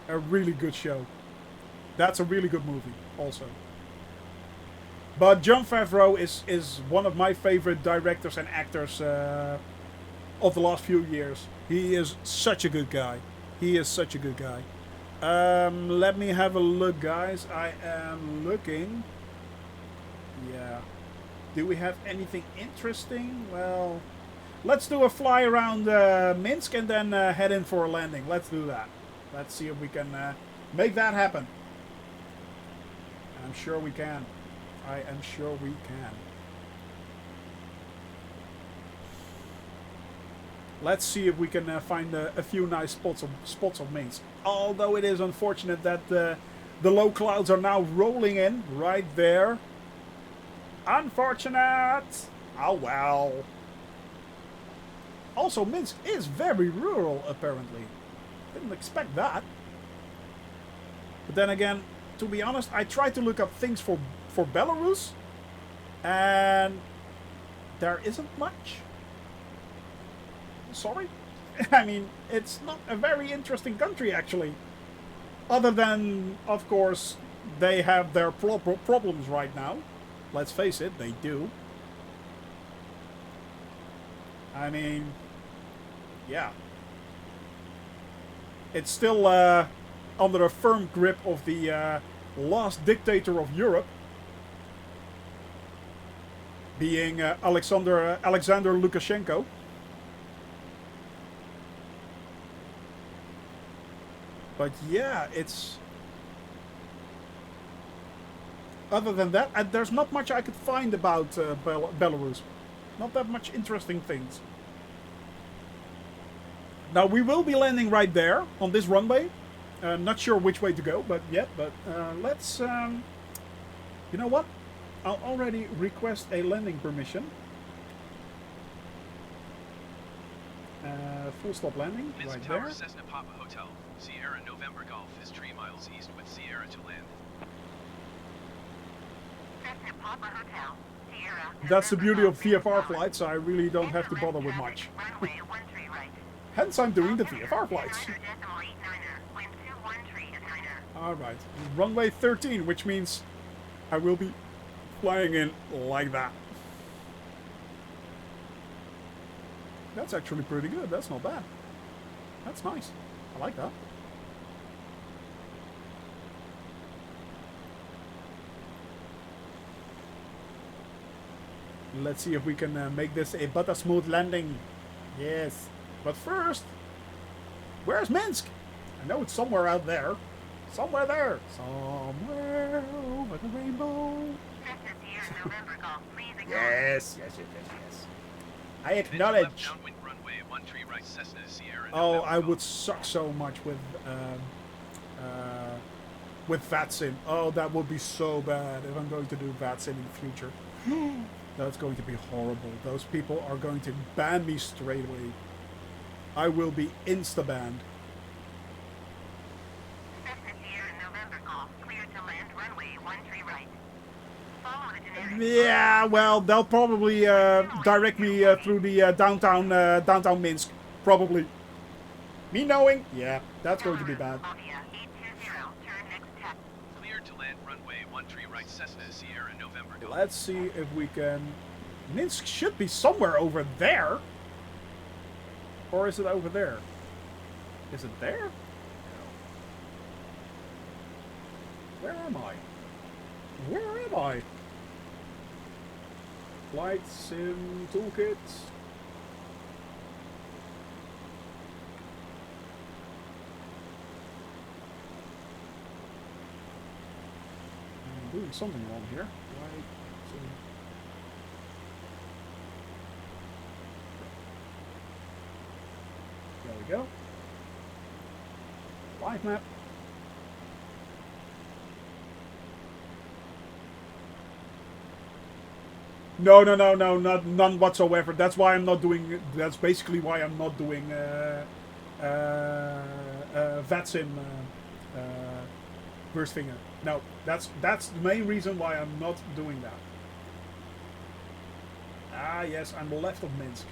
a really good show. That's a really good movie also. But Jon Favreau is one of my favorite directors and actors of the last few years. He is such a good guy. He is such a good guy. Let me have a look, guys. I am looking. Yeah. Do we have anything interesting? Well, let's do a fly around Minsk and then head in for a landing. Let's do that. Let's see if we can make that happen. I'm sure we can. I am sure we can. Let's see if we can find a few nice spots of Minsk. Although it is unfortunate that the low clouds are now rolling in right there. Unfortunate. Oh well. Also, Minsk is very rural, apparently. Didn't expect that. But then again, to be honest, I tried to look up things for Belarus, and there isn't much. Sorry. I mean, it's not a very interesting country, actually. Other than, of course, they have their problems right now. Let's face it, they do. I mean, yeah. It's still under a firm grip of the last dictator of Europe, being Alexander Lukashenko. But yeah, it's... Other than that, there's not much I could find about Belarus. Not that much interesting things. Now, we will be landing right there, on this runway. Not sure which way to go, but yet. But let's... you know what? I'll already request a landing permission. Full stop landing, Minsk right Tower, there. Cessna Papa Hotel, Sierra November Golf is 3 miles east with Sierra to land. Cessna Papa Hotel, Sierra. That's the beauty of November VFR Golf. flights. I really don't have to Enter bother with left much. traffic, runway 13 right. Hence I'm doing the VFR flights. 29er, wind 213 Alright, runway 13, which means I will be flying in like that. That's actually pretty good. That's not bad. That's nice. I like that. Let's see if we can make this a butter smooth landing. Yes. But first, where's Minsk? I know it's somewhere out there. Somewhere there. Somewhere over the rainbow. Cessna Sierra November Golf, please acknowledge. Yes, yes, yes, yes, yes. I Left acknowledge. downwind runway 13 right, Cessna Sierra Oh, November I Golf. would suck so much with VATSIM. Oh, that would be so bad if I'm going to do VATSIM in the future. That's going to be horrible. Those people are going to ban me straight away. I will be insta-banned. Cessna Sierra November Golf, clear to land runway 13 right. Follow the generic. Yeah, well, they'll probably direct me through the downtown Minsk. Probably. Me knowing? Yeah, that's going to be bad. Slavia 820, turn next tap. Cleared to land runway 13 right, Cessna Sierra November Golf. Let's see if we can... Minsk should be somewhere over there. Or is it over there? Is it there? No. Where am I? Where am I? Flight sim toolkit. I'm doing something wrong here. Flight sim. There we go. Live map. No, none whatsoever. That's why I'm not doing. That's basically why I'm not doing VATSIM first finger. No, that's the main reason why I'm not doing that. Ah, yes, I'm left of Minsk.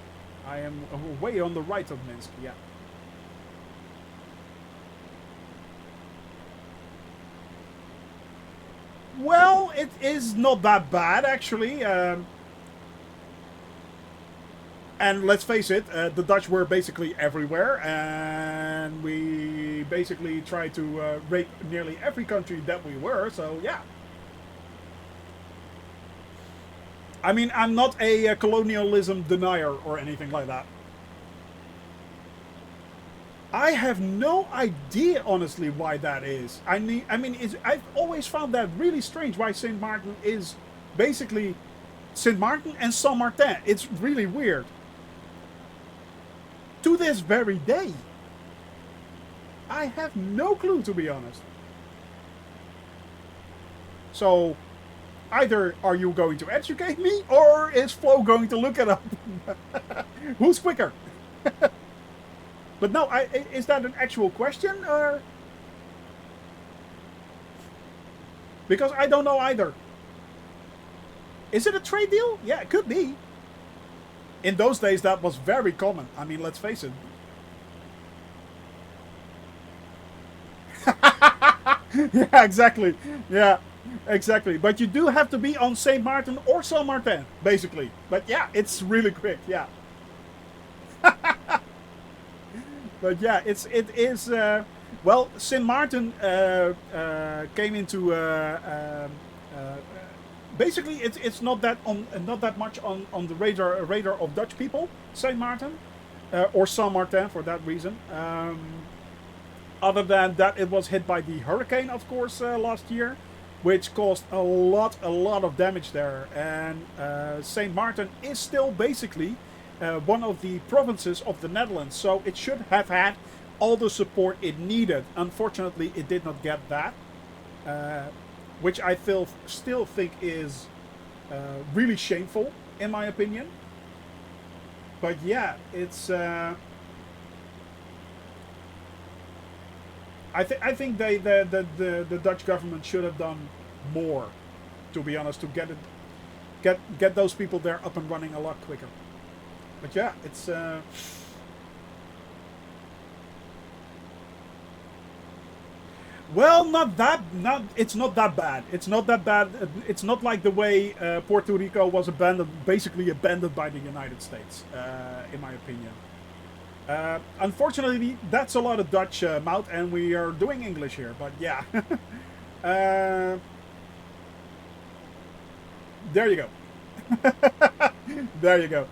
I am way on the right of Minsk. Yeah. Well, it is not that bad actually. And let's face it, the Dutch were basically everywhere, and we basically tried to rape nearly every country that we were, so yeah. I mean, I'm not a colonialism denier or anything like that. I have no idea, honestly, why that is. I mean, I've always found that really strange why Saint Martin is basically Saint Martin and Saint Martin. It's really weird. To this very day. I have no clue, to be honest. So, either are you going to educate me, or is Flo going to look it up? Who's quicker? But no, is that an actual question, or? Because I don't know either. Is it a trade deal? Yeah, it could be. In those days, that was very common. I mean, let's face it. Yeah, exactly. Yeah, exactly. But you do have to be on Saint Martin or Saint Martin, basically. But yeah, it's really quick. Yeah. But yeah, it is. Well, Saint Martin came into. Basically, it's not that much on the radar of Dutch people. Saint Martin, or Saint Martin for that reason. Other than that, it was hit by the hurricane, of course, last year, which caused a lot of damage there. And Saint Martin is still basically one of the provinces of the Netherlands, so it should have had all the support it needed. Unfortunately, it did not get that. Which I still think is really shameful, in my opinion. But yeah, it's. I think the Dutch government should have done more, to be honest, to get those people there up and running a lot quicker. But yeah, it's. Well, it's not that bad. It's not that bad. It's not like the way Puerto Rico was basically abandoned by the United States, in my opinion. Unfortunately, that's a lot of Dutch mouth, and we are doing English here. But yeah, there you go. There you go.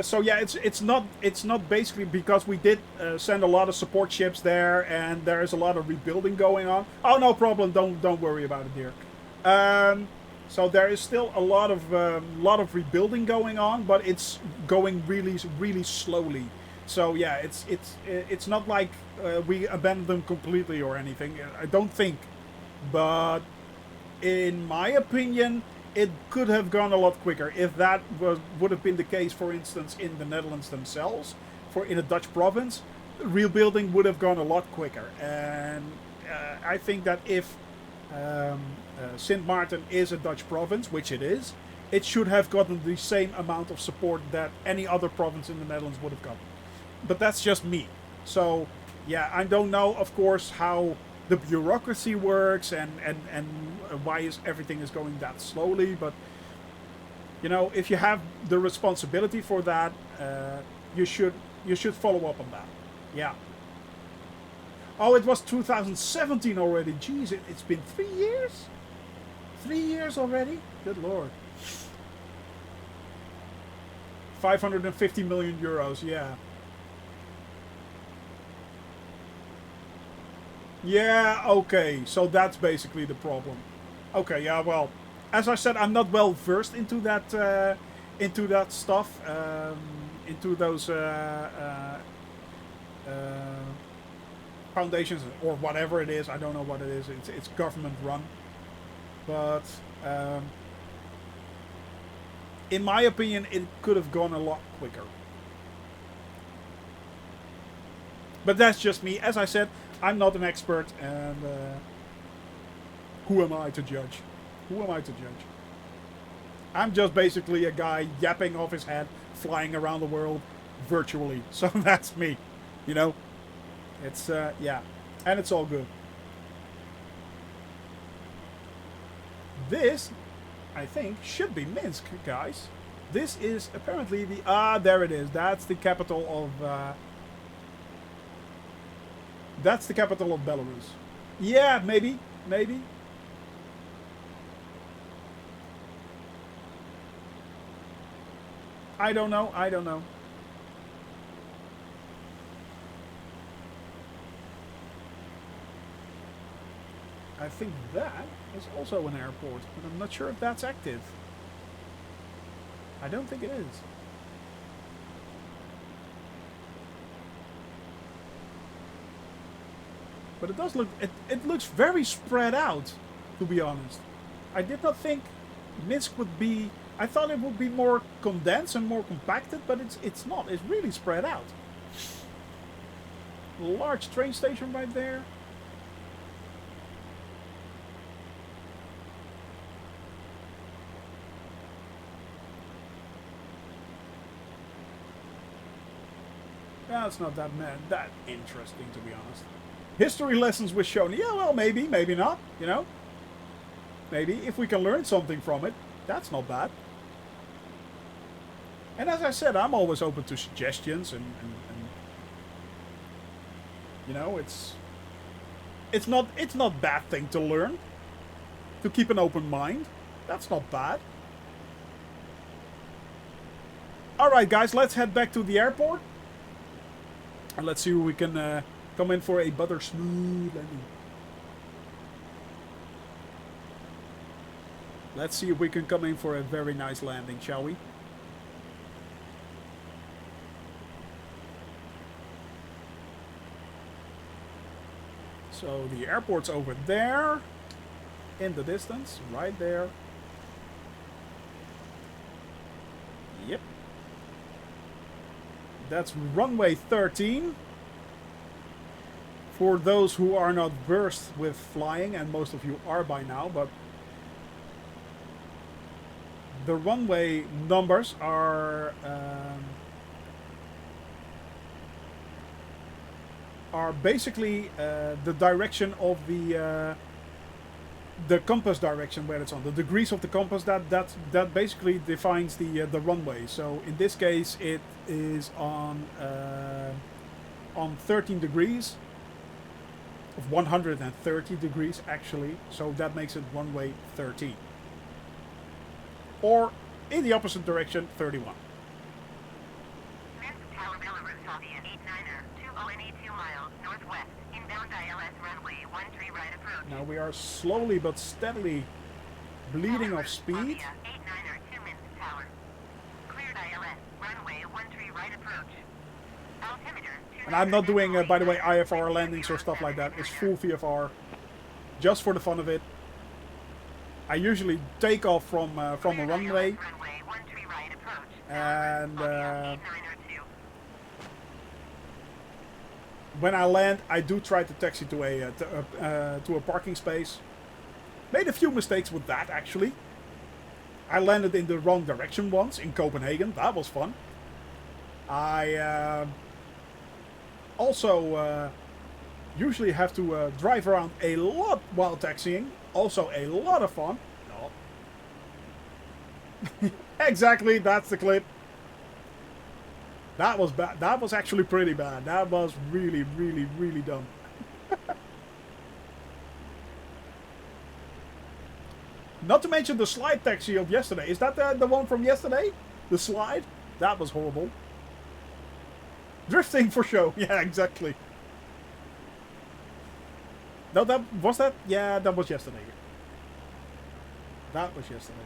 So yeah, it's not basically because we did send a lot of support ships there, and there is a lot of rebuilding going on. Oh, no problem. Don't worry about it, dear. So there is still a lot of rebuilding going on, but it's going really slowly. So yeah, it's not like we abandoned them completely or anything. I don't think, but in my opinion, it could have gone a lot quicker if that would have been the case, for instance, in the Netherlands themselves, in a Dutch province. Rebuilding would have gone a lot quicker. And I think that if Sint Maarten is a Dutch province, which it is, it should have gotten the same amount of support that any other province in the Netherlands would have gotten. But that's just me. So, yeah, I don't know, of course, how the bureaucracy works and why everything is going that slowly, but you know, if you have the responsibility for that, you should follow up on that. Yeah. Oh, it was 2017 already. Jeez, it's been 3 years. 3 years already. Good lord. 550 million euros, yeah. Yeah, okay, so that's basically the problem. Okay, yeah, well, as I said, I'm not well versed into that stuff, into those foundations or whatever it is. I don't know what it is. It's government run, but in my opinion, it could have gone a lot quicker. But that's just me. As I said, I'm not an expert, and who am I to judge? Who am I to judge? I'm just basically a guy yapping off his head, flying around the world virtually. So that's me, you know? It's, yeah. And it's all good. This, I think, should be Minsk, guys. This is apparently the... Ah, there it is. That's the capital of... that's the capital of Belarus. Yeah, maybe. Maybe. I don't know. I don't know. I think that is also an airport, but I'm not sure if that's active. I don't think it is. But it does look, it looks very spread out, to be honest. I did not think Minsk would be, I thought it would be more condensed and more compacted, but it's not. It's really spread out. Large train station right there. That's not that interesting, to be honest. History lessons with Shoney. Yeah, well, maybe, maybe not, you know. Maybe, if we can learn something from it, that's not bad. And as I said, I'm always open to suggestions and you know, it's not bad thing to learn. To keep an open mind. That's not bad. Alright guys, let's head back to the airport. And let's see if we can come in for a butter smooth landing. Let's see if we can come in for a very nice landing, shall we? So the airport's over there, in the distance, right there. Yep. That's runway 13. For those who are not versed with flying, and most of you are by now, but the runway numbers are basically the direction of the compass direction where it's on. The degrees of the compass that basically defines the runway. So in this case, it is on 13 degrees. Of 130 degrees actually, so that makes it runway 13. Or in the opposite direction, 31. Minsk Tower, Belarus, Soviet 89er, 2082 miles northwest, inbound ILS runway 13 right approach. Now we are slowly but steadily bleeding off speed. 89er to Minsk Tower. Cleared ILS, runway 13 right approach. Altimeter. And I'm not doing, by the way, IFR landings or stuff like that. It's full VFR, just for the fun of it. I usually take off from a runway, and when I land, I do try to taxi to a parking space. Made a few mistakes with that actually. I landed in the wrong direction once in Copenhagen. That was fun. I also usually have to drive around a lot while taxiing. Also a lot of fun. No. Exactly, that's the clip. That was bad. That was actually pretty bad. That was really, really, really dumb. Not to mention the slide taxi of yesterday. Is that the one from yesterday? The slide? That was horrible. Drifting for show. Yeah, exactly. No, that was that. Yeah, that was yesterday. That was yesterday.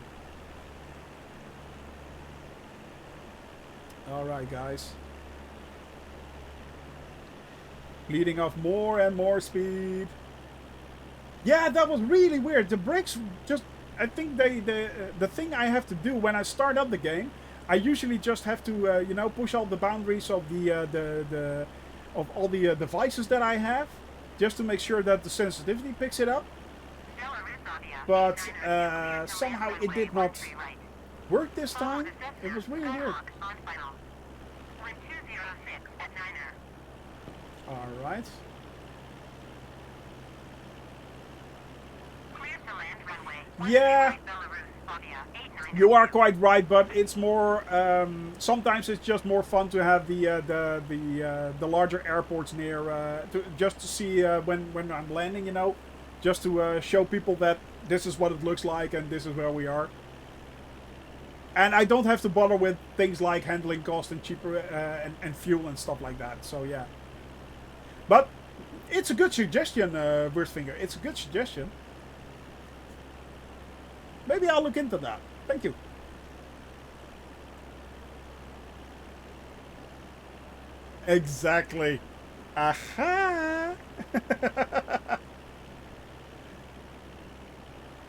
All right, guys. Bleeding off more and more speed. Yeah, that was really weird. The brakes just... I think the thing I have to do when I start up the game, I usually just have to you know, push all the boundaries of of all the devices that I have, just to make sure that the sensitivity picks it up. But somehow it did not work this time. It was really weird. All right. Yeah, you are quite right, but it's more. Sometimes it's just more fun to have the larger airports near, just to see when I'm landing. You know, just to show people that this is what it looks like and this is where we are. And I don't have to bother with things like handling cost and cheaper and fuel and stuff like that. So yeah. But it's a good suggestion, Wurstfinger. It's a good suggestion. Maybe I'll look into that. Thank you. Exactly. Aha!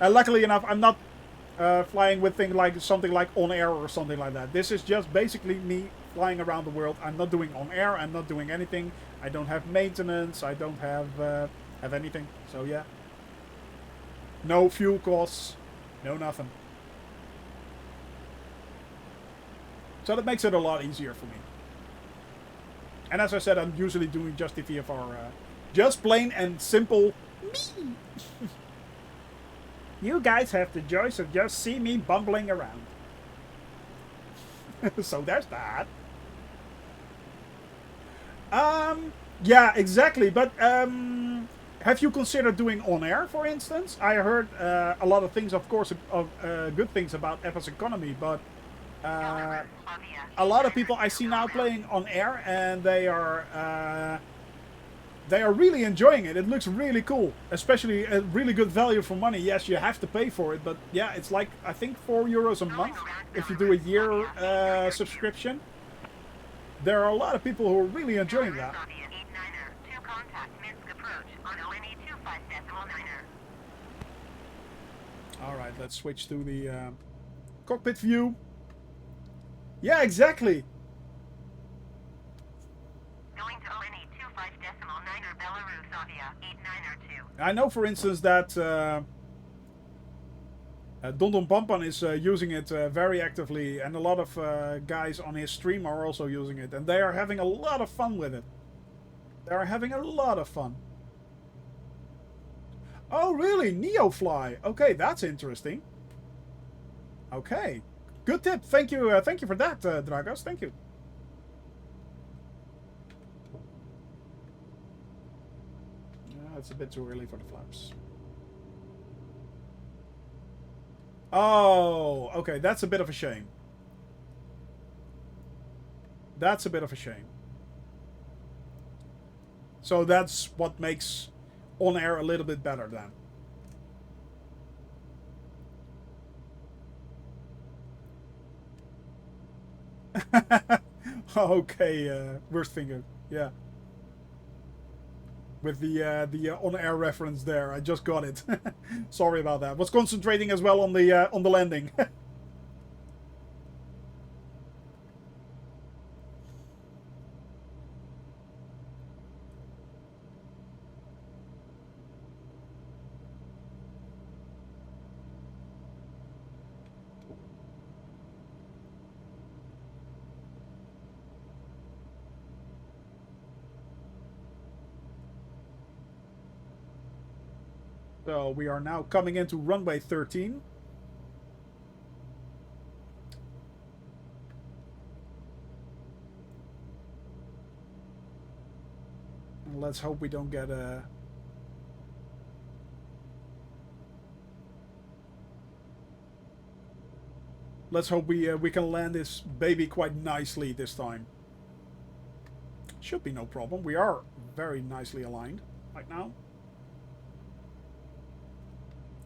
Luckily enough, I'm not flying with things like something like on air or something like that. This is just basically me flying around the world. I'm not doing on air. I'm not doing anything. I don't have maintenance. I don't have anything. So yeah. No fuel costs. No nothing. So that makes it a lot easier for me. And as I said, I'm usually doing just the VFR. Just plain and simple me. You guys have the joy of just see me bumbling around. So there's that. Yeah, exactly. But have you considered doing on air, for instance? I heard a lot of things, of course, of good things about FS Economy, but a lot of people I see now playing on air, and they are really enjoying it. It looks really cool, especially a really good value for money. Yes, you have to pay for it, but yeah, it's like I think €4 a month if you do a year subscription. There are a lot of people who are really enjoying that. Alright, let's switch to the cockpit view. Yeah, exactly. Going to ONE 25.9er Belarus, Avia 8902. I know, for instance, that Don Don Pampan is using it very actively, and a lot of guys on his stream are also using it, and they are having a lot of fun with it. They are having a lot of fun. Oh, really? Neofly. Okay, that's interesting. Okay, good tip. Thank you for that, Dragos. Thank you. It's a bit too early for the flaps. Oh, okay, that's a bit of a shame. That's a bit of a shame. So that's what makes on air a little bit better then. Okay, worst finger. Yeah. With the on-air reference there, I just got it. Sorry about that. Was concentrating as well on the landing. So we are now coming into runway 13. And let's hope we don't get a... Let's hope we can land this baby quite nicely this time. Should be no problem. We are very nicely aligned right now.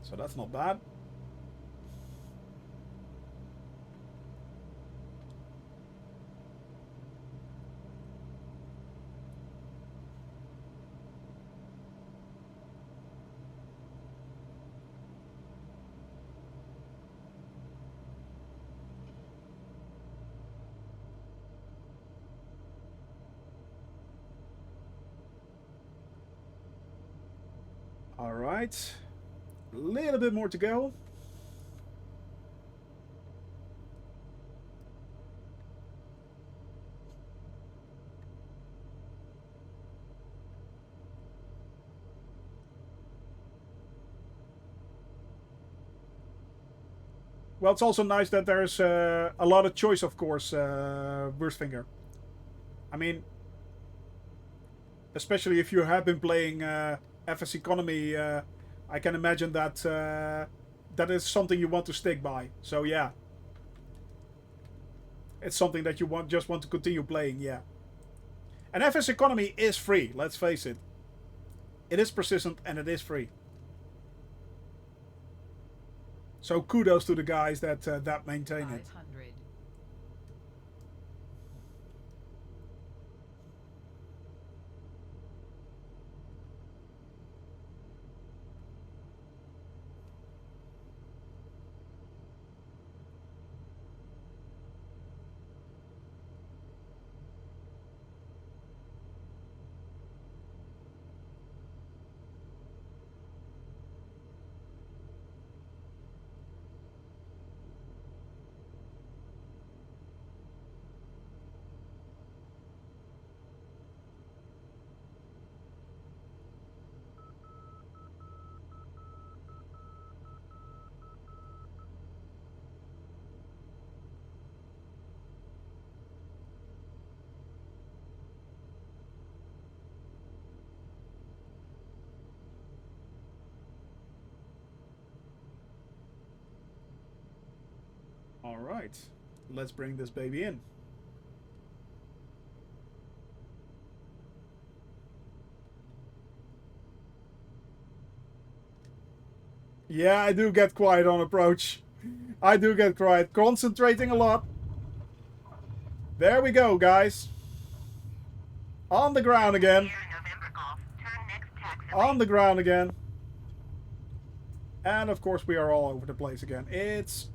So that's not bad. All right. A little bit more to go. Well, it's also nice that there's a lot of choice, of course, Wurstfinger. I mean, especially if you have been playing FS Economy, I can imagine that that is something you want to stick by. So yeah, it's something that you just want to continue playing. Yeah, and FS Economy is free. Let's face it, it is persistent and it is free. So kudos to the guys that that maintain it. All right, let's bring this baby in. Yeah, I do get quiet on approach. I do get quiet, concentrating a lot. There we go, guys. On the ground again. On the ground again. And of course we are all over the place again. It's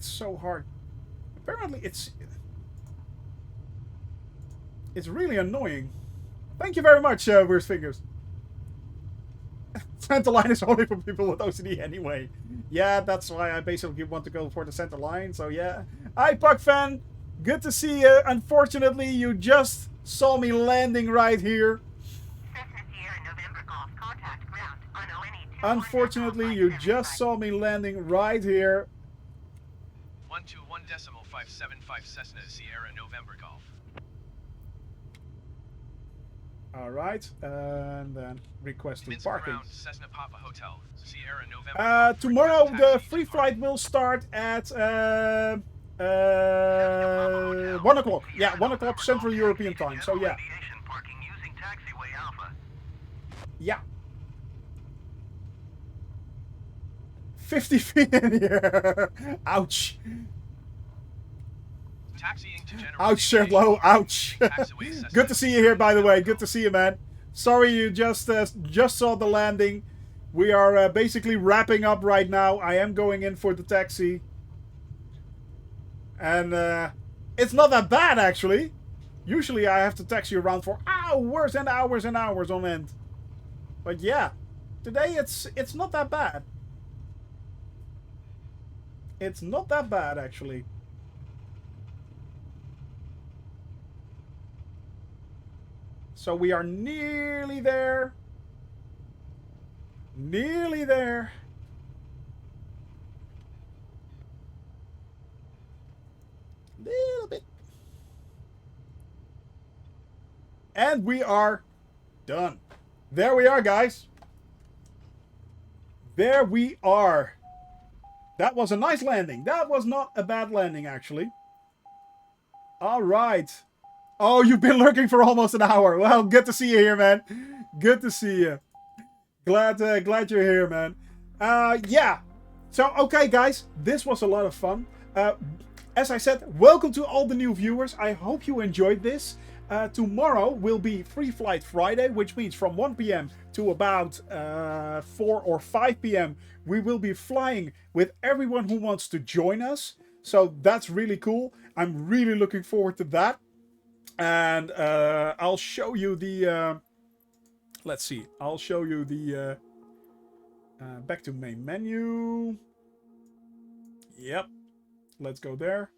so hard. Apparently it's really annoying. Thank you very much, Worst Fingers. Center line is only for people with OCD anyway. Yeah, that's why I basically want to go for the center line. So yeah. Hi, Puck fan. Good to see you. Unfortunately, you just saw me landing right here. Unfortunately, you just saw me landing right here. 121.575 Cessna Sierra November Golf. All right, and then requesting Minsk parking. around Cessna Papa Hotel, Sierra November. Tomorrow the free flight will start at 1 o'clock. Yeah, 1 o'clock Central European time. So yeah. Yeah. 50 feet in here. Ouch. Ouch, Shedlow. Ouch. Good to see you here, by the way. Good to see you, man. Sorry you just saw the landing. We are basically wrapping up right now. I am going in for the taxi. And it's not that bad, actually. Usually I have to taxi around for hours and hours and hours on end. But yeah, today it's not that bad. It's not that bad, actually. So we are nearly there. Nearly there. Little bit. And we are done. There we are, guys. There we are. That was a nice landing. That was not a bad landing, actually. All right. Oh, you've been lurking for almost an hour. Well, good to see you here, man. Good to see you. Glad you're here, man. Yeah. So, okay, guys. This was a lot of fun. As I said, welcome to all the new viewers. I hope you enjoyed this. Tomorrow will be Free Flight Friday, which means from 1 p.m. to about 4 or 5 p.m. we will be flying with everyone who wants to join us. So that's really cool. I'm really looking forward to that. And I'll show you the... let's see. I'll show you the... back to main menu. Yep. Let's go there.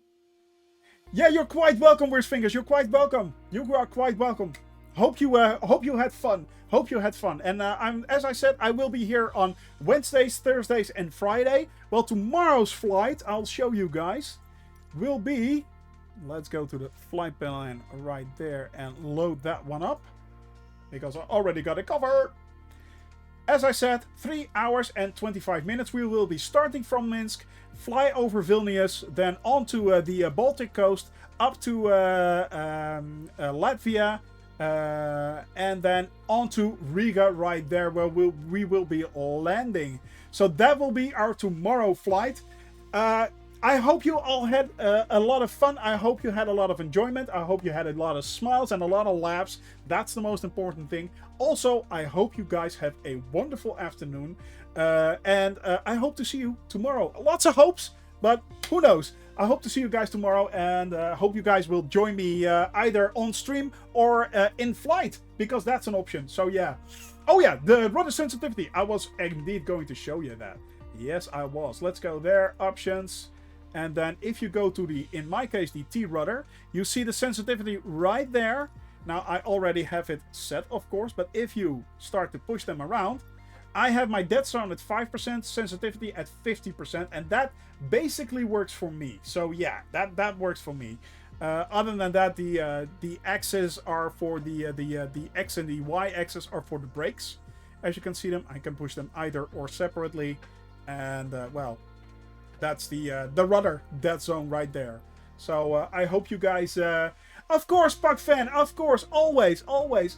Yeah, you're quite welcome, Where's Fingers. You're quite welcome. You are quite welcome. Hope you had fun. Hope you had fun. And as I said, I will be here on Wednesdays, Thursdays, and Friday. Well, tomorrow's flight, I'll show you guys, will be... Let's go to the flight plan right there and load that one up, because I already got it covered. As I said, 3 hours and 25 minutes. We will be starting from Minsk, fly over Vilnius, then onto the Baltic coast, up to Latvia, and then onto Riga right there, where we will be landing. So that will be our tomorrow flight. I hope you all had a lot of fun. I hope you had a lot of enjoyment. I hope you had a lot of smiles and a lot of laughs. That's the most important thing. Also, I hope you guys have a wonderful afternoon. And I hope to see you tomorrow. Lots of hopes, but who knows? I hope to see you guys tomorrow, and hope you guys will join me either on stream or in flight, because that's an option. So yeah. Oh yeah, the rudder sensitivity. I was indeed going to show you that. Yes, I was. Let's go there. Options. And then if you go to the, in my case, the T rudder, you see the sensitivity right there. Now, I already have it set, of course, but if you start to push them around, I have my dead zone at 5%, sensitivity at 50%, and that basically works for me. So yeah, that works for me. Other than that, the axes are for the X and the Y axis are for the brakes. As you can see them, I can push them either or separately, and well, that's the rudder dead zone right there. So I hope you guys, of course, Puck fan, of course, always,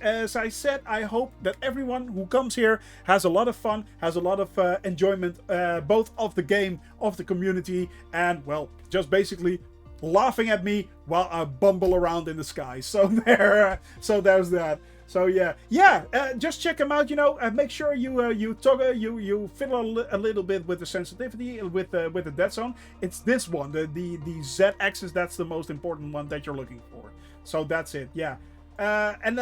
as I said, I hope that everyone who comes here has a lot of fun, has a lot of enjoyment, both of the game, of the community, and, well, just basically laughing at me while I bumble around in the sky. So there's that. So yeah, just check them out. You know, make sure you fiddle a little bit with the sensitivity with the dead zone. It's this one, the Z axis. That's the most important one that you're looking for. So that's it. Yeah, and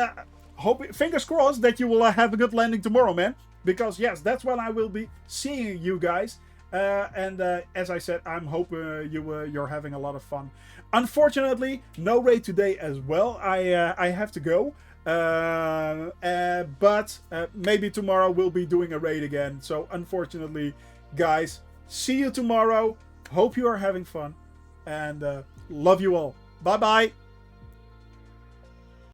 fingers crossed that you will have a good landing tomorrow, man. Because yes, that's when I will be seeing you guys. And as I said, I'm hoping you're having a lot of fun. Unfortunately, no raid today as well. I have to go. But maybe tomorrow we'll be doing a raid again. So unfortunately, guys, see you tomorrow. Hope you are having fun, and love you all. Bye bye.